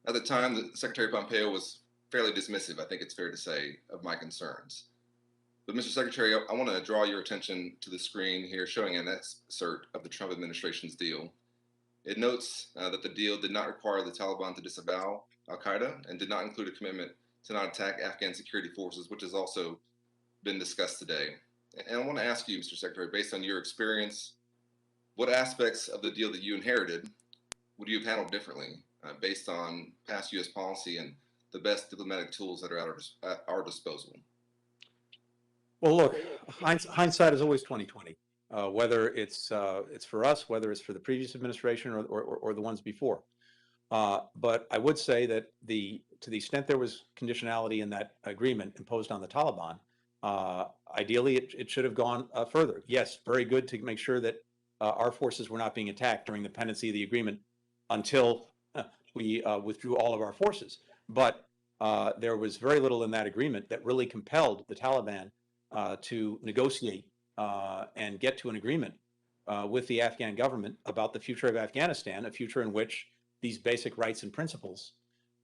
At the time, Secretary Pompeo was fairly dismissive, I think it's fair to say, of my concerns. But Mr. Secretary, I want to draw your attention to the screen here showing an excerpt of the Trump administration's deal. It notes that the deal did not require the Taliban to disavow al-Qaeda and did not include a commitment to not attack Afghan security forces, which has also been discussed today. And I want to ask you, Mr. Secretary, based on your experience, what aspects of the deal that you inherited would you have handled differently based on past U.S. policy and the best diplomatic tools that are at our disposal? Well, look, hindsight is always 20/20. Whether it's for us, whether it's for the previous administration or the ones before. But I would say that to the extent there was conditionality in that agreement imposed on the Taliban, ideally it should have gone further. Yes, very good to make sure that our forces were not being attacked during the pendency of the agreement until we withdrew all of our forces. But there was very little in that agreement that really compelled the Taliban to negotiate and get to an agreement with the Afghan government about the future of Afghanistan, a future in which these basic rights and principles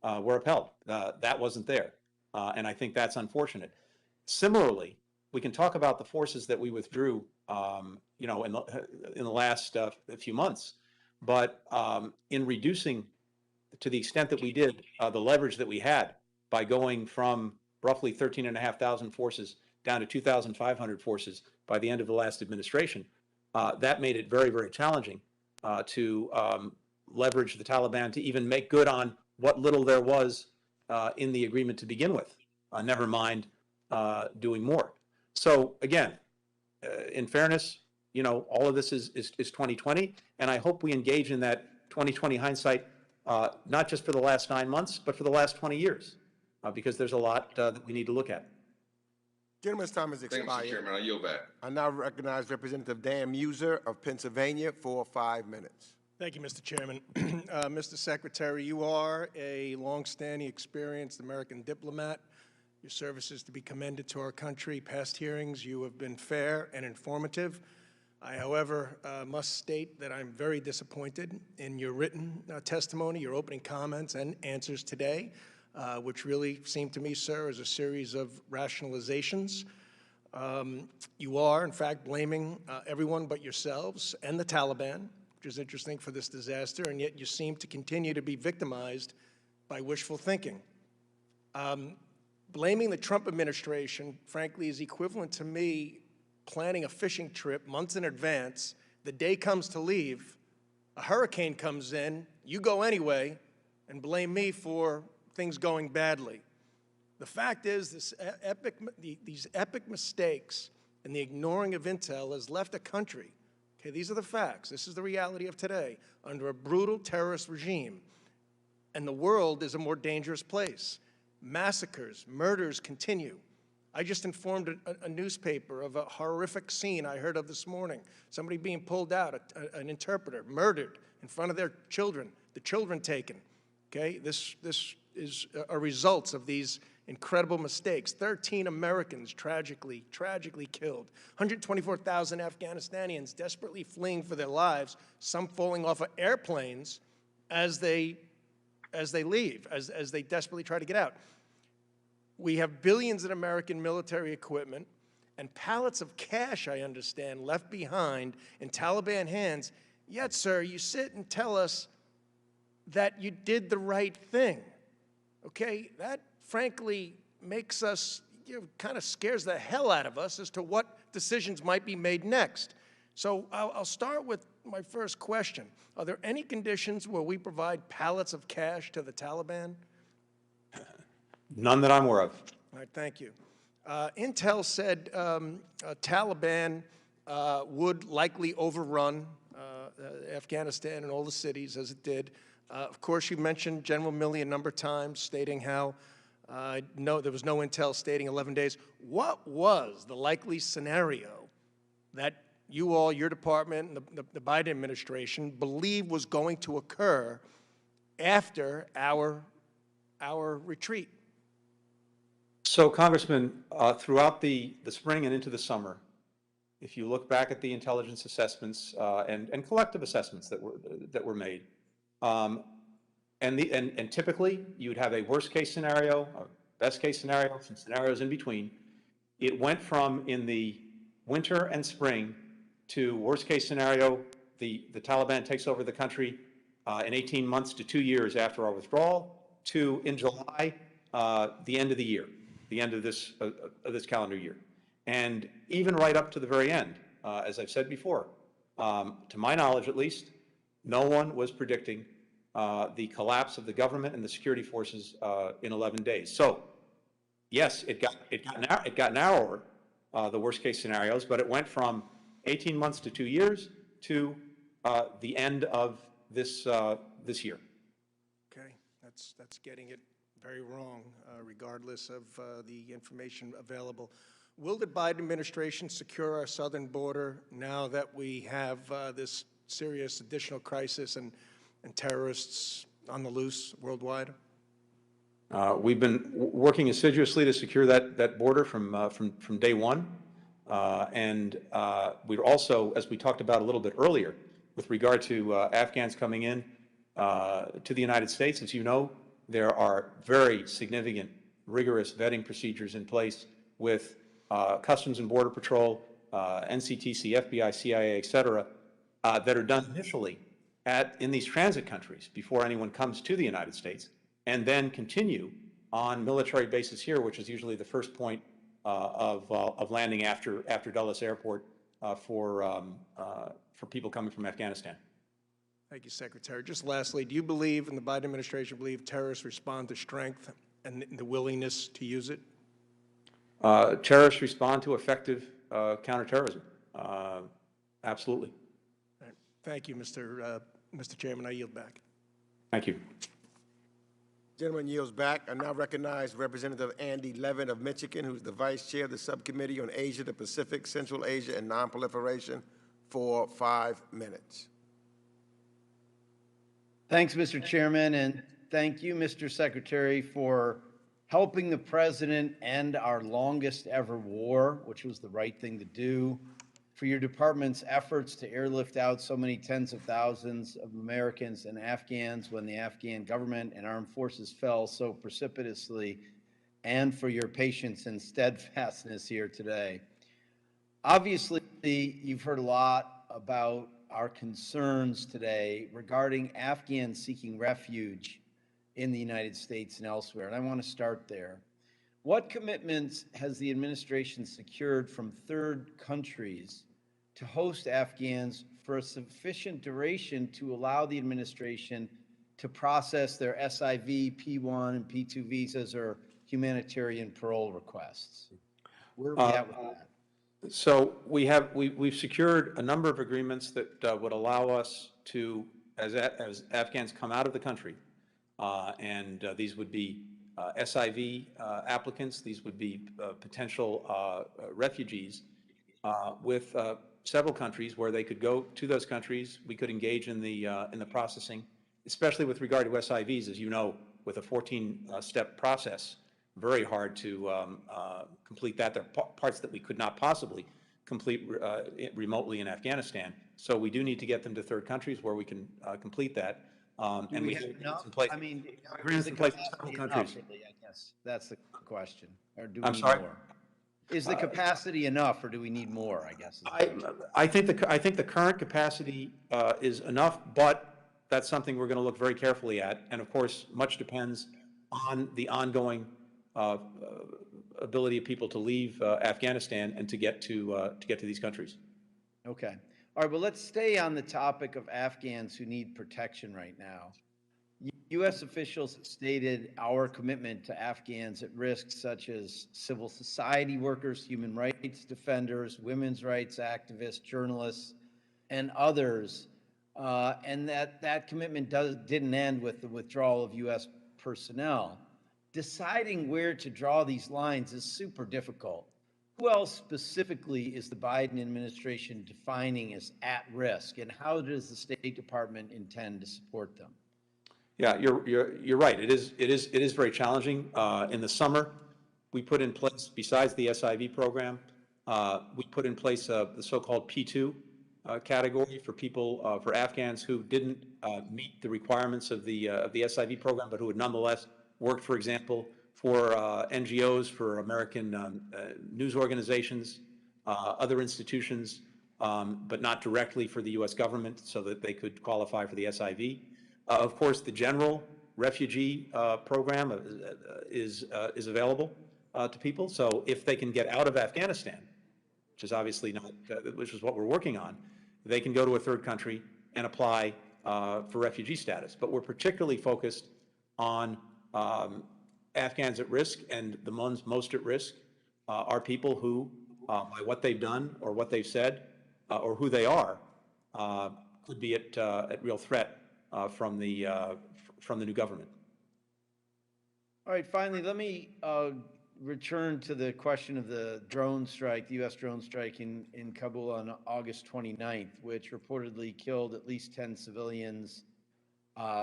were upheld. That wasn't there, and I think that's unfortunate. Similarly, we can talk about the forces that we withdrew, you know, in the last few months, but in reducing, to the extent that we did, the leverage that we had by going from roughly 13,500 forces down to 2,500 forces by the end of the last administration, that made it very, very challenging to leverage the Taliban to even make good on what little there was in the agreement to begin with, never mind doing more. So again, in fairness, you know, all of this is 20/20, and I hope we engage in that 20/20 hindsight, not just for the last 9 months, but for the last 20 years, because there's a lot that we need to look at. Gentleman's time has expired. Thank you, Mr. Chairman. I yield back. I now recognize Representative Dan Muser of Pennsylvania for 5 minutes. Thank you, Mr. Chairman. Mr. Secretary, you are a longstanding, experienced American diplomat. Your service is to be commended to our country. Past hearings, you have been fair and informative. I, however, must state that I'm very disappointed in your written testimony, your opening comments and answers today, which really seemed to me, sir, as a series of rationalizations. You are, in fact, blaming everyone but yourselves and the Taliban, which is interesting for this disaster, and yet you seem to continue to be victimized by wishful thinking. Blaming the Trump administration, frankly, is equivalent to me planning a fishing trip months in advance. The day comes to leave, a hurricane comes in, you go anyway, and blame me for things going badly. The fact is, these epic mistakes and the ignoring of intel has left a country, okay, these are the facts, this is the reality of today, under a brutal terrorist regime. And the world is a more dangerous place. Massacres, murders continue. I just informed a newspaper of a horrific scene I heard of this morning. Somebody being pulled out, an interpreter, murdered in front of their children, the children taken. Okay, this is a result of these incredible mistakes. 13 Americans tragically killed. 124,000 Afghanistanians desperately fleeing for their lives, some falling off of airplanes as they leave, as they desperately try to get out. We have billions in American military equipment and pallets of cash, I understand, left behind in Taliban hands. Yet, sir, you sit and tell us that you did the right thing. Okay, that frankly makes us, kind of scares the hell out of us as to what decisions might be made next. So I'll start with my first question. Are there any conditions where we provide pallets of cash to the Taliban? None that I'm aware of. All right, thank you. Intel said Taliban would likely overrun Afghanistan and all the cities as it did. Of course, you mentioned General Milley a number of times, stating how there was no intel stating 11 days. What was the likely scenario that you all, your department, and the Biden administration believe was going to occur after our retreat? So, Congressman, throughout the spring and into the summer, if you look back at the intelligence assessments and collective assessments that were made, and typically you would have a worst case scenario, a best case scenario, some scenarios in between. It went from in the winter and spring to worst case scenario, the Taliban takes over the country in 18 months to 2 years after our withdrawal, to in July, the end of the year, the end of this calendar year. And even right up to the very end, as I've said before, to my knowledge at least, no one was predicting the collapse of the government and the security forces in 11 days. So, yes, it got narrower, the worst case scenarios, but it went from 18 months to 2 years to the end of this year. Okay, that's getting it very wrong, regardless of the information available. Will the Biden administration secure our southern border now that we have this serious additional crisis and terrorists on the loose worldwide? We've been working assiduously to secure that border from day one. And we're also, as we talked about a little bit earlier, with regard to Afghans coming in to the United States, as you know, there are very significant, rigorous vetting procedures in place with Customs and Border Patrol, NCTC, FBI, CIA, et cetera, that are done initially in these transit countries before anyone comes to the United States, and then continue on military bases here, which is usually the first point of landing after Dulles Airport for people coming from Afghanistan. Thank you, Secretary. Just lastly, do you believe, and the Biden administration believe, terrorists respond to strength and the willingness to use it? Terrorists respond to effective counterterrorism. Absolutely. All right. Thank you, Mr. Chairman. I yield back. Thank you. Gentleman yields back. I now recognize Representative Andy Levin of Michigan, who's the Vice Chair of the Subcommittee on Asia, the Pacific, Central Asia, and Nonproliferation, for 5 minutes. Thanks, Mr. Chairman, and thank you, Mr. Secretary, for helping the President end our longest ever war, which was the right thing to do, for your department's efforts to airlift out so many tens of thousands of Americans and Afghans when the Afghan government and armed forces fell so precipitously, and for your patience and steadfastness here today. Obviously, you've heard a lot about our concerns today regarding Afghans seeking refuge in the United States and elsewhere, and I want to start there. What commitments has the administration secured from third countries to host Afghans for a sufficient duration to allow the administration to process their SIV, P1, and P2 visas or humanitarian parole requests? Where are we at with that? So we've secured a number of agreements that would allow us to, as Afghans come out of the country, and these would be SIV applicants, these would be potential refugees, with several countries where they could go to those countries. We could engage in the processing, especially with regard to SIVs, as you know, with a 14-step process. Very hard to complete that. There are parts that we could not possibly complete remotely in Afghanistan. So we do need to get them to third countries where we can complete that. And we have enough? in place. I mean, agreements in place in several countries. Really, I guess that's the question. Or do we I'm need sorry? more? Is the capacity enough, or do we need more? I guess. I think the current capacity is enough, but that's something we're going to look very carefully at. And of course, much depends on the ongoing ability of people to leave Afghanistan and to get to these countries. Okay. All right, well, let's stay on the topic of Afghans who need protection right now. U.S. officials have stated our commitment to Afghans at risk, such as civil society workers, human rights defenders, women's rights activists, journalists, and others. And that commitment didn't end with the withdrawal of U.S. personnel. Deciding where to draw these lines is super difficult. Who else specifically is the Biden administration defining as at risk, and how does the State Department intend to support them? Yeah, you're right. It is very challenging. In the summer, we put in place, besides the SIV program, we put in place the so-called P2 category for people, for Afghans who didn't meet the requirements of the SIV program, but who had nonetheless worked, for example, for NGOs, for American news organizations, other institutions, but not directly for the U.S. government, so that they could qualify for the SIV. Of course, the general refugee program is available to people. So if they can get out of Afghanistan, which is obviously not, which is what we're working on, they can go to a third country and apply for refugee status. But we're particularly focused on Afghans at risk, and the ones most at risk are people who, by what they've done or what they've said or who they are, could be at real threat from the new government. All right, finally, let me return to the question of the drone strike, the U.S. drone strike in Kabul on August 29th, which reportedly killed at least 10 civilians,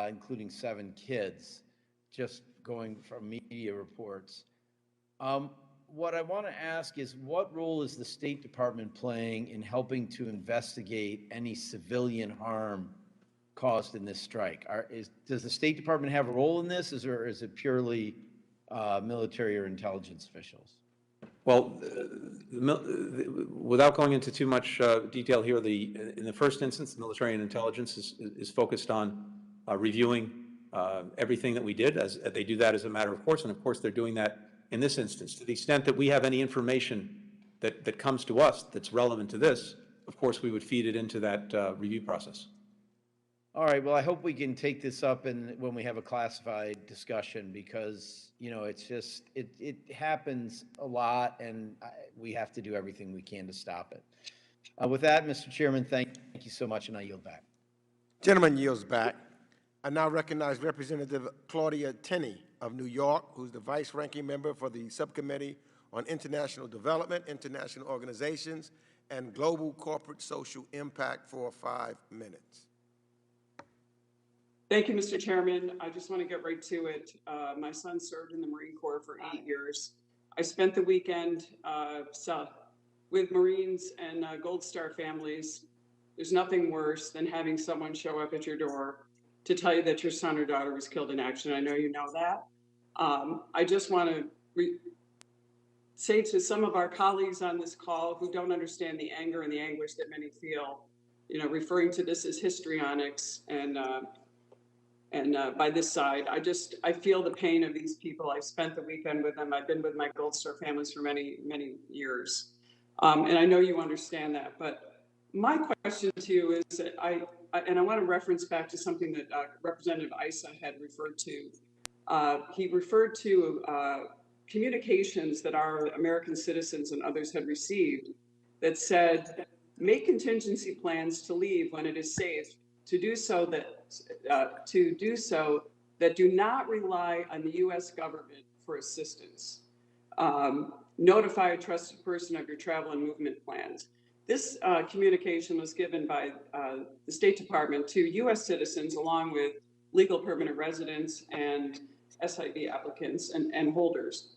including 7 kids, just going from media reports. What I want to ask is, what role is the State Department playing in helping to investigate any civilian harm caused in this strike? Does the State Department have a role in this, or is it purely military or intelligence officials? Well, without going into too much detail here, in the first instance, the military and intelligence is focused on reviewing everything that we did, as they do that as a matter of course, and of course they're doing that in this instance. To the extent that we have any information that comes to us that's relevant to this, of course we would feed it into that review process. All right, well, I hope we can take this up when we have a classified discussion, because, you know, it's just, it happens a lot, and we have to do everything we can to stop it. With that, Mr. Chairman, thank you so much, and I yield back. Gentleman yields back. I now recognize Representative Claudia Tenney of New York, who's the vice-ranking member for the Subcommittee on International Development, International Organizations, and Global Corporate Social Impact, for 5 minutes. Thank you, Mr. Chairman. I just want to get right to it. My son served in the Marine Corps for 8 years. I spent the weekend with Marines and Gold Star families. There's nothing worse than having someone show up at your door to tell you that your son or daughter was killed in action. I know you know that. I just want to say to some of our colleagues on this call who don't understand the anger and the anguish that many feel, you know, referring to this as histrionics and by this side, I feel the pain of these people. I spent the weekend with them. I've been with my Gold Star families for many, many years. And I know you understand that. But my question to you is that I want to reference back to something that Representative Issa had referred to. He referred to communications that our American citizens and others had received that said, make contingency plans to leave when it is safe, to do so that do not rely on the U.S. government for assistance. Notify a trusted person of your travel and movement plans. This communication was given by the State Department to U.S. citizens, along with legal permanent residents and SIV applicants and holders.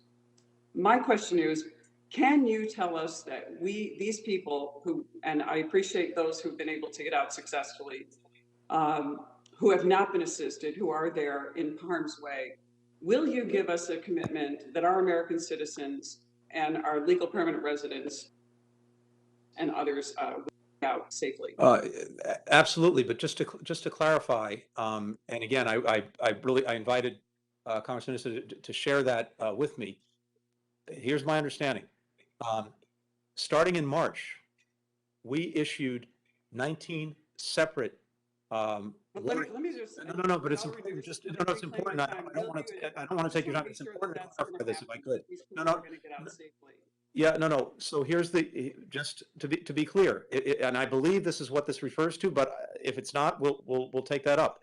My question is, can you tell us that these people who, and I appreciate those who've been able to get out successfully, who have not been assisted, who are there in harm's way, will you give us a commitment that our American citizens and our legal permanent residents and others out safely. Absolutely, but just to clarify, and again, I invited Congressman to share that with me. Here's my understanding. Starting in March, we issued 19 separate. Let me just. No, but it's important. It's important. I don't want to take your time. It's important to clarify this if I could. No. Going to get out safely. Yeah, no. So here's just to be clear, and I believe this is what this refers to, but if it's not, we'll take that up.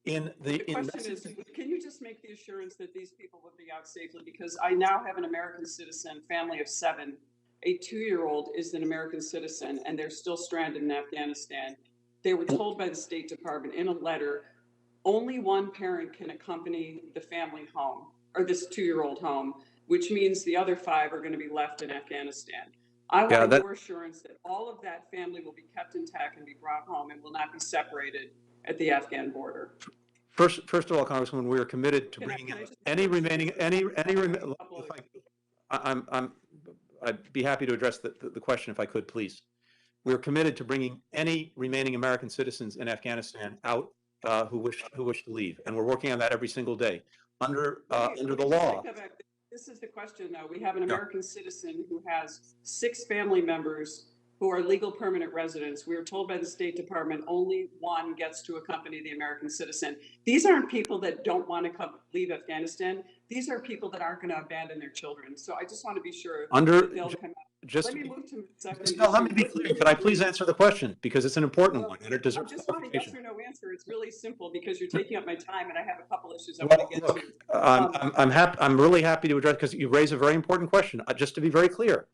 The question is, can you just make the assurance that these people will be out safely? Because I now have an American citizen, family of 7. A 2-year-old is an American citizen, and they're still stranded in Afghanistan. They were told by the State Department in a letter, only one parent can accompany the family home, or this 2-year-old home, which means the other 5 are going to be left in Afghanistan. I want your assurance that all of that family will be kept intact and be brought home and will not be separated at the Afghan border. First of all, Congresswoman, we are committed to bringing any remaining. I'd be happy to address the question if I could, please. We're committed to bringing any remaining American citizens in Afghanistan out who wish to leave, and we're working on that every single day under the law. This is the question, though. We have an American citizen who has 6 family members who are legal permanent residents. We were told by the State Department only one gets to accompany the American citizen. These aren't people that don't want to leave Afghanistan. These are people that aren't going to abandon their children. So I just want to be sure that they'll come out. Let me move to let me be clear. Could I please answer the question? Because it's an important one and it deserves clarification. I just want a yes or no answer. It's really simple because you're taking up my time and I have a couple issues I want to get to. I'm really happy to address, because you raise a very important question. Just to be very clear,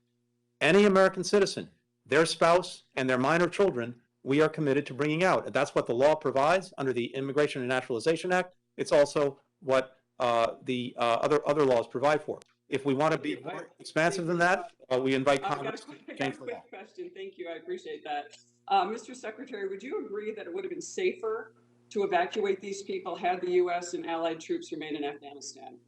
any American citizen, their spouse, and their minor children, we are committed to bringing out. That's what the law provides under the Immigration and Naturalization Act. It's also what the other laws provide for. If we want to be more expansive than that, we invite Congress to change the law. Quick question. Thank you. I appreciate that. Mr. Secretary, would you agree that it would have been safer to evacuate these people had the U.S. and allied troops remained in Afghanistan?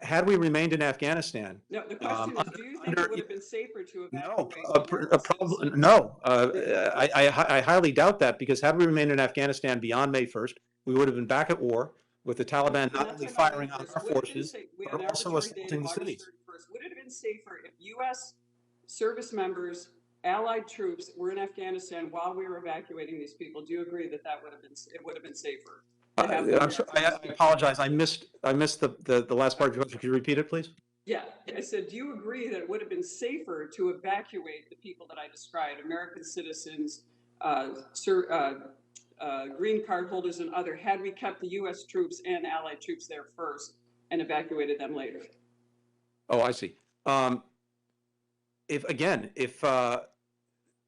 Had we remained in Afghanistan. No, the question is, do you think it would have been safer to evacuate? No, I highly doubt that, because had we remained in Afghanistan beyond May 1st, we would have been back at war with the Taliban not only firing on our forces, but also assaulting the cities. Would it have been safer if U.S. service members, allied troops were in Afghanistan while we were evacuating these people? Do you agree that it would have been safer? I'm sorry, I apologize. I missed the last part of your question. Could you repeat it, please? Yeah, I said, do you agree that it would have been safer to evacuate the people that I described, American citizens, green card holders and other, had we kept the U.S. troops and allied troops there first and evacuated them later? Oh, I see. If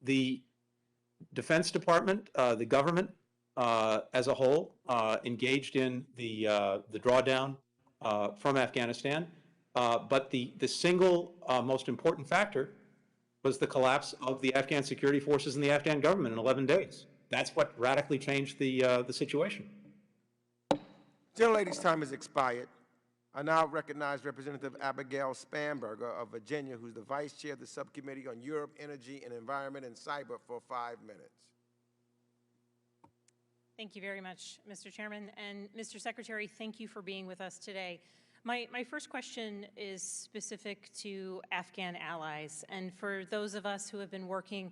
the Defense Department, the government as a whole, engaged in the drawdown from Afghanistan, but the single most important factor was the collapse of the Afghan security forces and the Afghan government in 11 days. That's what radically changed the situation. Gentlelady's time has expired. I now recognize Representative Abigail Spanberger of Virginia, who's the Vice Chair of the Subcommittee on Europe, Energy and Environment and Cyber, for 5 minutes. Thank you very much, Mr. Chairman. And Mr. Secretary, thank you for being with us today. My first question is specific to Afghan allies. And for those of us who have been working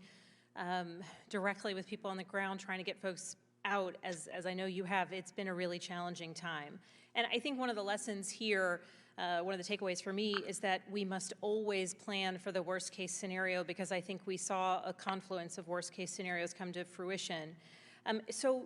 directly with people on the ground trying to get folks out, as I know you have, it's been a really challenging time. And I think one of the lessons here, one of the takeaways for me, is that we must always plan for the worst case scenario, because I think we saw a confluence of worst case scenarios come to fruition. So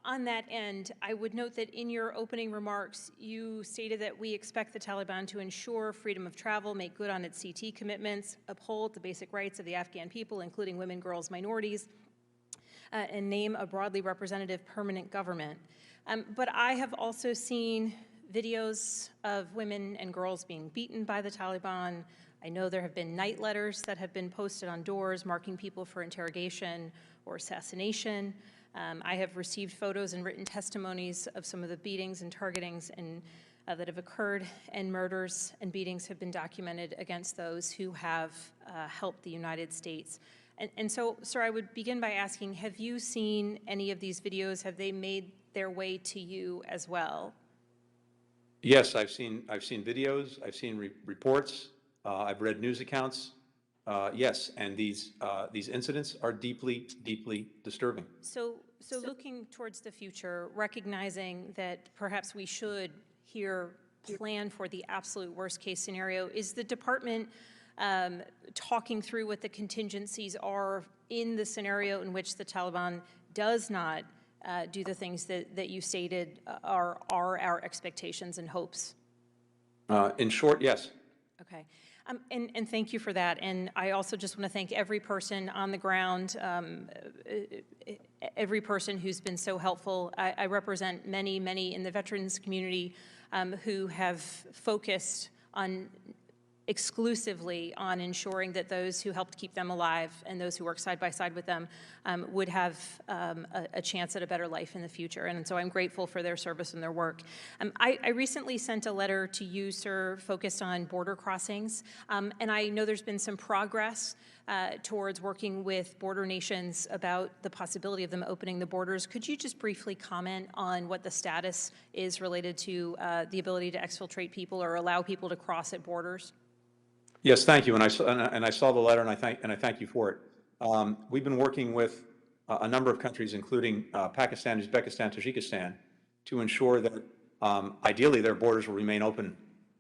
on that end, I would note that in your opening remarks, you stated that we expect the Taliban to ensure freedom of travel, make good on its CT commitments, uphold the basic rights of the Afghan people, including women, girls, minorities, and name a broadly representative permanent government. But I have also seen videos of women and girls being beaten by the Taliban. I know there have been night letters that have been posted on doors marking people for interrogation or assassination. I have received photos and written testimonies of some of the beatings and targetings, and that have occurred, and murders and beatings have been documented against those who have helped the United States. And so, sir, I would begin by asking, have you seen any of these videos? Have they made their way to you as well? Yes, I've seen videos, I've seen reports, I've read news accounts. Yes, and these incidents are deeply, deeply disturbing. So looking towards the future, recognizing that perhaps we should here plan for the absolute worst case scenario, is the department talking through what the contingencies are in the scenario in which the Taliban does not do the things that you stated are our expectations and hopes? In short, yes. Okay. And thank you for that. And I also just want to thank every person on the ground, every person who's been so helpful. I represent many, many in the veterans community who have focused on exclusively on ensuring that those who helped keep them alive and those who work side by side with them would have a chance at a better life in the future. And so I'm grateful for their service and their work. I recently sent a letter to you, sir, focused on border crossings. And I know there's been some progress towards working with border nations about the possibility of them opening the borders. Could you just briefly comment on what the status is related to the ability to exfiltrate people or allow people to cross at borders? Yes, thank you. And I saw the letter, and I thank you for it. We've been working with a number of countries, including Pakistan, Uzbekistan, Tajikistan, to ensure that ideally their borders will remain open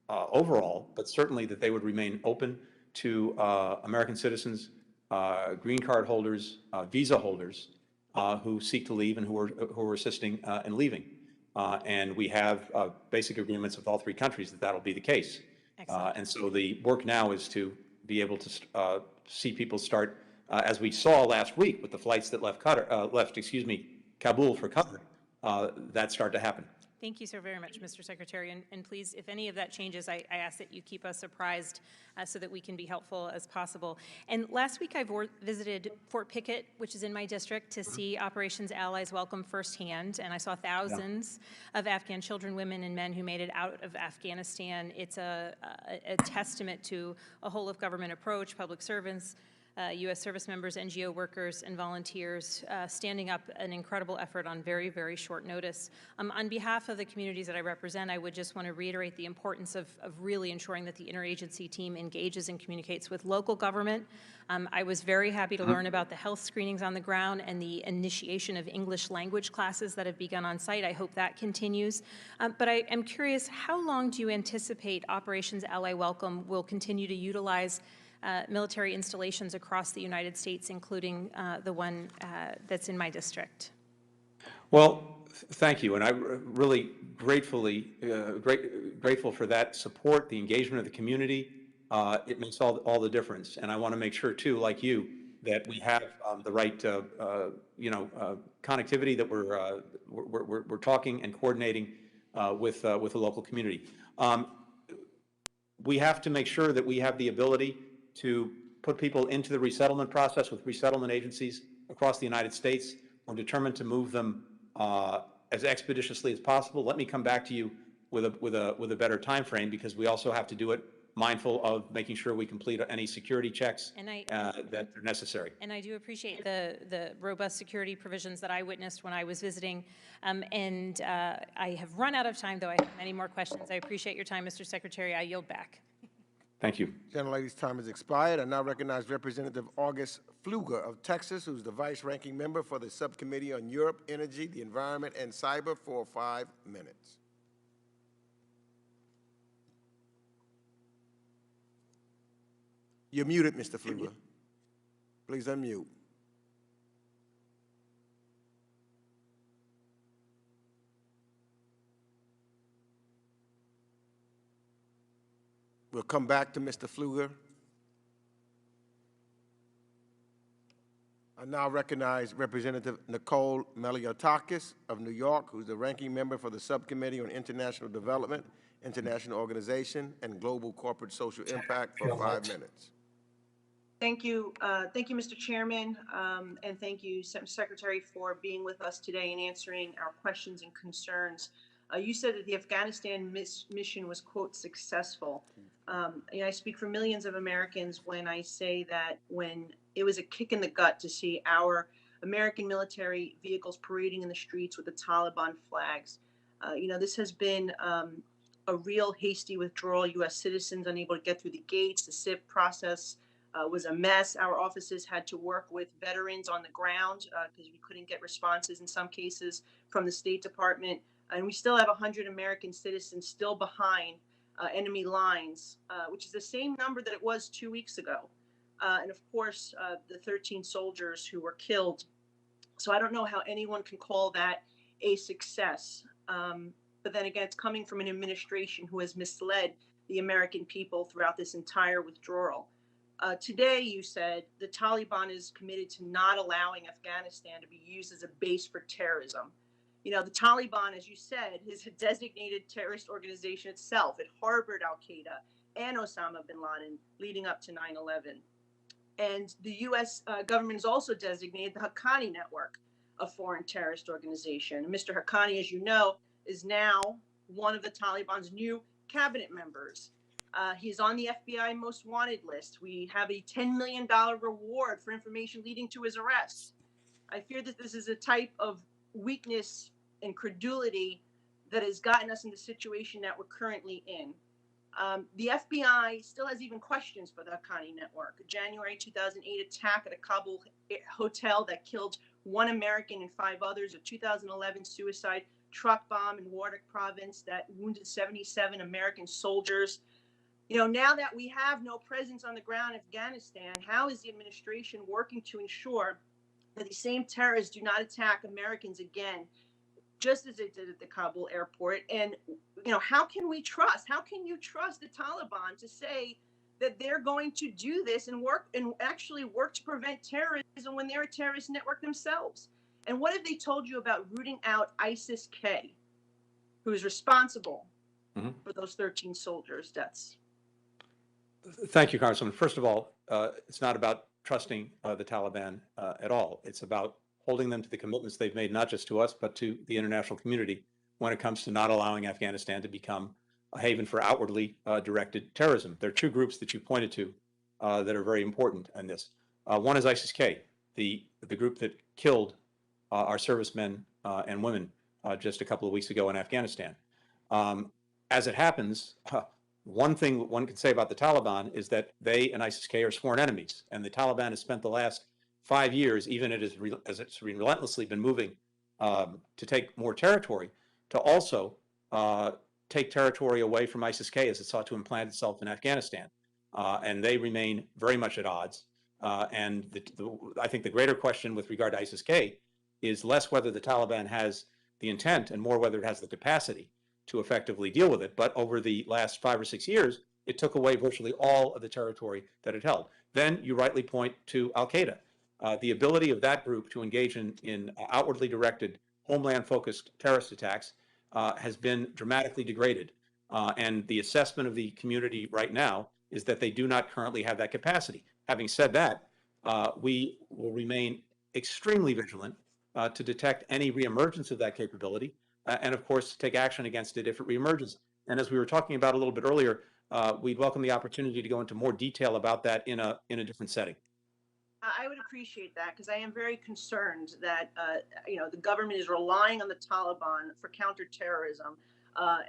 overall, but certainly that they would remain open to American citizens, green card holders, visa holders who seek to leave and who are assisting in leaving. And we have basic agreements with all three countries that that'll be the case. And so the work now is to be able to see people start, as we saw last week with the flights that left Kabul for Qatar, that start to happen. Thank you so very much, Mr. Secretary. And please, if any of that changes, I ask that you keep us apprised so that we can be helpful as possible. And last week I visited Fort Pickett, which is in my district, to see Operations Allies Welcome firsthand. And I saw thousands of Afghan children, women, and men who made it out of Afghanistan. It's a testament to a whole-of-government approach, public servants, U.S. service members, NGO workers, and volunteers standing up an incredible effort on very, very short notice. On behalf of the communities that I represent, I would just want to reiterate the importance of really ensuring that the interagency team engages and communicates with local government. I was very happy to learn about the health screenings on the ground and the initiation of English language classes that have begun on site. I hope that continues. But I am curious, how long do you anticipate Operations Ally Welcome will continue to utilize military installations across the United States, including the one that's in my district? Well, thank you, and I really grateful for that support, the engagement of the community. It makes all the difference, and I want to make sure too, like you, that we have the right connectivity, that we're talking and coordinating with the local community. We have to make sure that we have the ability to put people into the resettlement process with resettlement agencies across the United States. We're determined to move them as expeditiously as possible. Let me come back to you with a better time frame, because we also have to do it mindful of making sure we complete any security checks that are necessary. And I do appreciate the robust security provisions that I witnessed when I was visiting. And I have run out of time, though I have many more questions. I appreciate your time, Mr. Secretary. I yield back. Thank you. Gentlelady's time has expired. I now recognize Representative August Pfluger of Texas, who's the vice-ranking member for the Subcommittee on Europe, Energy, the Environment, and Cyber, for 5 minutes. You're muted, Mr. Pfluger. Please unmute. We'll come back to Mr. Pfluger. I now recognize Representative Nicole Meliotakis of New York, who's the ranking member for the Subcommittee on International Development, International Organization, and Global Corporate Social Impact, for 5 minutes. Thank you, Mr. Chairman, and thank you, Secretary, for being with us today and answering our questions and concerns. You said that the Afghanistan mission was, quote, successful. I speak for millions of Americans when I say that when it was a kick in the gut to see our American military vehicles parading in the streets with the Taliban flags. This has been a real hasty withdrawal. U.S. citizens unable to get through the gates. The SIP process was a mess. Our offices had to work with veterans on the ground because we couldn't get responses in some cases from the State Department. And we still have 100 American citizens still behind enemy lines, which is the same number that it was 2 weeks ago. And of course, the 13 soldiers who were killed. So I don't know how anyone can call that a success. But then again, it's coming from an administration who has misled the American people throughout this entire withdrawal. Today, you said the Taliban is committed to not allowing Afghanistan to be used as a base for terrorism. The Taliban, as you said, is a designated terrorist organization itself. It harbored al-Qaeda and Osama bin Laden leading up to 9/11. And the U.S. government has also designated the Haqqani Network a foreign terrorist organization. Mr. Haqqani, as you know, is now one of the Taliban's new cabinet members. He's on the FBI most wanted list. We have a $10 million reward for information leading to his arrest. I fear that this is a type of weakness and credulity that has gotten us in the situation that we're currently in. The FBI still has even questions for the Haqqani Network. A January 2008 attack at a Kabul hotel that killed 1 American and 5 others, a 2011 suicide truck bomb in Wardak province that wounded 77 American soldiers. Now that we have no presence on the ground in Afghanistan, how is the administration working to ensure that the same terrorists do not attack Americans again, just as they did at the Kabul airport? And, how can you trust the Taliban to say that they're going to do this and actually work to prevent terrorism when they're a terrorist network themselves? And what have they told you about rooting out ISIS-K, who is responsible for those 13 soldiers' deaths? Thank you, Congresswoman. First of all, it's not about trusting the Taliban at all. It's about holding them to the commitments they've made, not just to us, but to the international community when it comes to not allowing Afghanistan to become a haven for outwardly directed terrorism. There are 2 groups that you pointed to that are very important in this. One is ISIS-K, the group that killed our servicemen and women just a couple of weeks ago in Afghanistan. As it happens, one thing one can say about the Taliban is that they and ISIS-K are sworn enemies, and the Taliban has spent the last 5 years, even as it's relentlessly been moving to take more territory, to also take territory away from ISIS-K as it sought to implant itself in Afghanistan. And they remain very much at odds. And I think the greater question with regard to ISIS-K is less whether the Taliban has the intent and more whether it has the capacity to effectively deal with it. But over the last 5 or 6 years, it took away virtually all of the territory that it held. Then you rightly point to al-Qaeda. The ability of that group to engage in outwardly directed, homeland-focused terrorist attacks has been dramatically degraded. And the assessment of the community right now is that they do not currently have that capacity. Having said that, we will remain extremely vigilant to detect any reemergence of that capability, and of course, take action against it if it reemerges. And as we were talking about a little bit earlier, we'd welcome the opportunity to go into more detail about that in a different setting. I would appreciate that because I am very concerned that the government is relying on the Taliban for counterterrorism,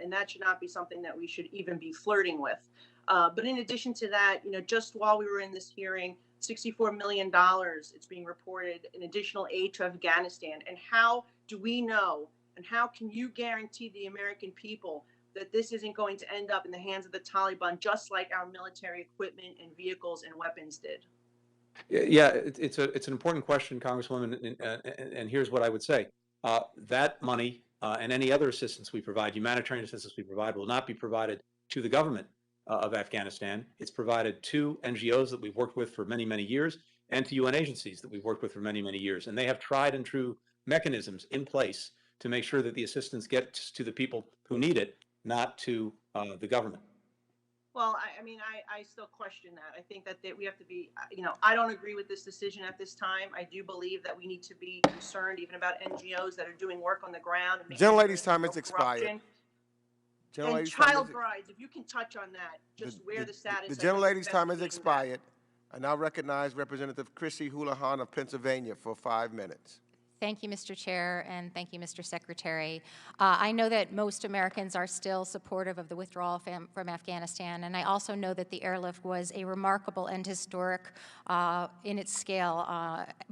and that should not be something that we should even be flirting with. But in addition to that, just while we were in this hearing, $64 million, it's being reported, an additional aid to Afghanistan. And how do we know, and how can you guarantee the American people that this isn't going to end up in the hands of the Taliban, just like our military equipment and vehicles and weapons did? Yeah, it's an important question, Congresswoman, and here's what I would say. That money and any other assistance we provide, humanitarian assistance we provide, will not be provided to the government of Afghanistan. It's provided to NGOs that we've worked with for many, many years, and to UN agencies that we've worked with for many, many years. And they have tried and true mechanisms in place to make sure that the assistance gets to the people who need it, not to the government. Well, I mean, I still question that. I think that we have to be, I don't agree with this decision at this time. I do believe that we need to be concerned even about NGOs that are doing work on the ground. And Gentlelady's time has expired. And child brides, if you can touch on that, just where the status. The gentlelady's time has expired. I now recognize Representative Chrissy Houlihan of Pennsylvania for 5 minutes. Thank you, Mr. Chair, and thank you, Mr. Secretary. I know that most Americans are still supportive of the withdrawal from Afghanistan, and I also know that the airlift was a remarkable and historic in its scale.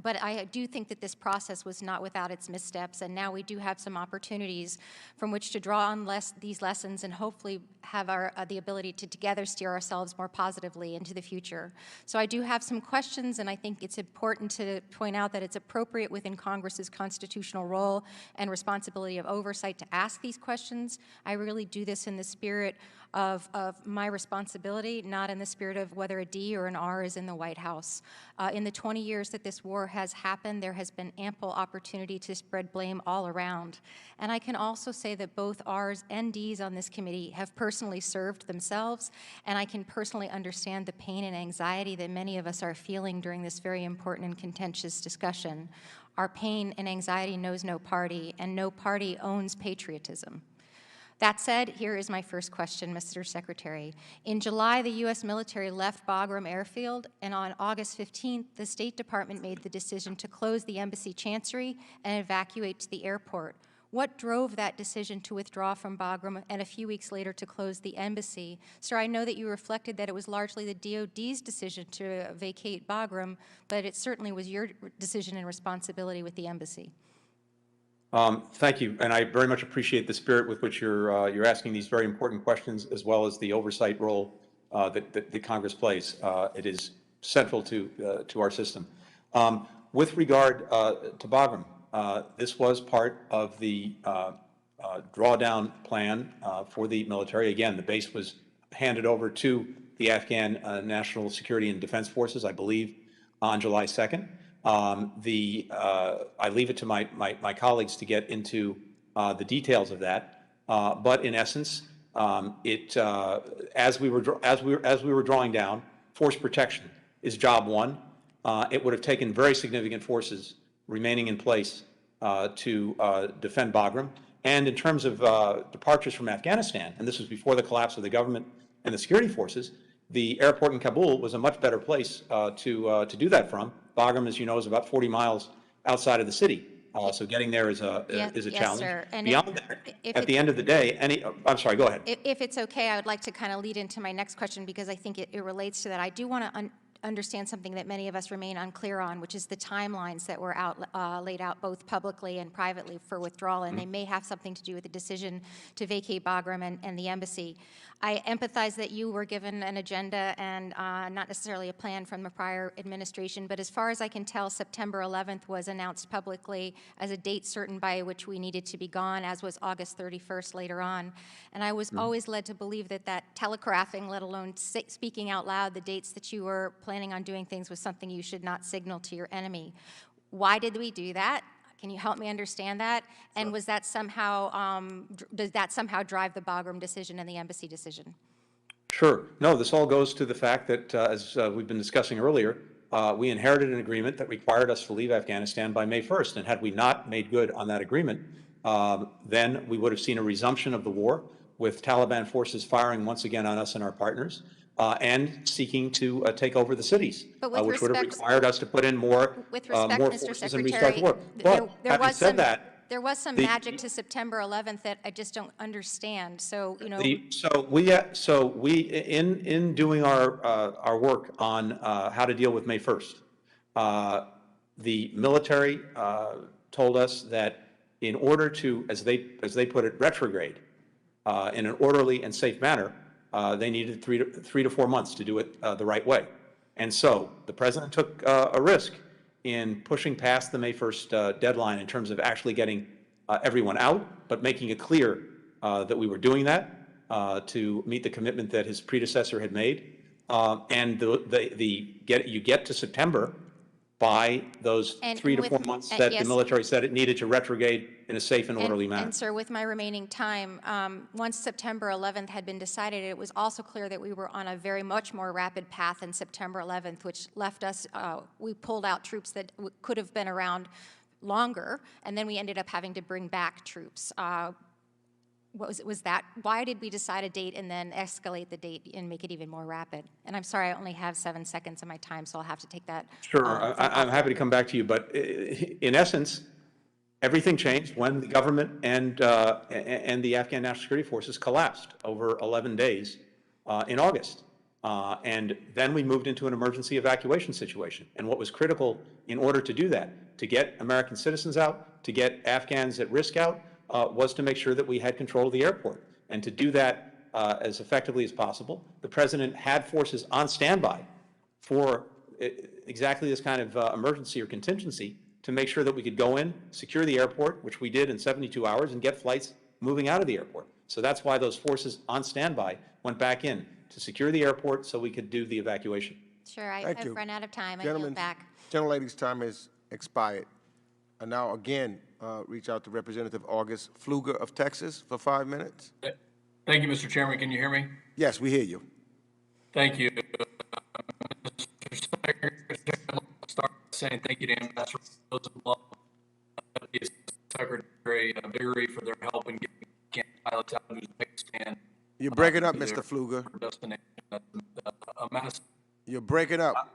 But I do think that this process was not without its missteps, and now we do have some opportunities from which to draw on these lessons and hopefully have the ability to together steer ourselves more positively into the future. So I do have some questions, and I think it's important to point out that it's appropriate within Congress's constitutional role and responsibility of oversight to ask these questions. I really do this in the spirit of my responsibility, not in the spirit of whether a D or an R is in the White House. In the 20 years that this war has happened, there has been ample opportunity to spread blame all around. And I can also say that both R's and D's on this committee have personally served themselves, and I can personally understand the pain and anxiety that many of us are feeling during this very important and contentious discussion. Our pain and anxiety knows no party, and no party owns patriotism. That said, here is my first question, Mr. Secretary. In July, the U.S. military left Bagram Airfield, and on August 15th, the State Department made the decision to close the embassy chancery and evacuate to the airport. What drove that decision to withdraw from Bagram and a few weeks later to close the embassy? Sir, I know that you reflected that it was largely the DOD's decision to vacate Bagram, but it certainly was your decision and responsibility with the embassy. Thank you, and I very much appreciate the spirit with which you're asking these very important questions, as well as the oversight role that Congress plays. It is central to our system. With regard to Bagram, this was part of the drawdown plan for the military. Again, the base was handed over to the Afghan National Security and Defense Forces, I believe, on July 2nd. I leave it to my colleagues to get into the details of that, but in essence, as we were drawing down, force protection is job one. It would have taken very significant forces remaining in place to defend Bagram. And in terms of departures from Afghanistan, and this was before the collapse of the government and the security forces, the airport in Kabul was a much better place to do that from. Bagram, as you know, is about 40 miles outside of the city, so getting there is a challenge. Sir. And beyond that, at the end of the day, I'm sorry, go ahead. If it's okay, I would like to kind of lead into my next question because I think it relates to that. I do want to understand something that many of us remain unclear on, which is the timelines that were laid out both publicly and privately for withdrawal, and they may have something to do with the decision to vacate Bagram and the embassy. I empathize that you were given an agenda and not necessarily a plan from the prior administration, but as far as I can tell, September 11th was announced publicly as a date certain by which we needed to be gone, as was August 31st later on. And I was always led to believe that telegraphing, let alone speaking out loud, the dates that you were planning on doing things was something you should not signal to your enemy. Why did we do that? Can you help me understand that? And was that somehow, does that somehow drive the Bagram decision and the embassy decision? Sure. No, this all goes to the fact that, as we've been discussing earlier, we inherited an agreement that required us to leave Afghanistan by May 1st. And had we not made good on that agreement, then we would have seen a resumption of the war with Taliban forces firing once again on us and our partners. And seeking to take over the cities, which would have required us to put in more forces and restart the war. But having said that, there was some magic to September 11th that I just don't understand. So so we in doing our work on how to deal with May 1st, the military told us that in order to, as they put it, retrograde in an orderly and safe manner, they needed 3 to 4 months to do it the right way. And so the president took a risk in pushing past the May 1st deadline in terms of actually getting everyone out, but making it clear that we were doing that to meet the commitment that his predecessor had made. And you get to September, by those And 3 to with- 4 months that the yes. military said it needed to retrograde in a safe and orderly manner. And sir, with my remaining time, once September 11th had been decided, it was also clear that we were on a very much more rapid path than September 11th, which left us, we pulled out troops that could have been around longer, and then we ended up having to bring back troops. Was that, why did we decide a date and then escalate the date and make it even more rapid? And I'm sorry, I only have 7 seconds of my time, so I'll have to take that. Sure, I'm happy to come back to you, but in essence, everything changed when the government and the Afghan National Security Forces collapsed over 11 days in August. And then we moved into an emergency evacuation situation. And what was critical in order to do that, to get American citizens out, to get Afghans at risk out, was to make sure that we had control of the airport. And to do that as effectively as possible, the president had forces on standby for exactly this kind of emergency or contingency to make sure that we could go in, secure the airport, which we did in 72 hours, and get flights moving out of the airport. So that's why those forces on standby went back in, to secure the airport so we could do the evacuation. Sure, I've run out of time. I yield back. Gentlelady's time has expired. I now again reach out to Representative August Pfluger of Texas for 5 minutes. Thank you, Mr. Chairman. Can you hear me? Yes, we hear you. Thank you. Mr. Secretary, I'll start saying thank you to Ambassador Rosenblum, Secretary Viggory for their help in getting pilots out of Uzbekistan. You're breaking up, Mr. Pfluger. You're breaking up.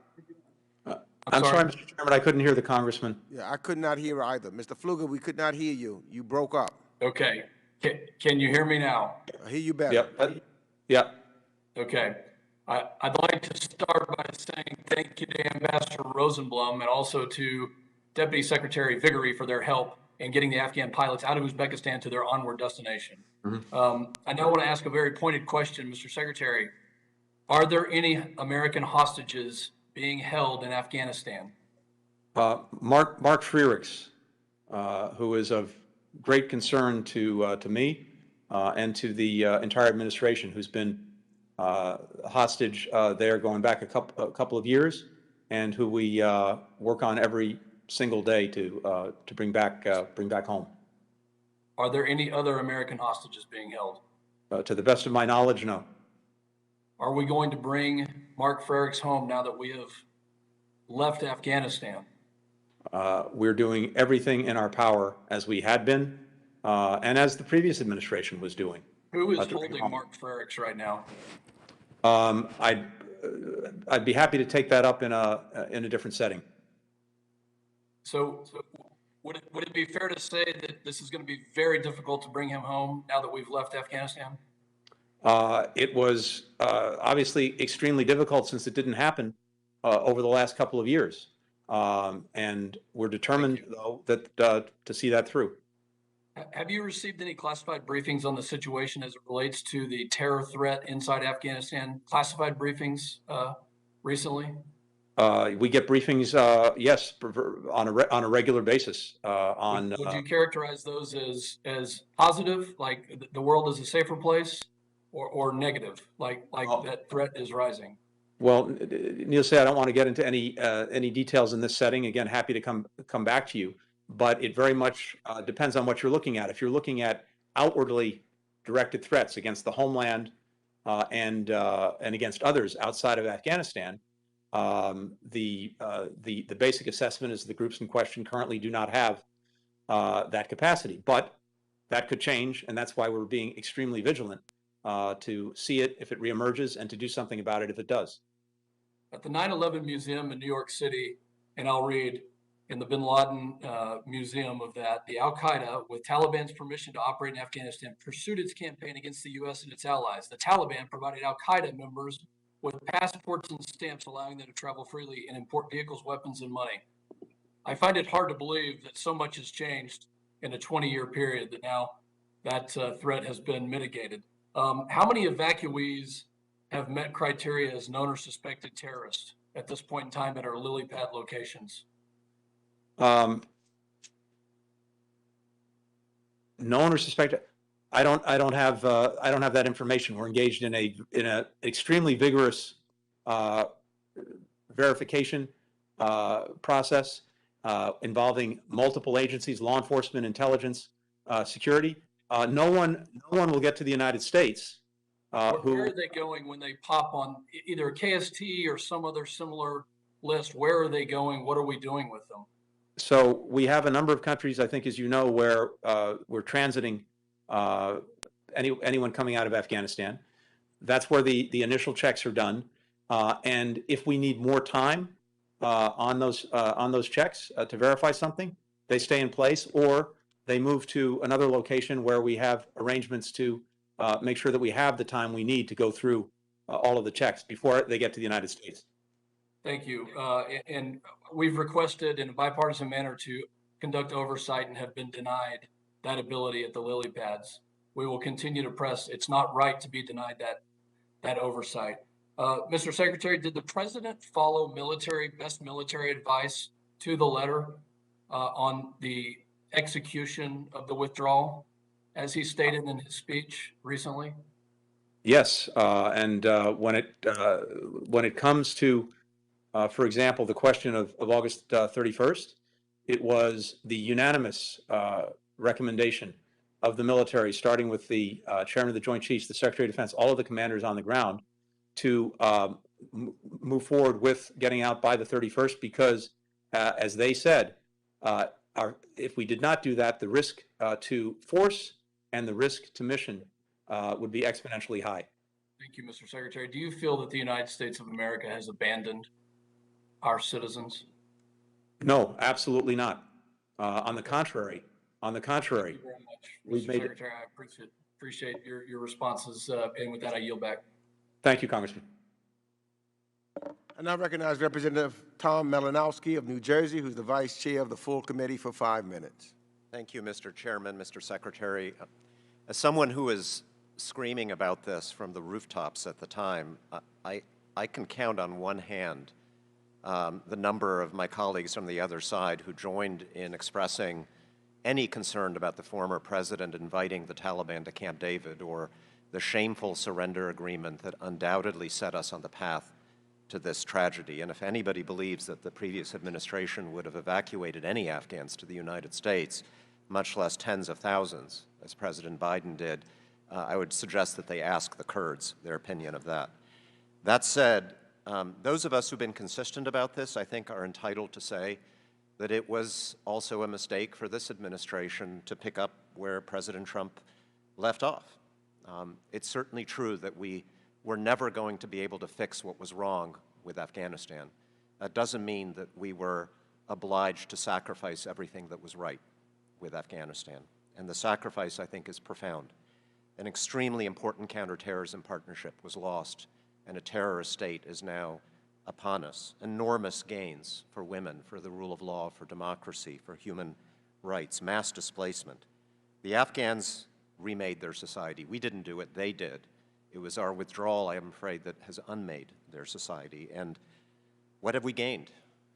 I'm sorry, Mr. Chairman, I couldn't hear the congressman. Yeah, I could not hear either. Mr. Pfluger, we could not hear you. You broke up. Okay. Can you hear me now? I hear you better. Yep. Yep. Okay. I'd like to start by saying thank you to Ambassador Rosenblum and also to Deputy Secretary Viggory for their help in getting the Afghan pilots out of Uzbekistan to their onward destination. I now want to ask a very pointed question, Mr. Secretary. Are there any American hostages being held in Afghanistan? Mark Frerichs, who is of great concern to me and to the entire administration, who's been hostage there going back a couple of years, and who we work on every single day to bring back home. Are there any other American hostages being held? To the best of my knowledge, no. Are we going to bring Mark Frerichs home now that we have left Afghanistan? We're doing everything in our power, as we had been, and as the previous administration was doing. Who is holding Mark Frerichs right now? I'd be happy to take that up in a different setting. So would it be fair to say that this is going to be very difficult to bring him home now that we've left Afghanistan? It was obviously extremely difficult since it didn't happen over the last couple of years. And we're determined, though, that to see that through. Have you received any classified briefings on the situation as it relates to the terror threat inside Afghanistan? Classified briefings recently? We get briefings, yes, on a regular basis. Would you characterize those as positive, like the world is a safer place, or negative, like that threat is rising? Well, Neil said I don't want to get into any details in this setting. Again, happy to come back to you, but it very much depends on what you're looking at. If you're looking at outwardly directed threats against the homeland and against others outside of Afghanistan, the basic assessment is the groups in question currently do not have that capacity, but that could change, and that's why we're being extremely vigilant to see it if it reemerges and to do something about it if it does. At the 9/11 Museum in New York City, and I'll read in the Bin Laden Museum of that, the Al-Qaeda, with Taliban's permission to operate in Afghanistan, pursued its campaign against the U.S. and its allies. The Taliban provided Al-Qaeda members with passports and stamps allowing them to travel freely and import vehicles, weapons, and money. I find it hard to believe that so much has changed in a 20-year period that now that threat has been mitigated. How many evacuees have met criteria as known or suspected terrorists at this point in time at our lily pad locations? Known or suspected? I don't have that information. We're engaged in a extremely vigorous verification process involving multiple agencies, law enforcement, intelligence, security. No one will get to the United States. Where are they going when they pop on either a KST or some other similar list? Where are they going? What are we doing with them? So we have a number of countries, I think, as you know, where we're transiting anyone coming out of Afghanistan. That's where the initial checks are done. And if we need more time on those checks to verify something, they stay in place, or they move to another location where we have arrangements to make sure that we have the time we need to go through all of the checks before they get to the United States. Thank you. And we've requested in a bipartisan manner to conduct oversight and have been denied that ability at the lily pads. We will continue to press. It's not right to be denied that oversight. Mr. Secretary, did the president follow best military advice to the letter on the execution of the withdrawal, as he stated in his speech recently? Yes, and when it comes to, for example, the question of August 31st, it was the unanimous recommendation of the military, starting with the chairman of the Joint Chiefs, the Secretary of Defense, all of the commanders on the ground, to move forward with getting out by the 31st, because, as they said, if we did not do that, the risk to force and the risk to mission would be exponentially high. Thank you, Mr. Secretary. Do you feel that the United States of America has abandoned our citizens? No, absolutely not. On the contrary. Thank you very much, Mr. Secretary. I appreciate your responses. And with that, I yield back. Thank you, Congressman. I now recognize Representative Tom Malinowski of New Jersey, who's the Vice Chair of the full committee, for 5 minutes. Thank you, Mr. Chairman, Mr. Secretary. As someone who was screaming about this from the rooftops at the time, I can count on one hand the number of my colleagues from the other side who joined in expressing any concern about the former president inviting the Taliban to Camp David, or the shameful surrender agreement that undoubtedly set us on the path to this tragedy. And if anybody believes that the previous administration would have evacuated any Afghans to the United States, much less tens of thousands, as President Biden did, I would suggest that they ask the Kurds their opinion of that. That said, those of us who've been consistent about this, I think, are entitled to say that it was also a mistake for this administration to pick up where President Trump left off. It's certainly true that we were never going to be able to fix what was wrong with Afghanistan. That doesn't mean that we were obliged to sacrifice everything that was right with Afghanistan. And the sacrifice, I think, is profound. An extremely important counterterrorism partnership was lost, and a terrorist state is now upon us. Enormous gains for women, for the rule of law, for democracy, for human rights, mass displacement. The Afghans remade their society. We didn't do it, they did. It was our withdrawal, I am afraid, that has unmade their society. And what have we gained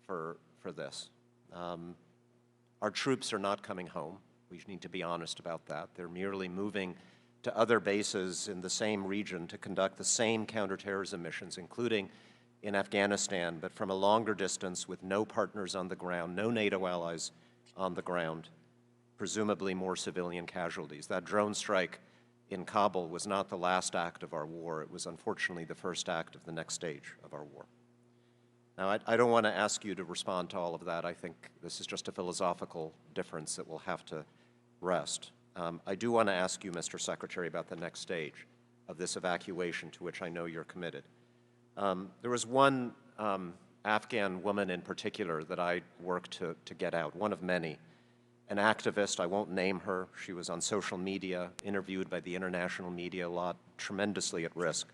for this? Our troops are not coming home. We need to be honest about that. They're merely moving to other bases in the same region to conduct the same counterterrorism missions, including in Afghanistan, but from a longer distance with no partners on the ground, no NATO allies on the ground, presumably more civilian casualties. That drone strike in Kabul was not the last act of our war. It was unfortunately the first act of the next stage of our war. Now, I don't want to ask you to respond to all of that. I think this is just a philosophical difference that will have to rest. I do want to ask you, Mr. Secretary, about the next stage of this evacuation to which I know you're committed. There was one Afghan woman in particular that I worked to get out, one of many. An activist, I won't name her, she was on social media, interviewed by the international media a lot, tremendously at risk,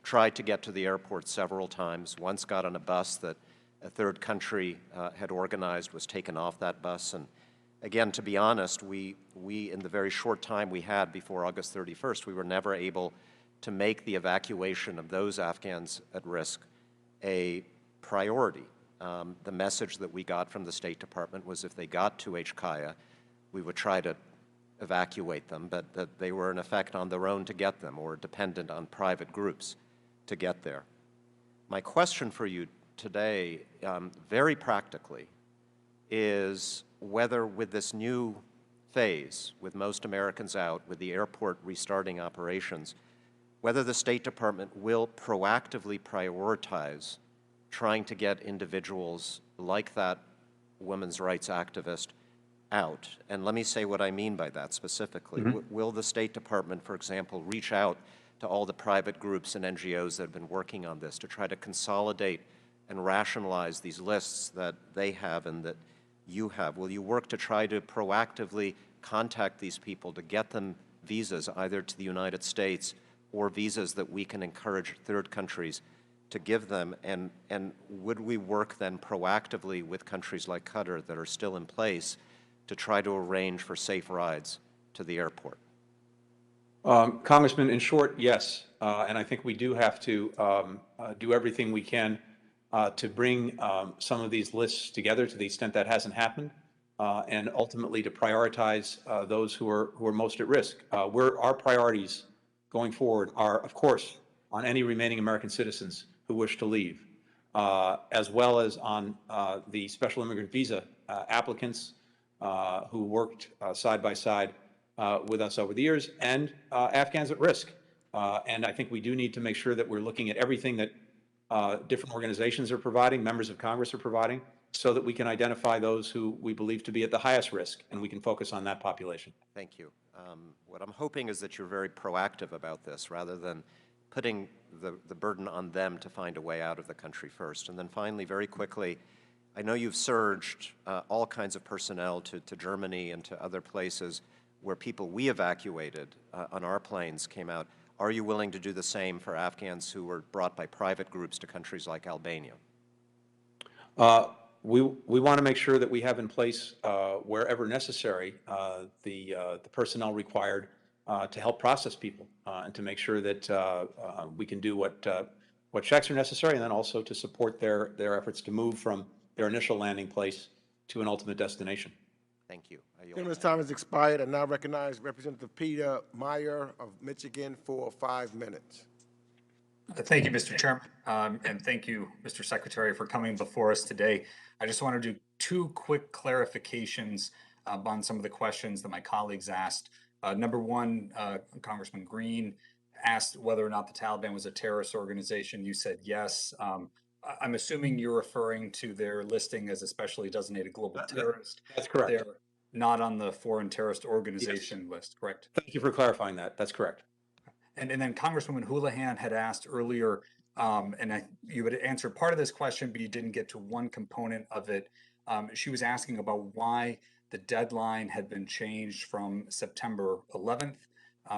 tried to get to the airport several times, once got on a bus that a third country had organized, was taken off that bus. And again, to be honest, we in the very short time we had before August 31st, we were never able to make the evacuation of those Afghans at risk a priority. The message that we got from the State Department was if they got to HKIA, we would try to evacuate them, but that they were in effect on their own to get them or dependent on private groups to get there. My question for you today, very practically, is whether with this new phase, with most Americans out, with the airport restarting operations, whether the State Department will proactively prioritize trying to get individuals like that women's rights activist out. And let me say what I mean by that specifically. Will the State Department, for example, reach out to all the private groups and NGOs that have been working on this to try to consolidate and rationalize these lists that they have and that you have? Will you work to try to proactively contact these people to get them visas either to the United States or visas that we can encourage third countries to give them? And would we work then proactively with countries like Qatar that are still in place to try to arrange for safe rides to the airport? Congressman, in short, yes. And I think we do have to do everything we can to bring some of these lists together to the extent that hasn't happened, and ultimately to prioritize those who are most at risk. Our priorities going forward are, of course, on any remaining American citizens who wish to leave, as well as on the special immigrant visa applicants who worked side by side with us over the years, and Afghans at risk. And I think we do need to make sure that we're looking at everything that different organizations are providing, members of Congress are providing, so that we can identify those who we believe to be at the highest risk, and we can focus on that population. Thank you. What I'm hoping is that you're very proactive about this rather than putting the burden on them to find a way out of the country first. And then finally, very quickly, I know you've surged all kinds of personnel to Germany and to other places where people we evacuated on our planes came out. Are you willing to do the same for Afghans who were brought by private groups to countries like Albania? We want to make sure that we have in place, wherever necessary, the personnel required to help process people and to make sure that we can do what checks are necessary, and then also to support their efforts to move from their initial landing place to an ultimate destination. Thank you. Gentleman's time has expired. I now recognize Representative Peter Meyer of Michigan for 5 minutes. Thank you, Mr. Chairman, and thank you, Mr. Secretary, for coming before us today. I just want to do 2 quick clarifications on some of the questions that my colleagues asked. Number one, Congressman Green asked whether or not the Taliban was a terrorist organization. You said yes. I'm assuming you're referring to their listing as a specially designated global terrorist. That's correct. They're not on the foreign terrorist organization list, correct? Thank you for clarifying that. That's correct. And then Congresswoman Houlihan had asked earlier, you had answered part of this question, but you didn't get to one component of it. She was asking about why the deadline had been changed from September 11th,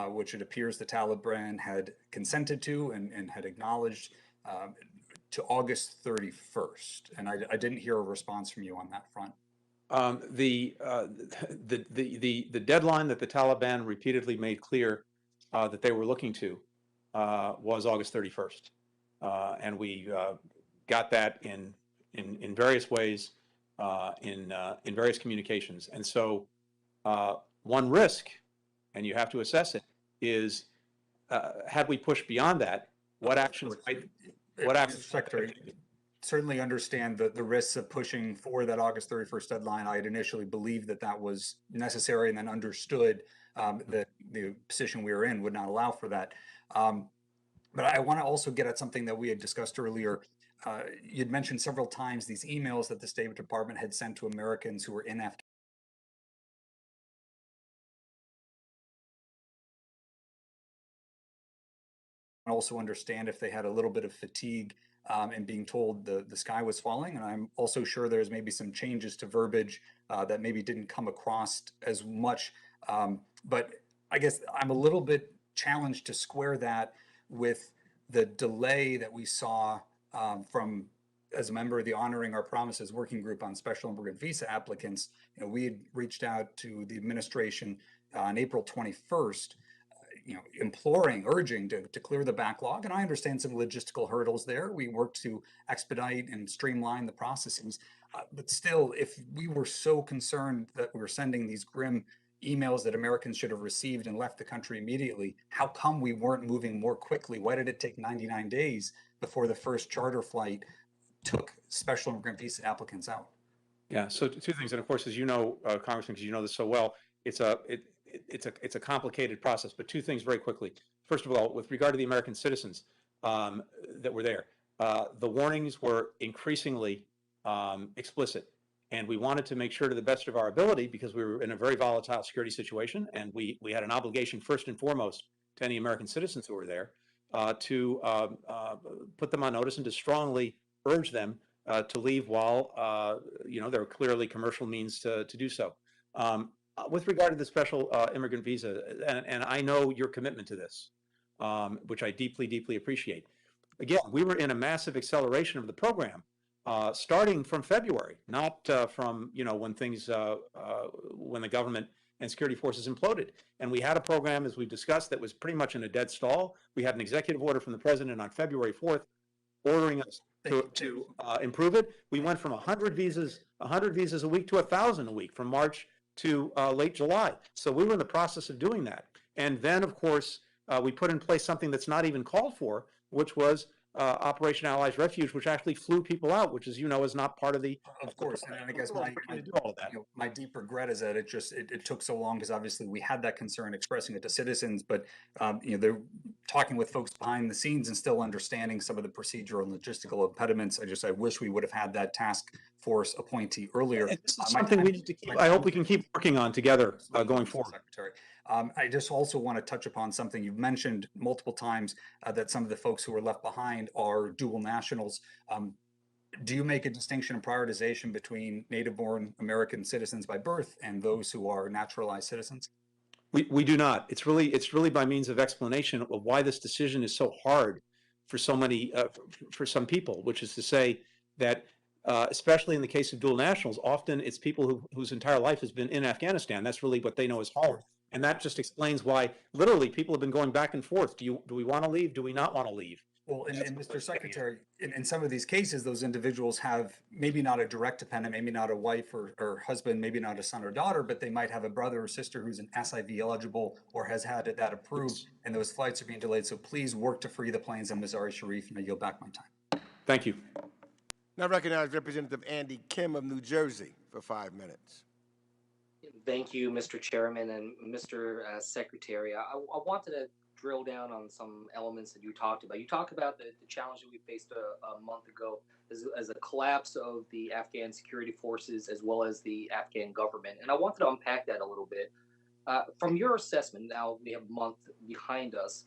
which it appears the Taliban had consented to and had acknowledged, to August 31st. And I didn't hear a response from you on that front. The deadline that the Taliban repeatedly made clear that they were looking to was August 31st. And we got that in various ways, in various communications. And so one risk, and you have to assess it, is had we pushed beyond that, what actions Secretary, certainly understand the risks of pushing for that August 31st deadline. I had initially believed that was necessary and then understood that the position we were in would not allow for that. But I want to also get at something that we had discussed earlier. You'd mentioned several times these emails that the State Department had sent to Americans who were in Afghanistan. Also understand if they had a little bit of fatigue and being told the sky was falling. And I'm also sure there's maybe some changes to verbiage that maybe didn't come across as much. But I guess I'm a little bit challenged to square that with the delay that we saw from, as a member of the Honoring Our Promises working group on special immigrant visa applicants. We had reached out to the administration on April 21st, imploring, urging to clear the backlog. And I understand some logistical hurdles there. We worked to expedite and streamline the processes. But still, if we were so concerned that we were sending these grim emails that Americans should have received and left the country immediately, how come we weren't moving more quickly? Why did it take 99 days before the first charter flight took special immigrant visa applicants out. Yeah, so two things, and of course, as you know, Congressman, because you know this so well, it's a complicated process. But two things very quickly. First of all, with regard to the American citizens that were there, the warnings were increasingly explicit, and we wanted to make sure to the best of our ability, because we were in a very volatile security situation, and we had an obligation first and foremost to any American citizens who were there to put them on notice and to strongly urge them to leave while there are clearly commercial means to do so. With regard to the special immigrant visa, and I know your commitment to this, which I deeply, deeply appreciate. Again, we were in a massive acceleration of the program starting from February, not from when when the government and security forces imploded. And we had a program, as we've discussed, that was pretty much in a dead stall. We had an executive order from the president on February 4th ordering us to improve it. We went from 100 visas a week to 1,000 a week from March to late July. So we were in the process of doing that. And then, of course, we put in place something that's not even called for, which was Operation Allies Refuge, which actually flew people out, which, as you know, is not part of the. Of course, and I guess my deep regret is that it took so long, because obviously we had that concern, expressing it to citizens, but they're talking with folks behind the scenes and still understanding some of the procedural and logistical impediments. I wish we would have had that task force appointee earlier. And this is something we need to keep. I hope we can keep working on together going forward. Secretary. I just also want to touch upon something you've mentioned multiple times, that some of the folks who are left behind are dual nationals. Do you make a distinction and prioritization between native-born American citizens by birth and those who are naturalized citizens? We do not. It's really by means of explanation of why this decision is so hard for so many, for some people, which is to say that, especially in the case of dual nationals, often it's people whose entire life has been in Afghanistan. That's really what they know as home. And that just explains why literally people have been going back and forth. Do we want to leave? Do we not want to leave? Well, and Mr. Secretary, in some of these cases, those individuals have maybe not a direct dependent, maybe not a wife or husband, maybe not a son or daughter, but they might have a brother or sister who's an SIV eligible or has had that approved, and those flights are being delayed. So please work to free the planes on Mazar-e Sharif, and I yield back my time. Thank you. Now recognize Representative Andy Kim of New Jersey for 5 minutes. Thank you, Mr. Chairman and Mr. Secretary. I wanted to drill down on some elements that you talked about. You talked about the challenge that we faced a month ago as a collapse of the Afghan security forces as well as the Afghan government. And I wanted to unpack that a little bit. From your assessment, now we have a month behind us,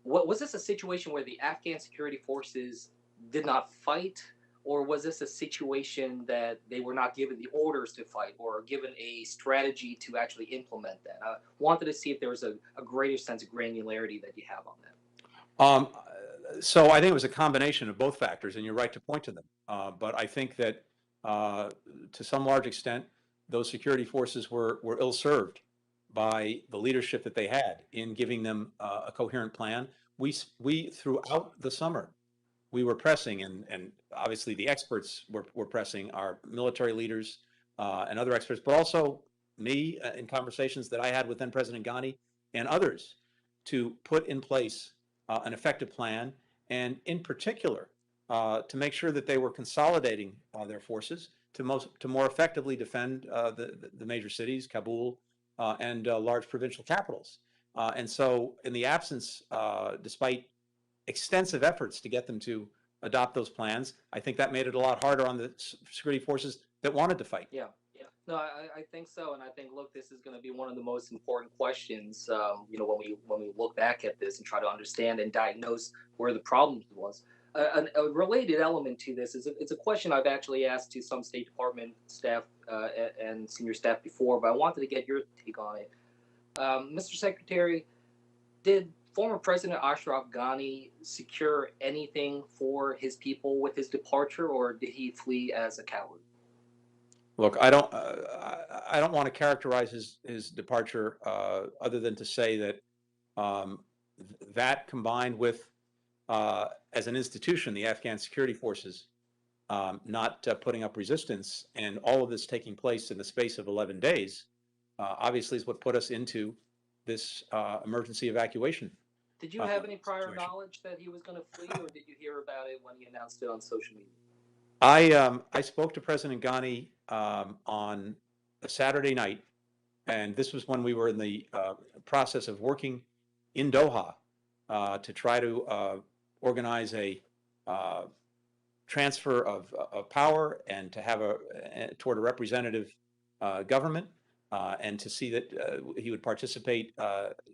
was this a situation where the Afghan security forces did not fight, or was this a situation that they were not given the orders to fight or given a strategy to actually implement that? I wanted to see if there was a greater sense of granularity that you have on that. So I think it was a combination of both factors, and you're right to point to them. But I think that to some large extent, those security forces were ill-served by the leadership that they had in giving them a coherent plan. We throughout the summer, we were pressing, and obviously the experts were pressing, our military leaders and other experts, but also me in conversations that I had with then President Ghani and others to put in place an effective plan, and in particular to make sure that they were consolidating their forces to more effectively defend the major cities, Kabul and large provincial capitals. And so in the absence, despite extensive efforts to get them to adopt those plans, I think that made it a lot harder on the security forces that wanted to fight. Yeah. No, I think so, and I think, look, this is going to be one of the most important questions. When we look back at this and try to understand and diagnose where the problem was. A related element to this is it's a question I've actually asked to some State Department staff and senior staff before, but I wanted to get your take on it. Mr. Secretary, did former President Ashraf Ghani secure anything for his people with his departure, or did he flee as a coward? Look, I don't want to characterize his departure other than to say that that combined with, as an institution, the Afghan security forces not putting up resistance, and all of this taking place in the space of 11 days, obviously is what put us into this emergency evacuation. Did you have any prior knowledge that he was going to flee, or did you hear about it when he announced it on social media? I spoke to President Ghani on a Saturday night, and this was when we were in the process of working in Doha to try to organize a transfer of power and to have toward a representative government, and to see that he would participate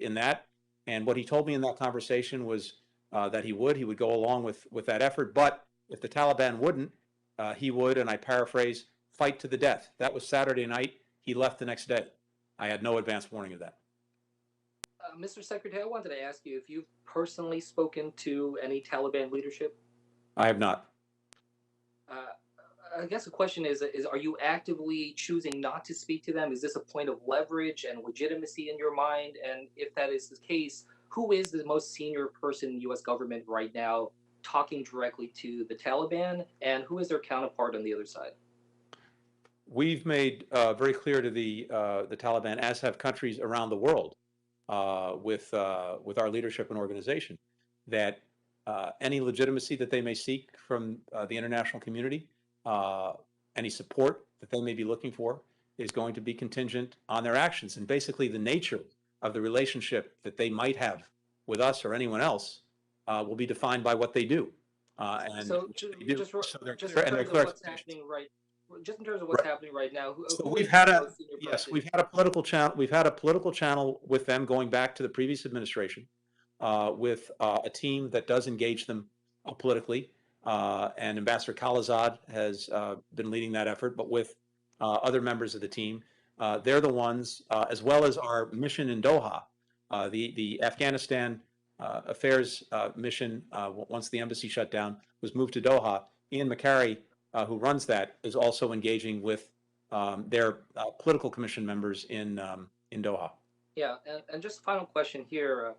in that. And what he told me in that conversation was that he would go along with that effort, but if the Taliban wouldn't, he would, and I paraphrase, fight to the death. That was Saturday night. He left the next day. I had no advance warning of that. Mr. Secretary, I wanted to ask you if you've personally spoken to any Taliban leadership. I have not. I guess the question is are you actively choosing not to speak to them? Is this a point of leverage and legitimacy in your mind? And if that is the case, who is the most senior person in the U.S. government right now talking directly to the Taliban, and who is their counterpart on the other side? We've made very clear to the Taliban, as have countries around the world, with our leadership and organization, that any legitimacy that they may seek from the international community, any support that they may be looking for, is going to be contingent on their actions. And basically the nature of the relationship that they might have with us or anyone else will be defined by what they do. And So they do. just They're in clear, and they're terms of clear what's expectations. happening just in terms of what's Right. happening right now, So who we've is had the a most senior yes, person? we've had a political channel. We've had a political channel with them going back to the previous administration, with a team that does engage them politically, and Ambassador Khalilzad has been leading that effort. But with other members of the team, they're the ones, as well as our mission in Doha, the Afghanistan affairs mission. Once the embassy shut down, was moved to Doha. Ian McCarry, who runs that, is also engaging with their political commission members in Doha. Yeah, and just final question here.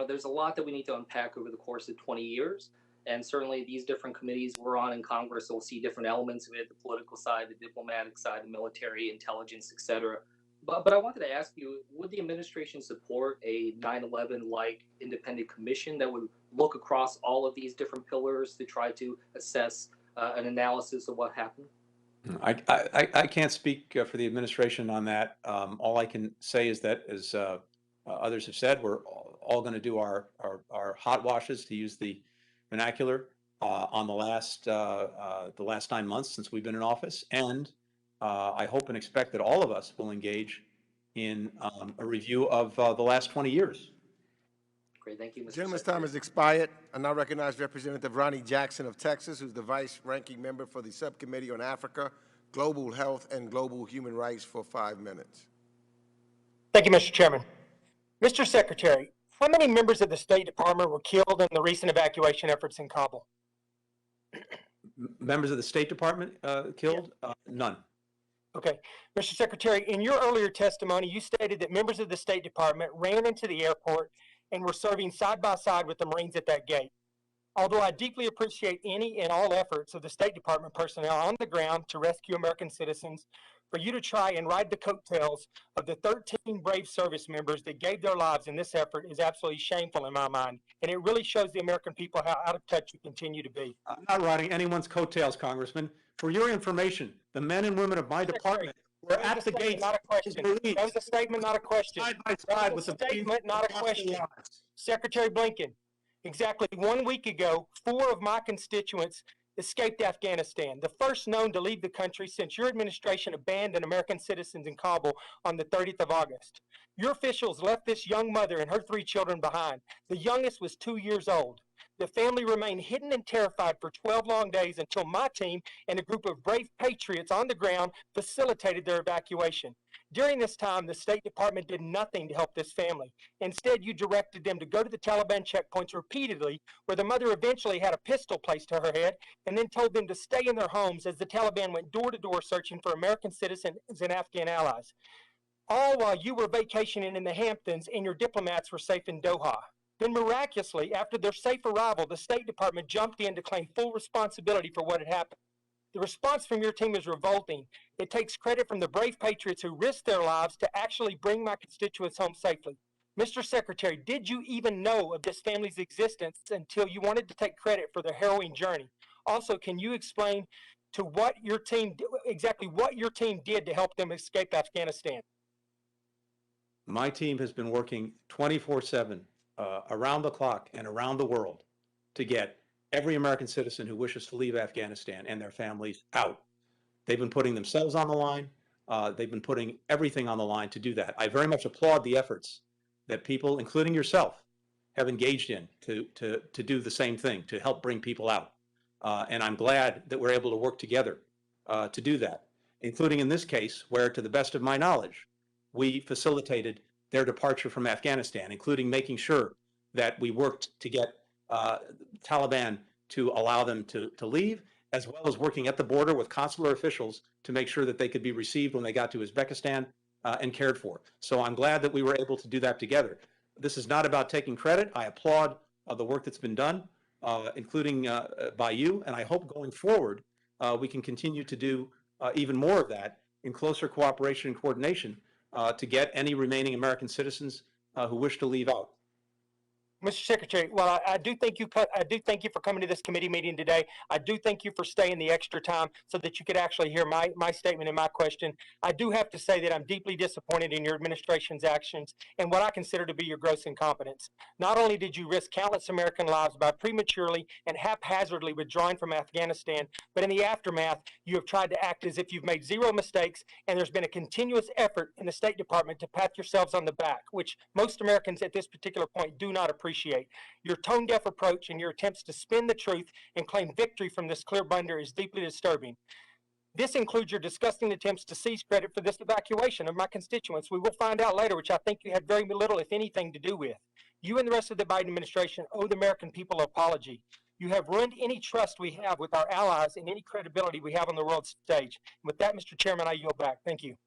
There's a lot that we need to unpack over the course of 20 years. And certainly these different committees we're on in Congress will see different elements of it, the political side, the diplomatic side, the military, intelligence, et cetera. But I wanted to ask you, would the administration support a 9/11-like independent commission that would look across all of these different pillars to try to assess an analysis of what happened? I can't speak for the administration on that. All I can say is that, as others have said, we're all going to do our hot washes, to use the vernacular, on the last 9 months since we've been in office, and I hope and expect that all of us will engage in a review of the last 20 years. Great, thank you, Mr. Gentleman's Secretary. time has expired. I now recognize Representative Ronnie Jackson of Texas, who's the vice-ranking member for the Subcommittee on Africa, Global Health, and Global Human Rights, for 5 minutes. Thank you, Mr. Chairman. Mr. Secretary, how many members of the State Department were killed in the recent evacuation efforts in Kabul? Members of the State Department killed? None. Okay. Mr. Secretary, in your earlier testimony, you stated that members of the State Department ran into the airport and were serving side by side with the Marines at that gate. Although I deeply appreciate any and all efforts of the State Department personnel on the ground to rescue American citizens, for you to try and ride the coattails of the 13 brave service members that gave their lives in this effort is absolutely shameful in my mind. And it really shows the American people how out of touch you continue to be. I'm not riding anyone's coattails, Congressman. For your information, the men and women of my department were at the gates. Not a question. That was a statement, not a question. Side by side with the statement, not a question. Secretary Blinken, exactly 1 week ago, 4 of my constituents escaped Afghanistan, the first known to leave the country since your administration abandoned American citizens in Kabul on the 30th of August. Your officials left this young mother and her 3 children behind. The youngest was 2 years old. The family remained hidden and terrified for 12 long days until my team and a group of brave patriots on the ground facilitated their evacuation. During this time, the State Department did nothing to help this family. Instead, you directed them to go to the Taliban checkpoints repeatedly, where the mother eventually had a pistol placed to her head, and then told them to stay in their homes as the Taliban went door to door searching for American citizens and Afghan allies. All while you were vacationing in the Hamptons and your diplomats were safe in Doha. Then miraculously, after their safe arrival, the State Department jumped in to claim full responsibility for what had happened. The response from your team is revolting. It takes credit from the brave patriots who risked their lives to actually bring my constituents home safely. Mr. Secretary, did you even know of this family's existence until you wanted to take credit for their harrowing journey? Also, can you explain to what your team, exactly what your team did to help them escape Afghanistan. My team has been working 24/7 around the clock and around the world to get every American citizen who wishes to leave Afghanistan and their families out. They've been putting themselves on the line. They've been putting everything on the line to do that. I very much applaud the efforts that people, including yourself, have engaged in to do the same thing, to help bring people out. And I'm glad that we're able to work together to do that, including in this case where, to the best of my knowledge, we facilitated their departure from Afghanistan, including making sure that we worked to get Taliban to allow them to leave, as well as working at the border with consular officials to make sure that they could be received when they got to Uzbekistan and cared for. So I'm glad that we were able to do that together. This is not about taking credit. I applaud the work that's been done, including by you, and I hope going forward we can continue to do even more of that in closer cooperation and coordination to get any remaining American citizens who wish to leave out. Mr. Secretary, well, I do thank you for coming to this committee meeting today. I do thank you for staying the extra time so that you could actually hear my statement and my question. I do have to say that I'm deeply disappointed in your administration's actions and what I consider to be your gross incompetence. Not only did you risk countless American lives by prematurely and haphazardly withdrawing from Afghanistan, but in the aftermath, you have tried to act as if you've made zero mistakes, and there's been a continuous effort in the State Department to pat yourselves on the back, which most Americans at this particular point do not appreciate. Your tone-deaf approach and your attempts to spin the truth and claim victory from this clear blunder is deeply disturbing. This includes your disgusting attempts to seize credit for this evacuation of my constituents. We will find out later, which I think you had very little, if anything, to do with. You and the rest of the Biden administration owe the American people an apology. You have ruined any trust we have with our allies and any credibility we have on the world stage. With that, Mr. Chairman, I yield back. Thank you.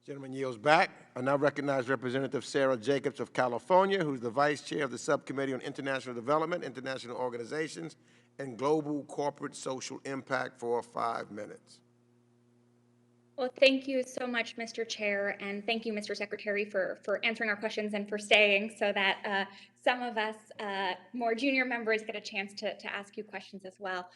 Gentleman yields back. I now recognize Representative Sarah Jacobs of California, who's the Vice Chair of the Subcommittee on International Development, International Organizations, and Global Corporate Social Impact for 5 minutes. Well, thank you so much, Mr. Chair, and thank you, Mr. Secretary, for answering our questions and for staying so that some of us more junior members get a chance to ask you questions as well.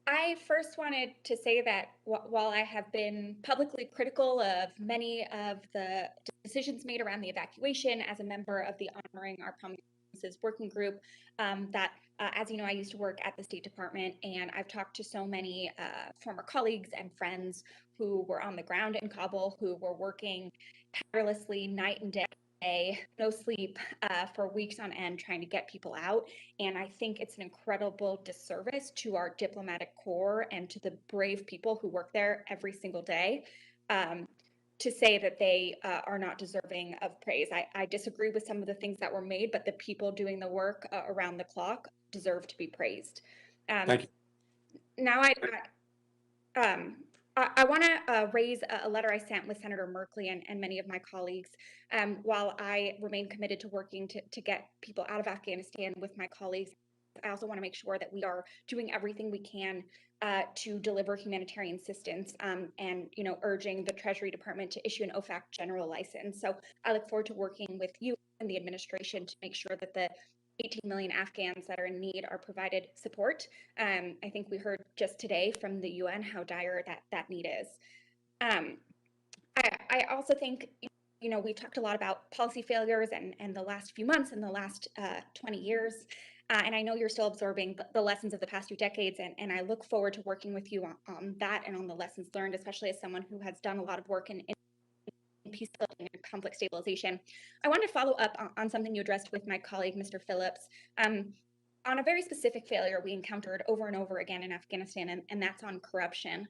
I first wanted to say that while I have been publicly critical of many of the decisions made around the evacuation as a member of the Honoring Our Promises Working Group, as you know, I used to work at the State Department, and I've talked to so many former colleagues and friends who were on the ground in Kabul, who were working tirelessly night and day, no sleep, for weeks on end trying to get people out. And I think it's an incredible disservice to our diplomatic corps and to the brave people who work there every single day to say that they are not deserving of praise. I disagree with some of the things that were made, but the people doing the work around the clock deserve to be praised. Thank you. Now I want to raise a letter I sent with Senator Merkley and many of my colleagues. While I remain committed to working to get people out of Afghanistan with my colleagues, I also want to make sure that we are doing everything we can to deliver humanitarian assistance and, urging the Treasury Department to issue an OFAC general license. So I look forward to working with you and the administration to make sure that the 18 million Afghans that are in need are provided support. I think we heard just today from the UN how dire that need is. I also think, we've talked a lot about policy failures and the last few months and the last 20 years. And I know you're still absorbing the lessons of the past 2 decades, and I look forward to working with you on that and on the lessons learned, especially as someone who has done a lot of work in peace building and conflict stabilization. I wanted to follow up on something you addressed with my colleague, Mr. Phillips, on a very specific failure we encountered over and over again in Afghanistan, and that's on corruption.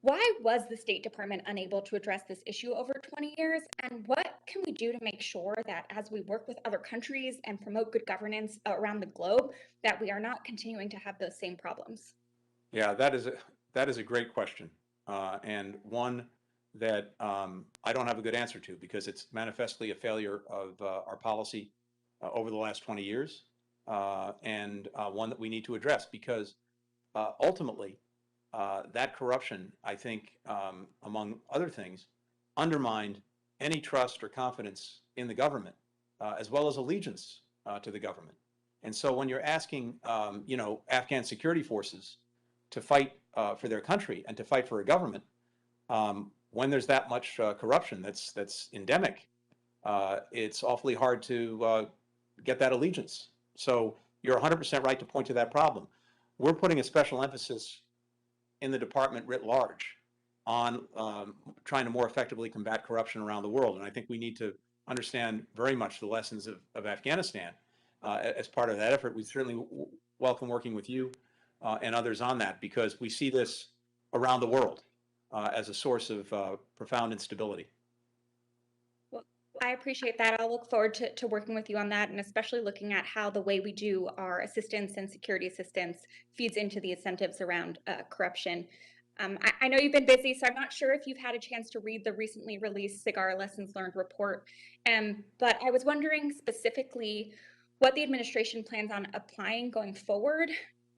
Why was the State Department unable to address this issue over 20 years? And what can we do to make sure that as we work with other countries and promote good governance around the globe, that we are not continuing to have those same problems? Yeah, that is a great question, and one that I don't have a good answer to, because it's manifestly a failure of our policy over the last 20 years, and one that we need to address, because ultimately that corruption, I think, among other things, undermined any trust or confidence in the government, as well as allegiance to the government. And so when you're asking, you know, Afghan security forces to fight for their country and to fight for a government, when there's that much corruption that's endemic, it's awfully hard to get that allegiance. So you're 100% right to point to that problem. We're putting a special emphasis in the department writ large on trying to more effectively combat corruption around the world. And I think we need to understand very much the lessons of Afghanistan as part of that effort. We certainly welcome working with you and others on that, because we see this around the world as a source of profound instability. Well, I appreciate that. I'll look forward to working with you on that, and especially looking at how the way we do our assistance and security assistance feeds into the incentives around corruption. I know you've been busy, so I'm not sure if you've had a chance to read the recently released SIGAR Lessons Learned report, but I was wondering specifically what the administration plans on applying going forward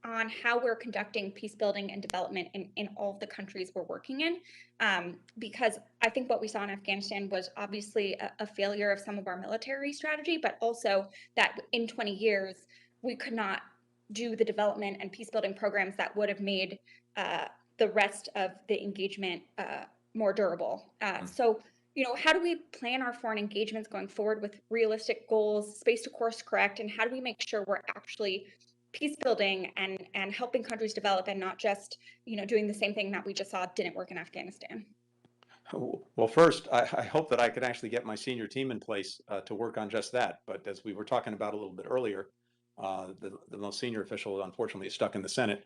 on how we're conducting peace building and development in all of the countries we're working in. Because I think what we saw in Afghanistan was obviously a failure of some of our military strategy, but also that in 20 years, we could not do the development and peace building programs that would have made the rest of the engagement more durable. So, you know, how do we plan our foreign engagements going forward with realistic goals, space to course correct, and how do we make sure we're actually peace building and helping countries develop, and not just, you know, doing the same thing that we just saw didn't work in Afghanistan? Well, first, I hope that I could actually get my senior team in place to work on just that. But as we were talking about a little bit earlier, the most senior official, unfortunately, is stuck in the Senate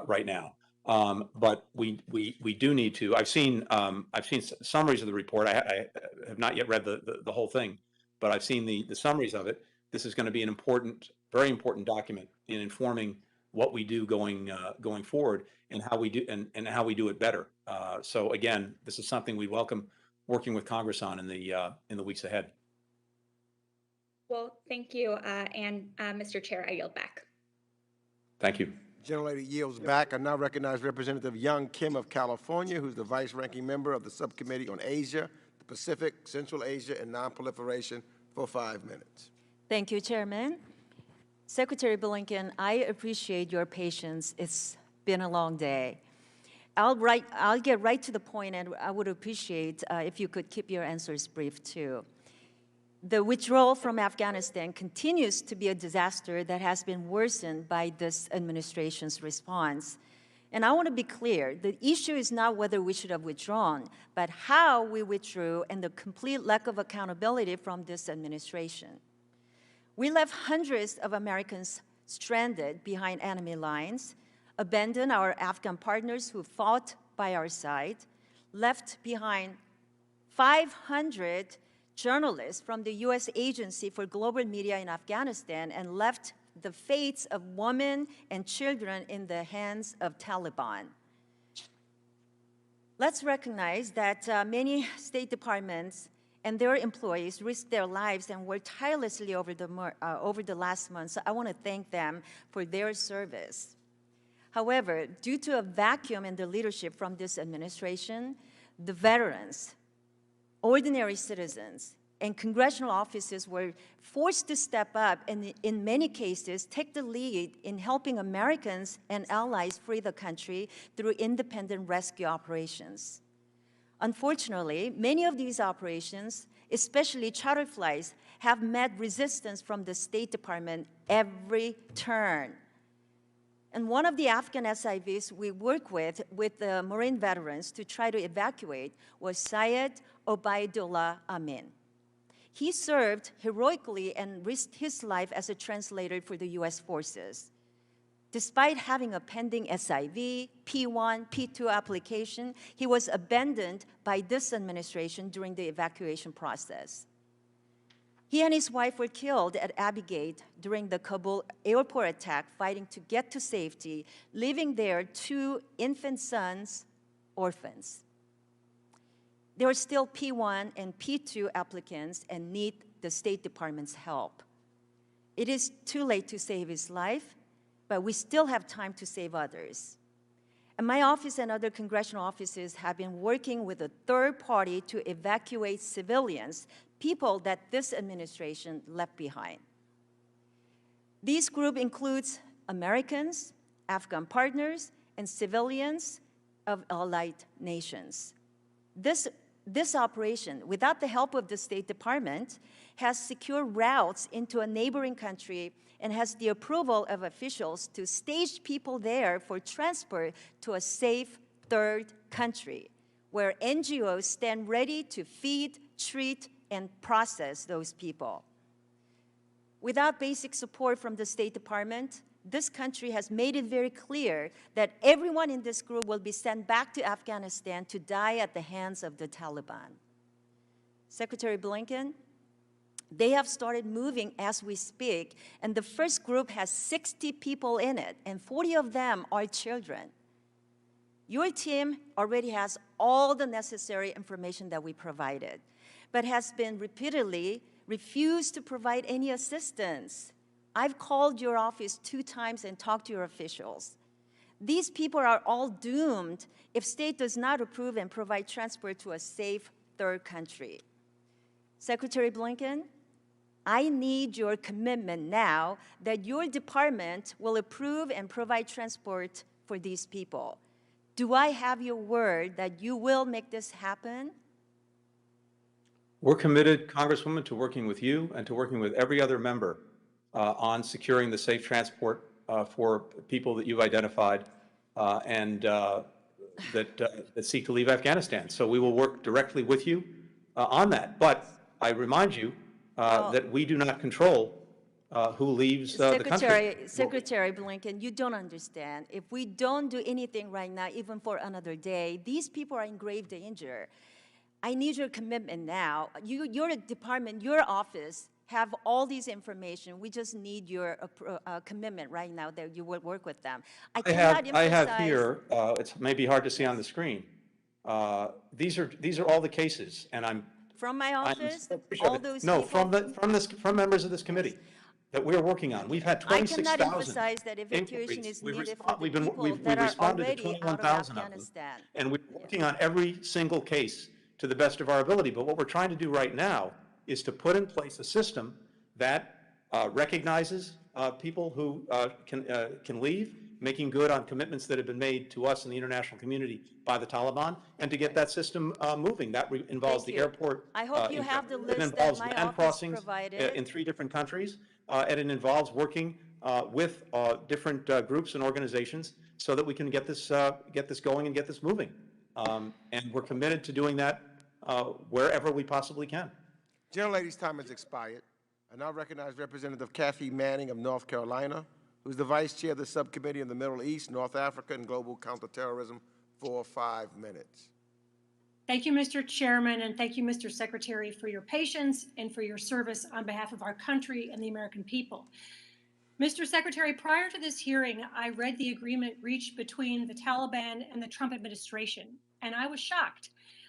right now. But we do need to. I've seen summaries of the report. I have not yet read the whole thing, but I've seen the summaries of it. This is going to be an important, very important document in informing what we do going forward, and how we do and how we do it better. So again, this is something we welcome working with Congress on in the weeks ahead. Well, thank you, and Mr. Chair, I yield back. Thank you. Gentlelady yields back. I now recognize Representative Young Kim of California, who's the vice-ranking member of the Subcommittee on Asia, the Pacific, Central Asia, and Nonproliferation, for 5 minutes. Thank you, Chairman. Secretary Blinken, I appreciate your patience. It's been a long day. I'll get right to the point, and I would appreciate if you could keep your answers brief, too. The withdrawal from Afghanistan continues to be a disaster that has been worsened by this administration's response. And I want to be clear, the issue is not whether we should have withdrawn, but how we withdrew and the complete lack of accountability from this administration. We left hundreds of Americans stranded behind enemy lines, abandoned our Afghan partners who fought by our side, left behind 500 journalists from the U.S. Agency for Global Media in Afghanistan, and left the fates of women and children in the hands of Taliban. Let's recognize that many State Departments and their employees risked their lives and worked tirelessly over the last month, so I want to thank them for their service. However, due to a vacuum in the leadership from this administration, the veterans, ordinary citizens, and congressional offices were forced to step up and, in many cases, take the lead in helping Americans and allies free the country through independent rescue operations. Unfortunately, many of these operations, especially charter flights, have met resistance from the State Department every turn. And one of the Afghan SIVs we work with the Marine veterans to try to evacuate was Syed Obaidullah Amin. He served heroically and risked his life as a translator for the U.S. forces. Despite having a pending SIV, P1, P2 application, he was abandoned by this administration during the evacuation process. He and his wife were killed at Abbey Gate during the Kabul airport attack, fighting to get to safety, leaving their 2 infant sons orphans. There are still P1 and P2 applicants and need the State Department's help. It is too late to save his life, but we still have time to save others. And my office and other congressional offices have been working with a third party to evacuate civilians, people that this administration left behind. This group includes Americans, Afghan partners, and civilians of allied nations. This operation, without the help of the State Department, has secure routes into a neighboring country and has the approval of officials to stage people there for transport to a safe third country, where NGOs stand ready to feed, treat, and process those people. Without basic support from the State Department, this country has made it very clear that everyone in this group will be sent back to Afghanistan to die at the hands of the Taliban. Secretary Blinken, they have started moving as we speak, and the first group has 60 people in it, and 40 of them are children. Your team already has all the necessary information that we provided, but has been repeatedly refused to provide any assistance. I've called your office 2 times and talked to your officials. These people are all doomed if state does not approve and provide transport to a safe third country. Secretary Blinken, I need your commitment now that your department will approve and provide transport for these people. Do I have your word that you will make this happen? We're committed, Congresswoman, to working with you and to working with every other member on securing the safe transport for people that you've identified and that seek to leave Afghanistan. So we will work directly with you on that. But I remind you that we do not control who leaves the country. Secretary Blinken, you don't understand. If we don't do anything right now, even for another day, these people are in grave danger. I need your commitment now. Your department, your office, have all these information. We just need your commitment right now that you will work with them. I have here, it's maybe hard to see on the screen. These are all the cases, and I'm from my office. All those from members of this committee that we're working on. We've had 26,000. I cannot emphasize that evacuation is needed for the people that are already out of Afghanistan. And we're working on every single case to the best of our ability. But what we're trying to do right now is to put in place a system that recognizes people who can leave, making good on commitments that have been made to us in the international community by the Taliban, and to get that system moving. That involves the airport. I hope you have the list that involves that my land office crossings provided. in 3 different countries, and it involves working with different groups and organizations so that we can get this going and get this moving. And we're committed to doing that wherever we possibly can. Gentlelady's time has expired. I now recognize Representative Kathy Manning of North Carolina, who's the Vice Chair of the Subcommittee on the Middle East, North Africa, and Global Counterterrorism, for 5 minutes. Thank you, Mr. Chairman, and thank you, Mr. Secretary, for your patience and for your service on behalf of our country and the American people. Mr. Secretary, prior to this hearing, I read the agreement reached between the Taliban and the Trump administration, and I was shocked.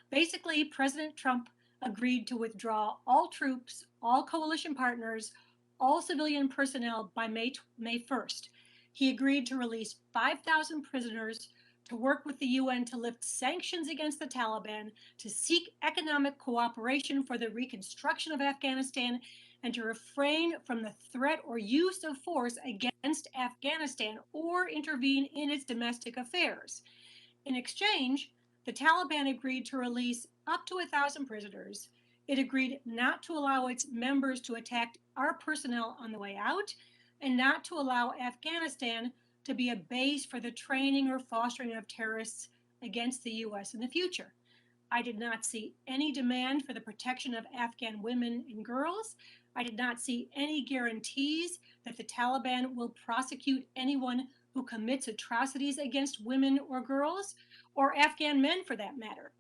Basically, President Trump agreed to withdraw all troops, all coalition partners, all civilian personnel by May 1st. He agreed to release 5,000 prisoners, to work with the UN to lift sanctions against the Taliban, to seek economic cooperation for the reconstruction of Afghanistan, and to refrain from the threat or use of force against Afghanistan or intervene in its domestic affairs. In exchange, the Taliban agreed to release up to 1,000 prisoners. It agreed not to allow its members to attack our personnel on the way out, and not to allow Afghanistan to be a base for the training or fostering of terrorists against the U.S. in the future. I did not see any demand for the protection of Afghan women and girls. I did not see any guarantees that the Taliban will prosecute anyone who commits atrocities against women or girls, or Afghan men for that matter.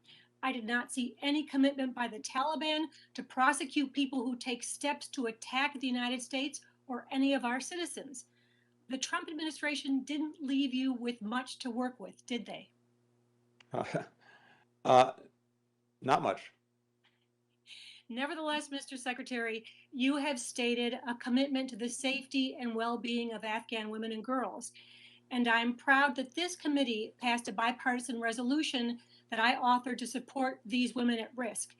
I did not see any commitment by the Taliban to prosecute people who take steps to attack the United States or any of our citizens. The Trump administration didn't leave you with much to work with, did they? Not much. Nevertheless, Mr. Secretary, you have stated a commitment to the safety and well-being of Afghan women and girls. And I'm proud that this committee passed a bipartisan resolution that I authored to support these women at risk.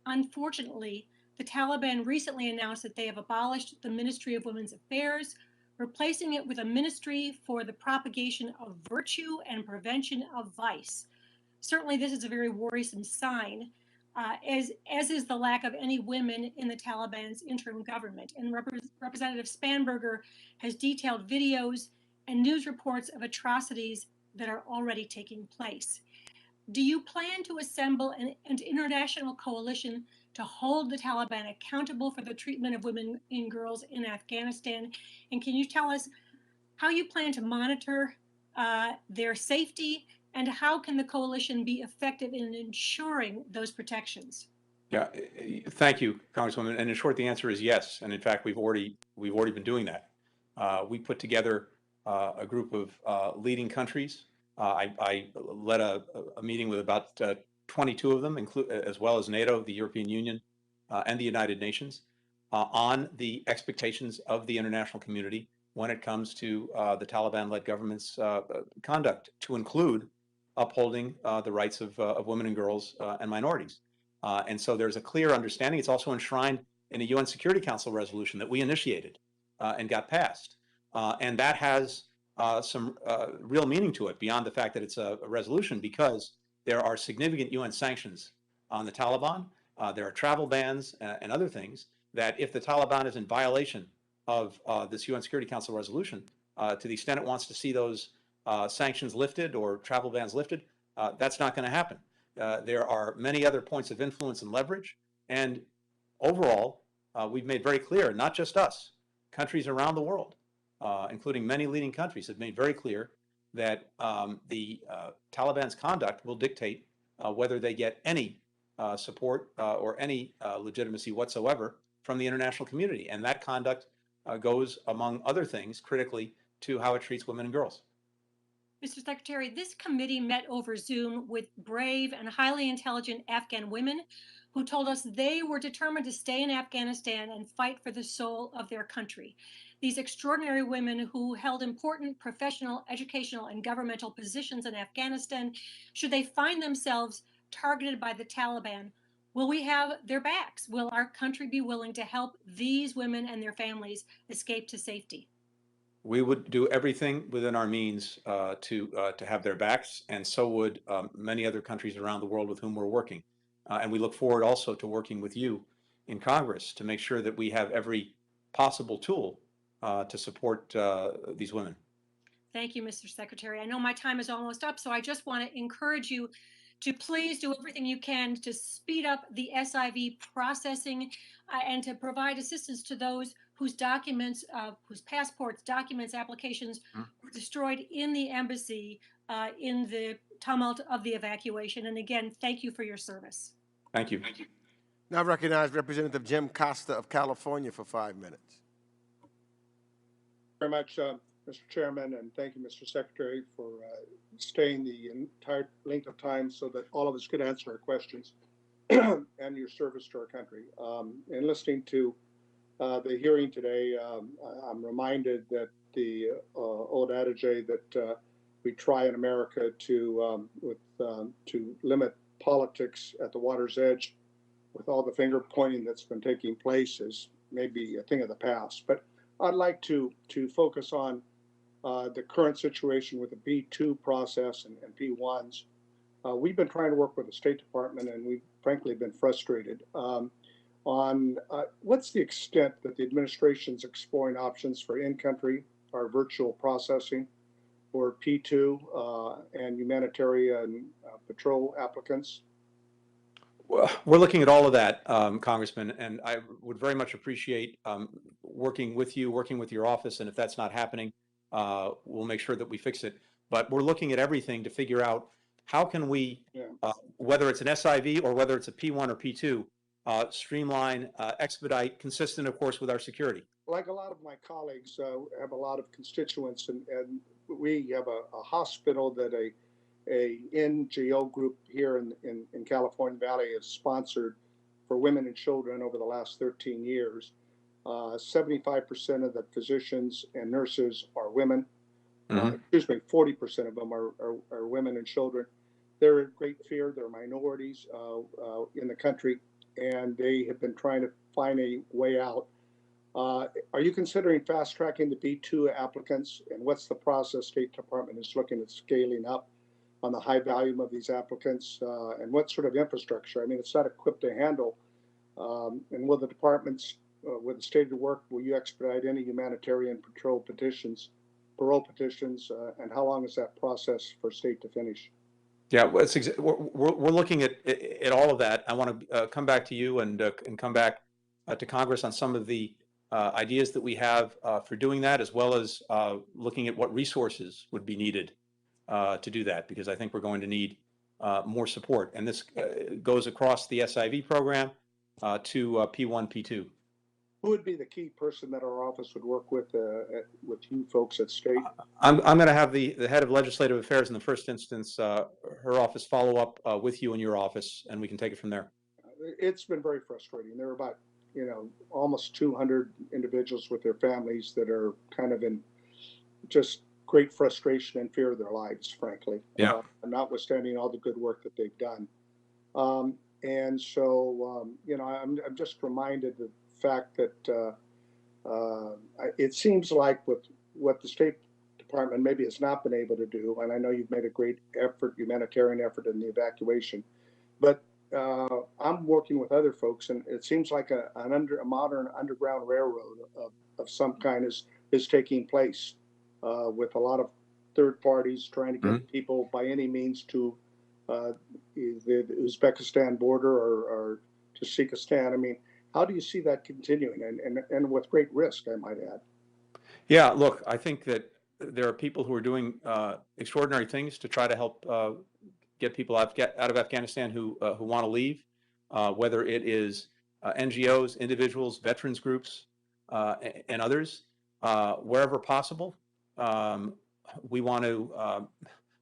Unfortunately, the Taliban recently announced that they have abolished the Ministry of Women's Affairs, replacing it with a ministry for the propagation of virtue and prevention of vice. Certainly, this is a very worrisome sign, as is the lack of any women in the Taliban's interim government. And Representative Spanberger has detailed videos and news reports of atrocities that are already taking place. Do you plan to assemble an international coalition to hold the Taliban accountable for the treatment of women and girls in Afghanistan? And can you tell us how you plan to monitor their safety, and how can the coalition be effective in ensuring those protections? Yeah, thank you, Congresswoman. And in short, the answer is yes. And in fact, we've already been doing that. We put together a group of leading countries. I led a meeting with about 22 of them, as well as NATO, the European Union, and the United Nations, on the expectations of the international community when it comes to the Taliban-led government's conduct, to include upholding the rights of women and girls and minorities. And so there's a clear understanding. It's also enshrined in a UN Security Council resolution that we initiated and got passed. And that has some real meaning to it beyond the fact that it's a resolution, because there are significant UN sanctions on the Taliban. There are travel bans and other things that, if the Taliban is in violation of this UN Security Council resolution, to the extent it wants to see those sanctions lifted or travel bans lifted, that's not going to happen. There are many other points of influence and leverage. And overall, we've made very clear, not just us, countries around the world, including many leading countries, have made very clear that the Taliban's conduct will dictate whether they get any support or any legitimacy whatsoever from the international community. And that conduct goes, among other things, critically to how it treats women and girls. Mr. Secretary, this committee met over Zoom with brave and highly intelligent Afghan women who told us they were determined to stay in Afghanistan and fight for the soul of their country. These extraordinary women who held important professional, educational, and governmental positions in Afghanistan, should they find themselves targeted by the Taliban, will we have their backs? Will our country be willing to help these women and their families escape to safety? We would do everything within our means to have their backs, and so would many other countries around the world with whom we're working. And we look forward also to working with you in Congress to make sure that we have every possible tool to support these women. Thank you, Mr. Secretary. I know my time is almost up, so I just want to encourage you to please do everything you can to speed up the SIV processing and to provide assistance to those whose documents, whose passports, documents, applications were destroyed in the embassy in the tumult of the evacuation. And again, thank you for your service. Thank you. Now I recognize Representative Jim Costa of California for 5 minutes. Very much, Mr. Chairman, and thank you, Mr. Secretary, for staying the entire length of time so that all of us could answer our questions and your service to our country. And listening to the hearing today, I'm reminded that the old adage that we try in America to limit politics at the water's edge with all the finger pointing that's been taking place is maybe a thing of the past. But I'd like to focus on the current situation with the B2 process and P1s. We've been trying to work with the State Department, and we've frankly been frustrated on what's the extent that the administration's exploring options for in-country or virtual processing for P2 and humanitarian patrol applicants. Well, we're looking at all of that, Congressman, and I would very much appreciate working with you, working with your office, and if that's not happening, we'll make sure that we fix it. But we're looking at everything to figure out how can we, whether it's an SIV or whether it's a P1 or P2, streamline, expedite, consistent, of course, with our security. Like a lot of my colleagues have a lot of constituents, and we have a hospital that a NGO group here in California Valley has sponsored for women and children over the last 13 years. 75% of the physicians and nurses are women. Excuse me, 40% of them are women and children. They're in great fear. They're minorities in the country, and they have been trying to find a way out. Are you considering fast tracking the B2 applicants, and what's the process State Department is looking at scaling up on the high volume of these applicants, and what sort of infrastructure? I mean, it's not equipped to handle. And will the departments, with the state of work, will you expedite any humanitarian parole petitions, and how long is that process for state to finish? Yeah, well, we're looking at all of that. I want to come back to you and come back to Congress on some of the ideas that we have for doing that, as well as looking at what resources would be needed to do that, because I think we're going to need more support. And this goes across the SIV program to P1, P2. Who would be the key person that our office would work with you folks at state? I'm going to have the head of legislative affairs in the first instance, her office follow up with you in your office, and we can take it from there. It's been very frustrating. There are about, almost 200 individuals with their families that are kind of in just great frustration and fear of their lives, frankly. Yeah. Notwithstanding all the good work that they've done. And so, I'm just reminded of the fact that it seems like with what the State Department maybe has not been able to do, and I know you've made a great effort, humanitarian effort in the evacuation, but I'm working with other folks, and it seems like a modern underground railroad of some kind is taking place with a lot of third parties trying to get people by any means to the Uzbekistan border or to Sikistan. I mean, how do you see that continuing, and with great risk, I might add? Yeah, look, I think that there are people who are doing extraordinary things to try to help get people out of Afghanistan who want to leave, whether it is NGOs, individuals, veterans groups, and others. Wherever possible, we want to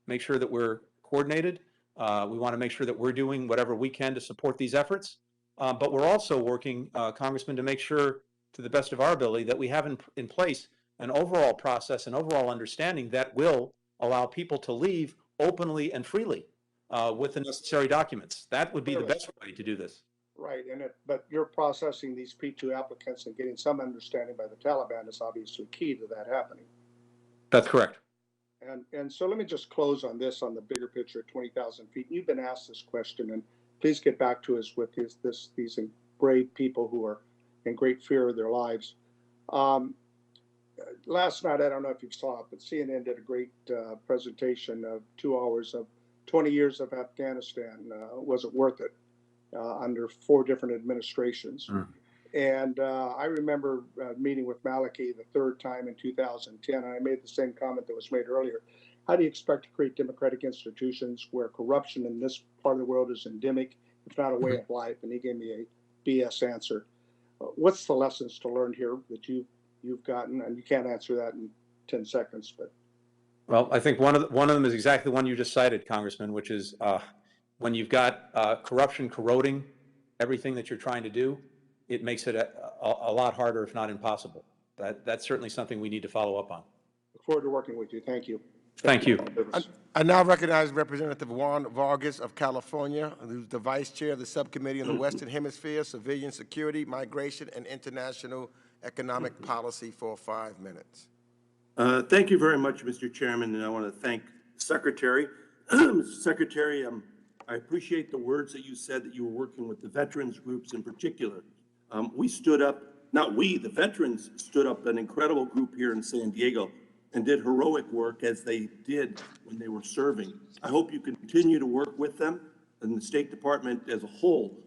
make sure that we're coordinated. We want to make sure that we're doing whatever we can to support these efforts. But we're also working, Congressman, to make sure, to the best of our ability, that we have in place an overall process, an overall understanding that will allow people to leave openly and freely with the necessary documents. That would be the best way to do this. Right, but you're processing these P2 applicants and getting some understanding by the Taliban is obviously key to that happening. That's correct. And so let me just close on this, on the bigger picture at 20,000 feet. You've been asked this question, and please get back to us with these brave people who are in great fear of their lives. Last night, I don't know if you saw it, but CNN did a great presentation of 2 hours of 20 years of Afghanistan. Was it worth it? Under 4 different administrations. And I remember meeting with Maliki the 3rd time in 2010, and I made the same comment that was made earlier. How do you expect to create democratic institutions where corruption in this part of the world is endemic, if not a way of life? And he gave me a BS answer. What's the lessons to learn here that you've gotten? And you can't answer that in 10 seconds, but. Well, I think one of them is exactly the one you just cited, Congressman, which is when you've got corruption corroding everything that you're trying to do, it makes it a lot harder, if not impossible. That's certainly something we need to follow up on. Look forward to working with you. Thank you. Thank you. I now recognize Representative Juan Vargas of California, who's the Vice Chair of the Subcommittee on the Western Hemisphere, Civilian Security, Migration, and International Economic Policy for 5 minutes. Thank you very much, Mr. Chairman, and I want to thank the Secretary. Mr. Secretary, I appreciate the words that you said that you were working with the veterans groups in particular. We stood up, the veterans stood up an incredible group here in San Diego and did heroic work as they did when they were serving. I hope you continue to work with them and the State Department as a whole.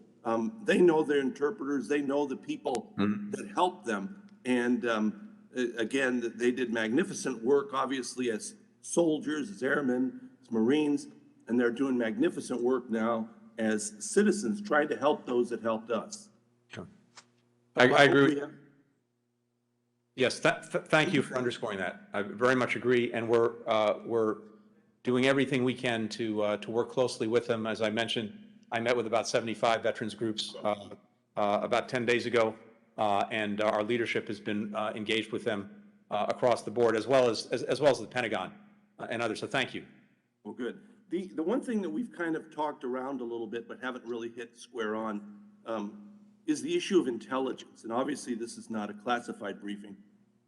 They know their interpreters, they know the people that help them. And again, they did magnificent work, obviously, as soldiers, as airmen, as Marines, and they're doing magnificent work now as citizens trying to help those that helped us. Sure. I agree. Yes, thank you for underscoring that. I very much agree, and we're doing everything we can to work closely with them. As I mentioned, I met with about 75 veterans groups about 10 days ago, and our leadership has been engaged with them across the board, as well as the Pentagon and others. So thank you. Well, good. The one thing that we've kind of talked around a little bit but haven't really hit square on is the issue of intelligence. And obviously this is not a classified briefing,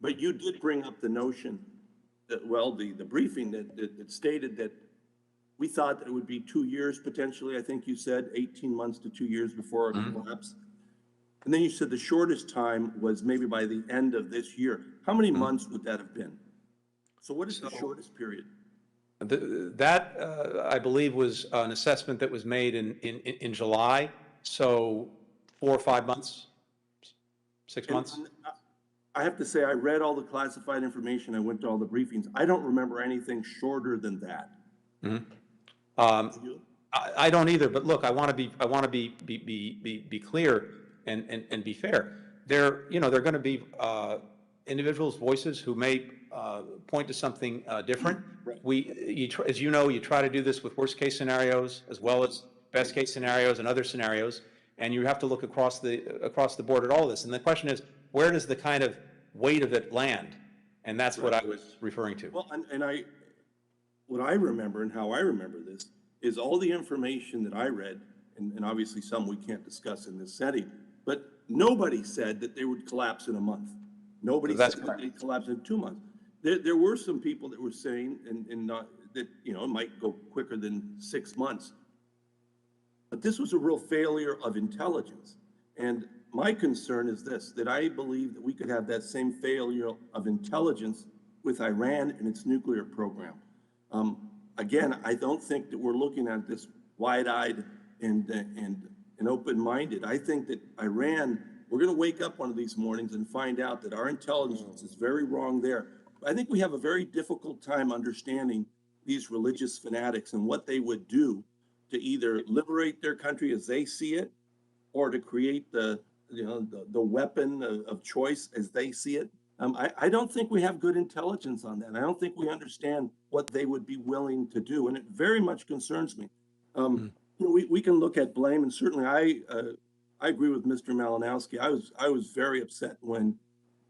but you did bring up the notion that, well, the briefing that stated that we thought that it would be 2 years potentially. I think you said 18 months to 2 years before it collapsed. And then you said the shortest time was maybe by the end of this year. How many months would that have been? So what is the shortest period? That, I believe, was an assessment that was made in July, so 4 or 5 months, 6 months. And I have to say, I read all the classified information. I went to all the briefings. I don't remember anything shorter than that. I don't either, but look, I want to be clear and be fair. There are going to be individuals' voices who may point to something different. As you know, you try to do this with worst case scenarios as well as best case scenarios and other scenarios, and you have to look across the board at all of this. And the question is, where does the kind of weight of it land? And that's what I was referring to. Well, what I remember and how I remember this is all the information that I read, and obviously some we can't discuss in this setting, but nobody said that they would collapse in a month. Nobody said that they'd collapse in 2 months. There were some people that were saying that it might go quicker than 6 months. But this was a real failure of intelligence. And my concern is this, that I believe that we could have that same failure of intelligence with Iran and its nuclear program. Again, I don't think that we're looking at this wide-eyed and open-minded. I think that Iran, we're going to wake up one of these mornings and find out that our intelligence is very wrong there. I think we have a very difficult time understanding these religious fanatics and what they would do to either liberate their country as they see it, or to create the weapon of choice as they see it. I don't think we have good intelligence on that. I don't think we understand what they would be willing to do, and it very much concerns me. We can look at blame, and certainly I agree with Mr. Malinowski. I was very upset when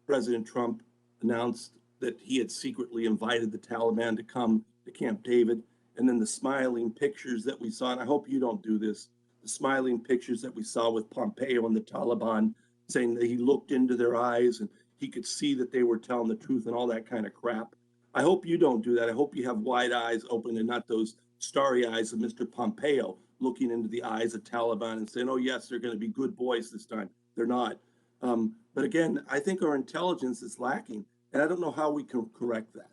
President Trump announced that he had secretly invited the Taliban to come to Camp David, and then the smiling pictures that we saw, and I hope you don't do this, the smiling pictures that we saw with Pompeo and the Taliban saying that he looked into their eyes and he could see that they were telling the truth and all that kind of crap. I hope you don't do that. I hope you have wide eyes open and not those starry eyes of Mr. Pompeo looking into the eyes of Taliban and saying, oh, yes, they're going to be good boys this time. They're not. But again, I think our intelligence is lacking, and I don't know how we can correct that.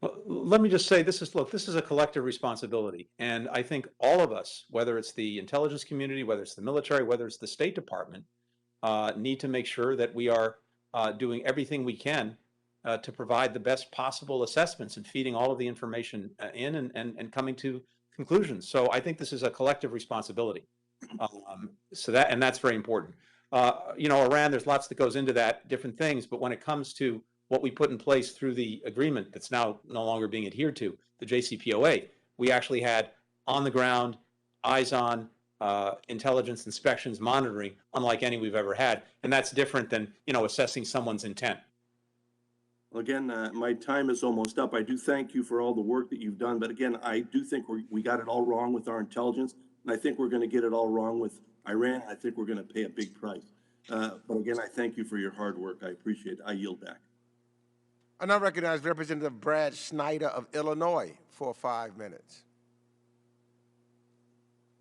Well, let me just say, this is a collective responsibility. And I think all of us, whether it's the intelligence community, whether it's the military, whether it's the State Department, need to make sure that we are doing everything we can to provide the best possible assessments and feeding all of the information in and coming to conclusions. So I think this is a collective responsibility. And that's very important. Iran, there's lots that goes into that, different things, but when it comes to what we put in place through the agreement that's now no longer being adhered to, the JCPOA, we actually had on the ground, eyes on, intelligence inspections, monitoring, unlike any we've ever had. And that's different than, assessing someone's intent. Well, again, my time is almost up. I do thank you for all the work that you've done. But again, I do think we got it all wrong with our intelligence. And I think we're going to get it all wrong with Iran. I think we're going to pay a big price. But again, I thank you for your hard work. I appreciate it. I yield back. I now recognize Representative Brad Snyder of Illinois for 5 minutes.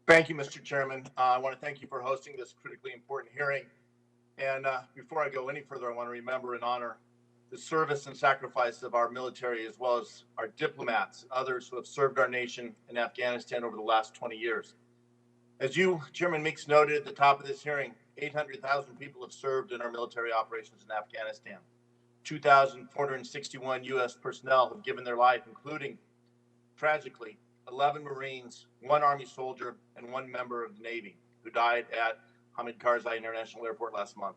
Thank you, Mr. Chairman. I want to thank you for hosting this critically important hearing. And before I go any further, I want to remember and honor the service and sacrifice of our military, as well as our diplomats, others who have served our nation in Afghanistan over the last 20 years. As you, Chairman Meeks, noted at the top of this hearing, 800,000 people have served in our military operations in Afghanistan. 2,461 U.S. personnel have given their life, including, tragically, 11 Marines, 1 Army soldier, and 1 member of the Navy who died at Hamid Karzai International Airport last month.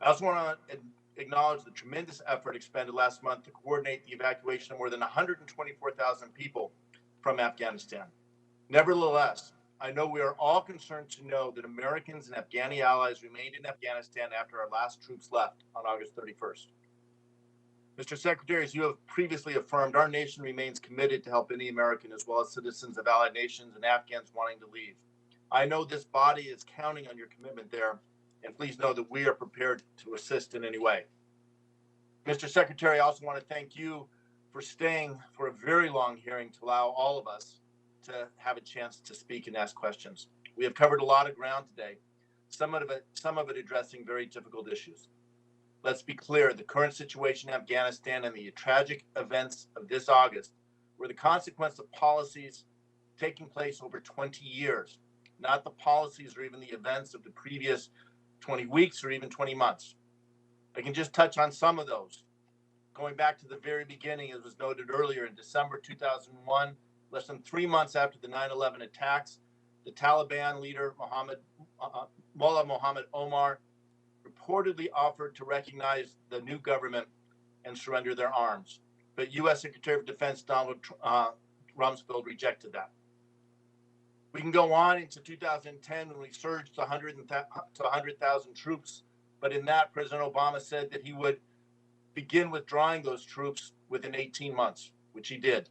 I also want to acknowledge the tremendous effort expended last month to coordinate the evacuation of more than 124,000 people from Afghanistan. Nevertheless, I know we are all concerned to know that Americans and Afghani allies remained in Afghanistan after our last troops left on August 31st. Mr. Secretary, as you have previously affirmed, our nation remains committed to help any American as well as citizens of allied nations and Afghans wanting to leave. I know this body is counting on your commitment there, and please know that we are prepared to assist in any way. Mr. Secretary, I also want to thank you for staying for a very long hearing to allow all of us to have a chance to speak and ask questions. We have covered a lot of ground today, some of it addressing very difficult issues. Let's be clear, the current situation in Afghanistan and the tragic events of this August were the consequence of policies taking place over 20 years, not the policies or even the events of the previous 20 weeks or even 20 months. I can just touch on some of those. Going back to the very beginning, as was noted earlier, in December 2001, less than 3 months after the 9/11 attacks, the Taliban leader Mullah Muhammad Omar reportedly offered to recognize the new government and surrender their arms. But U.S. Secretary of Defense Donald Rumsfeld rejected that. We can go on into 2010 when we surged to 100,000 troops. But in that, President Obama said that he would begin withdrawing those troops within 18 months, which he did.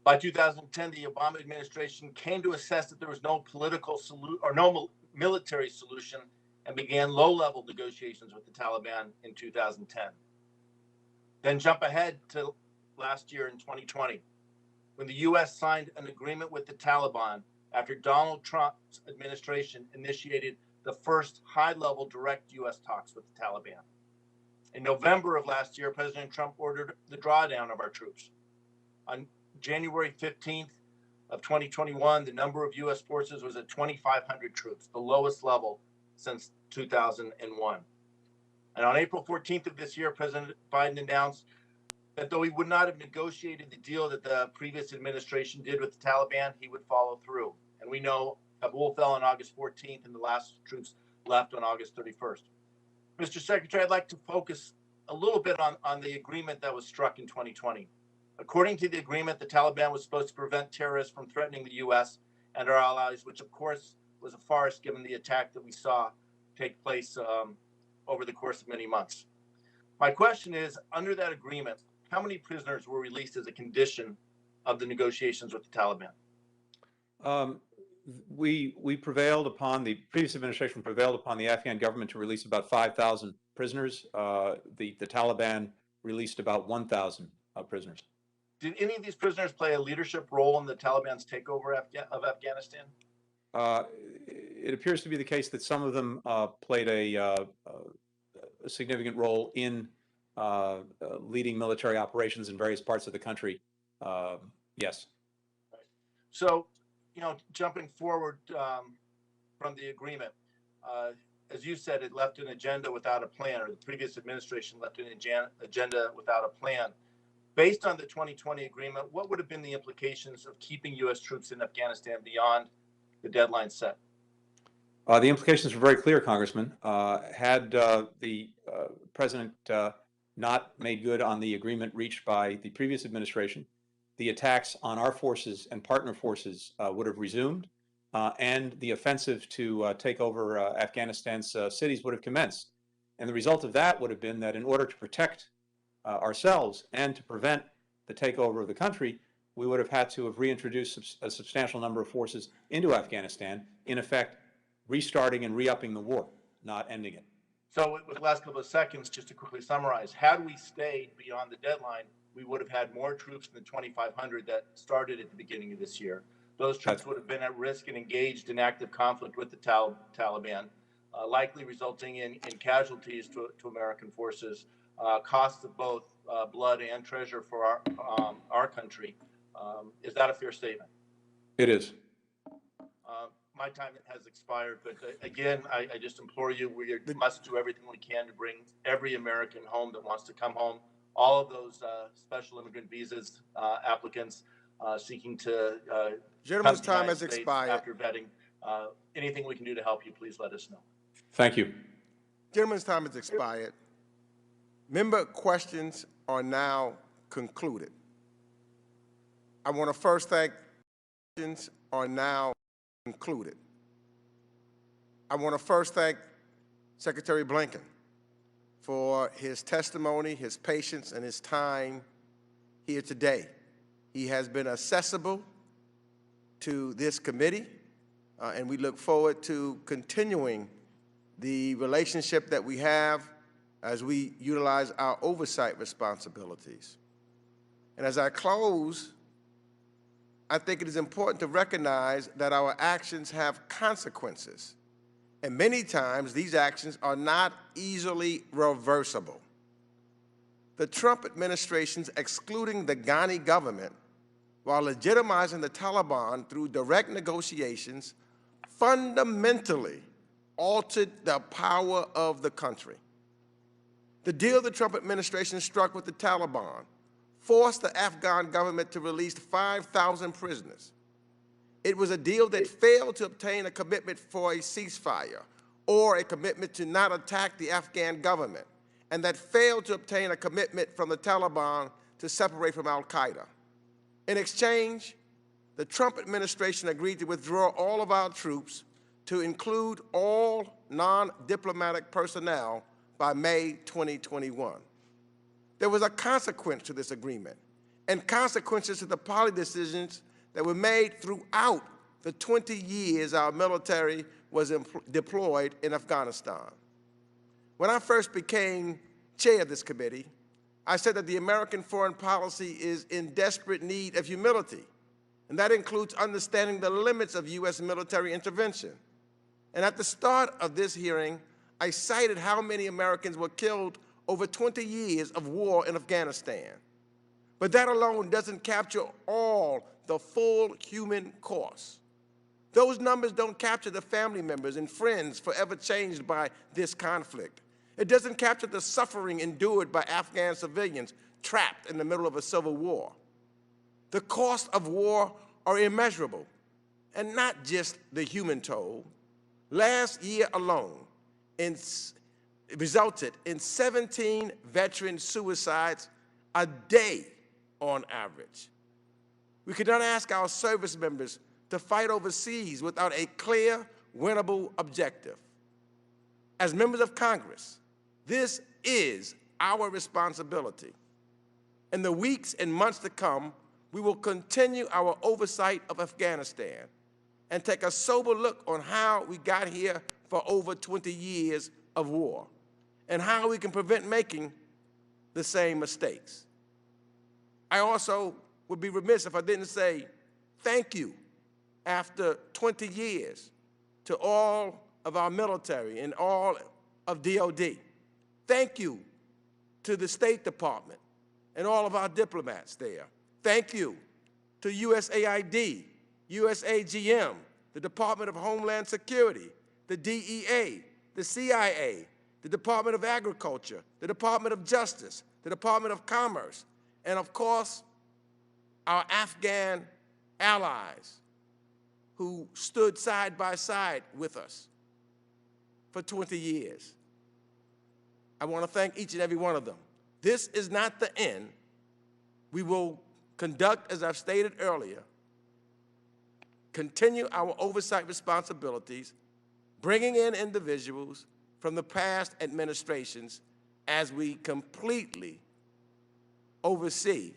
By 2010, the Obama administration came to assess that there was no political solution or no military solution and began low-level negotiations with the Taliban in 2010. Then jump ahead to last year in 2020, when the U.S. signed an agreement with the Taliban after Donald Trump's administration initiated the first high-level direct U.S. talks with the Taliban. In November of last year, President Trump ordered the drawdown of our troops. On January 15th of 2021, the number of U.S. forces was at 2,500 troops, the lowest level since 2001. And on April 14th of this year, President Biden announced that though he would not have negotiated the deal that the previous administration did with the Taliban, he would follow through. And we know Kabul fell on August 14th and the last troops left on August 31st. Mr. Secretary, I'd like to focus a little bit on the agreement that was struck in 2020. According to the agreement, the Taliban was supposed to prevent terrorists from threatening the U.S. and our allies, which of course was a farce given the attack that we saw take place over the course of many months. My question is, under that agreement, how many prisoners were released as a condition of the negotiations with the Taliban? We prevailed upon, the previous administration prevailed upon the Afghan government to release about 5,000 prisoners. The Taliban released about 1,000 prisoners. Did any of these prisoners play a leadership role in the Taliban's takeover of Afghanistan? It appears to be the case that some of them played a significant role in leading military operations in various parts of the country. Yes. So, jumping forward from the agreement, as you said, it left an agenda without a plan, or the previous administration left an agenda without a plan. Based on the 2020 agreement, what would have been the implications of keeping U.S. troops in Afghanistan beyond the deadline set? The implications were very clear, Congressman. Had the president not made good on the agreement reached by the previous administration, the attacks on our forces and partner forces would have resumed, and the offensive to take over Afghanistan's cities would have commenced. And the result of that would have been that in order to protect ourselves and to prevent the takeover of the country, we would have had to have reintroduced a substantial number of forces into Afghanistan, in effect restarting and re-upping the war, not ending it. So with the last couple of seconds, just to quickly summarize, had we stayed beyond the deadline, we would have had more troops than the 2,500 that started at the beginning of this year. Those troops would have been at risk and engaged in active conflict with the Taliban, likely resulting in casualties to American forces, costs of both blood and treasure for our country. Is that a fair statement? It is. My time has expired, but again, I just implore you, we must do everything we can to bring every American home that wants to come home. All of those special immigrant visas applicants seeking to Gentleman's time has expired. After vetting, anything we can do to help you, please let us know. Thank you. Gentleman's time has expired. Member questions are now concluded. I want to first thank questions are now concluded. I want to first thank Secretary Blinken for his testimony, his patience, and his time here today. He has been accessible to this committee and we look forward to continuing the relationship that we have as we utilize our oversight responsibilities. And as I close, I think it is important to recognize that our actions have consequences. And many times, these actions are not easily reversible. The Trump administration's excluding the Ghani government while legitimizing the Taliban through direct negotiations fundamentally altered the power of the country. The deal the Trump administration struck with the Taliban forced the Afghan government to release 5,000 prisoners. It was a deal that failed to obtain a commitment for a ceasefire or a commitment to not attack the Afghan government, and that failed to obtain a commitment from the Taliban to separate from al-Qaeda. In exchange, the Trump administration agreed to withdraw all of our troops, to include all non-diplomatic personnel, by May 2021. There was a consequence to this agreement and consequences to the policy decisions that were made throughout the 20 years our military was deployed in Afghanistan. When I first became chair of this committee, I said that the American foreign policy is in desperate need of humility, and that includes understanding the limits of U.S. military intervention. And at the start of this hearing, I cited how many Americans were killed over 20 years of war in Afghanistan. But that alone doesn't capture all the full human cost. Those numbers don't capture the family members and friends forever changed by this conflict. It doesn't capture the suffering endured by Afghan civilians trapped in the middle of a civil war. The costs of war are immeasurable, and not just the human toll. Last year alone, resulted in 17 veteran suicides a day on average. We could not ask our service members to fight overseas without a clear, winnable objective. As members of Congress, this is our responsibility. In the weeks and months to come, we will continue our oversight of Afghanistan and take a sober look on how we got here for over 20 years of war and how we can prevent making the same mistakes. I also would be remiss if I didn't say thank you after 20 years to all of our military and all of DOD. Thank you to the State Department and all of our diplomats there. Thank you to USAID, USAGM, the Department of Homeland Security, the DEA, the CIA, the Department of Agriculture, the Department of Justice, the Department of Commerce, and of course, our Afghan allies who stood side by side with us for 20 years. I want to thank each and every one of them. This is not the end. We will conduct, as I've stated earlier, continue our oversight responsibilities, bringing in individuals from the past administrations as we completely oversee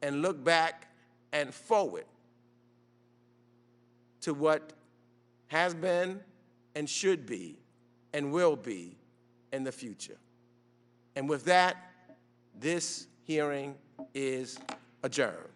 and look back and forward to what has been and should be and will be in the future. And with that, this hearing is adjourned.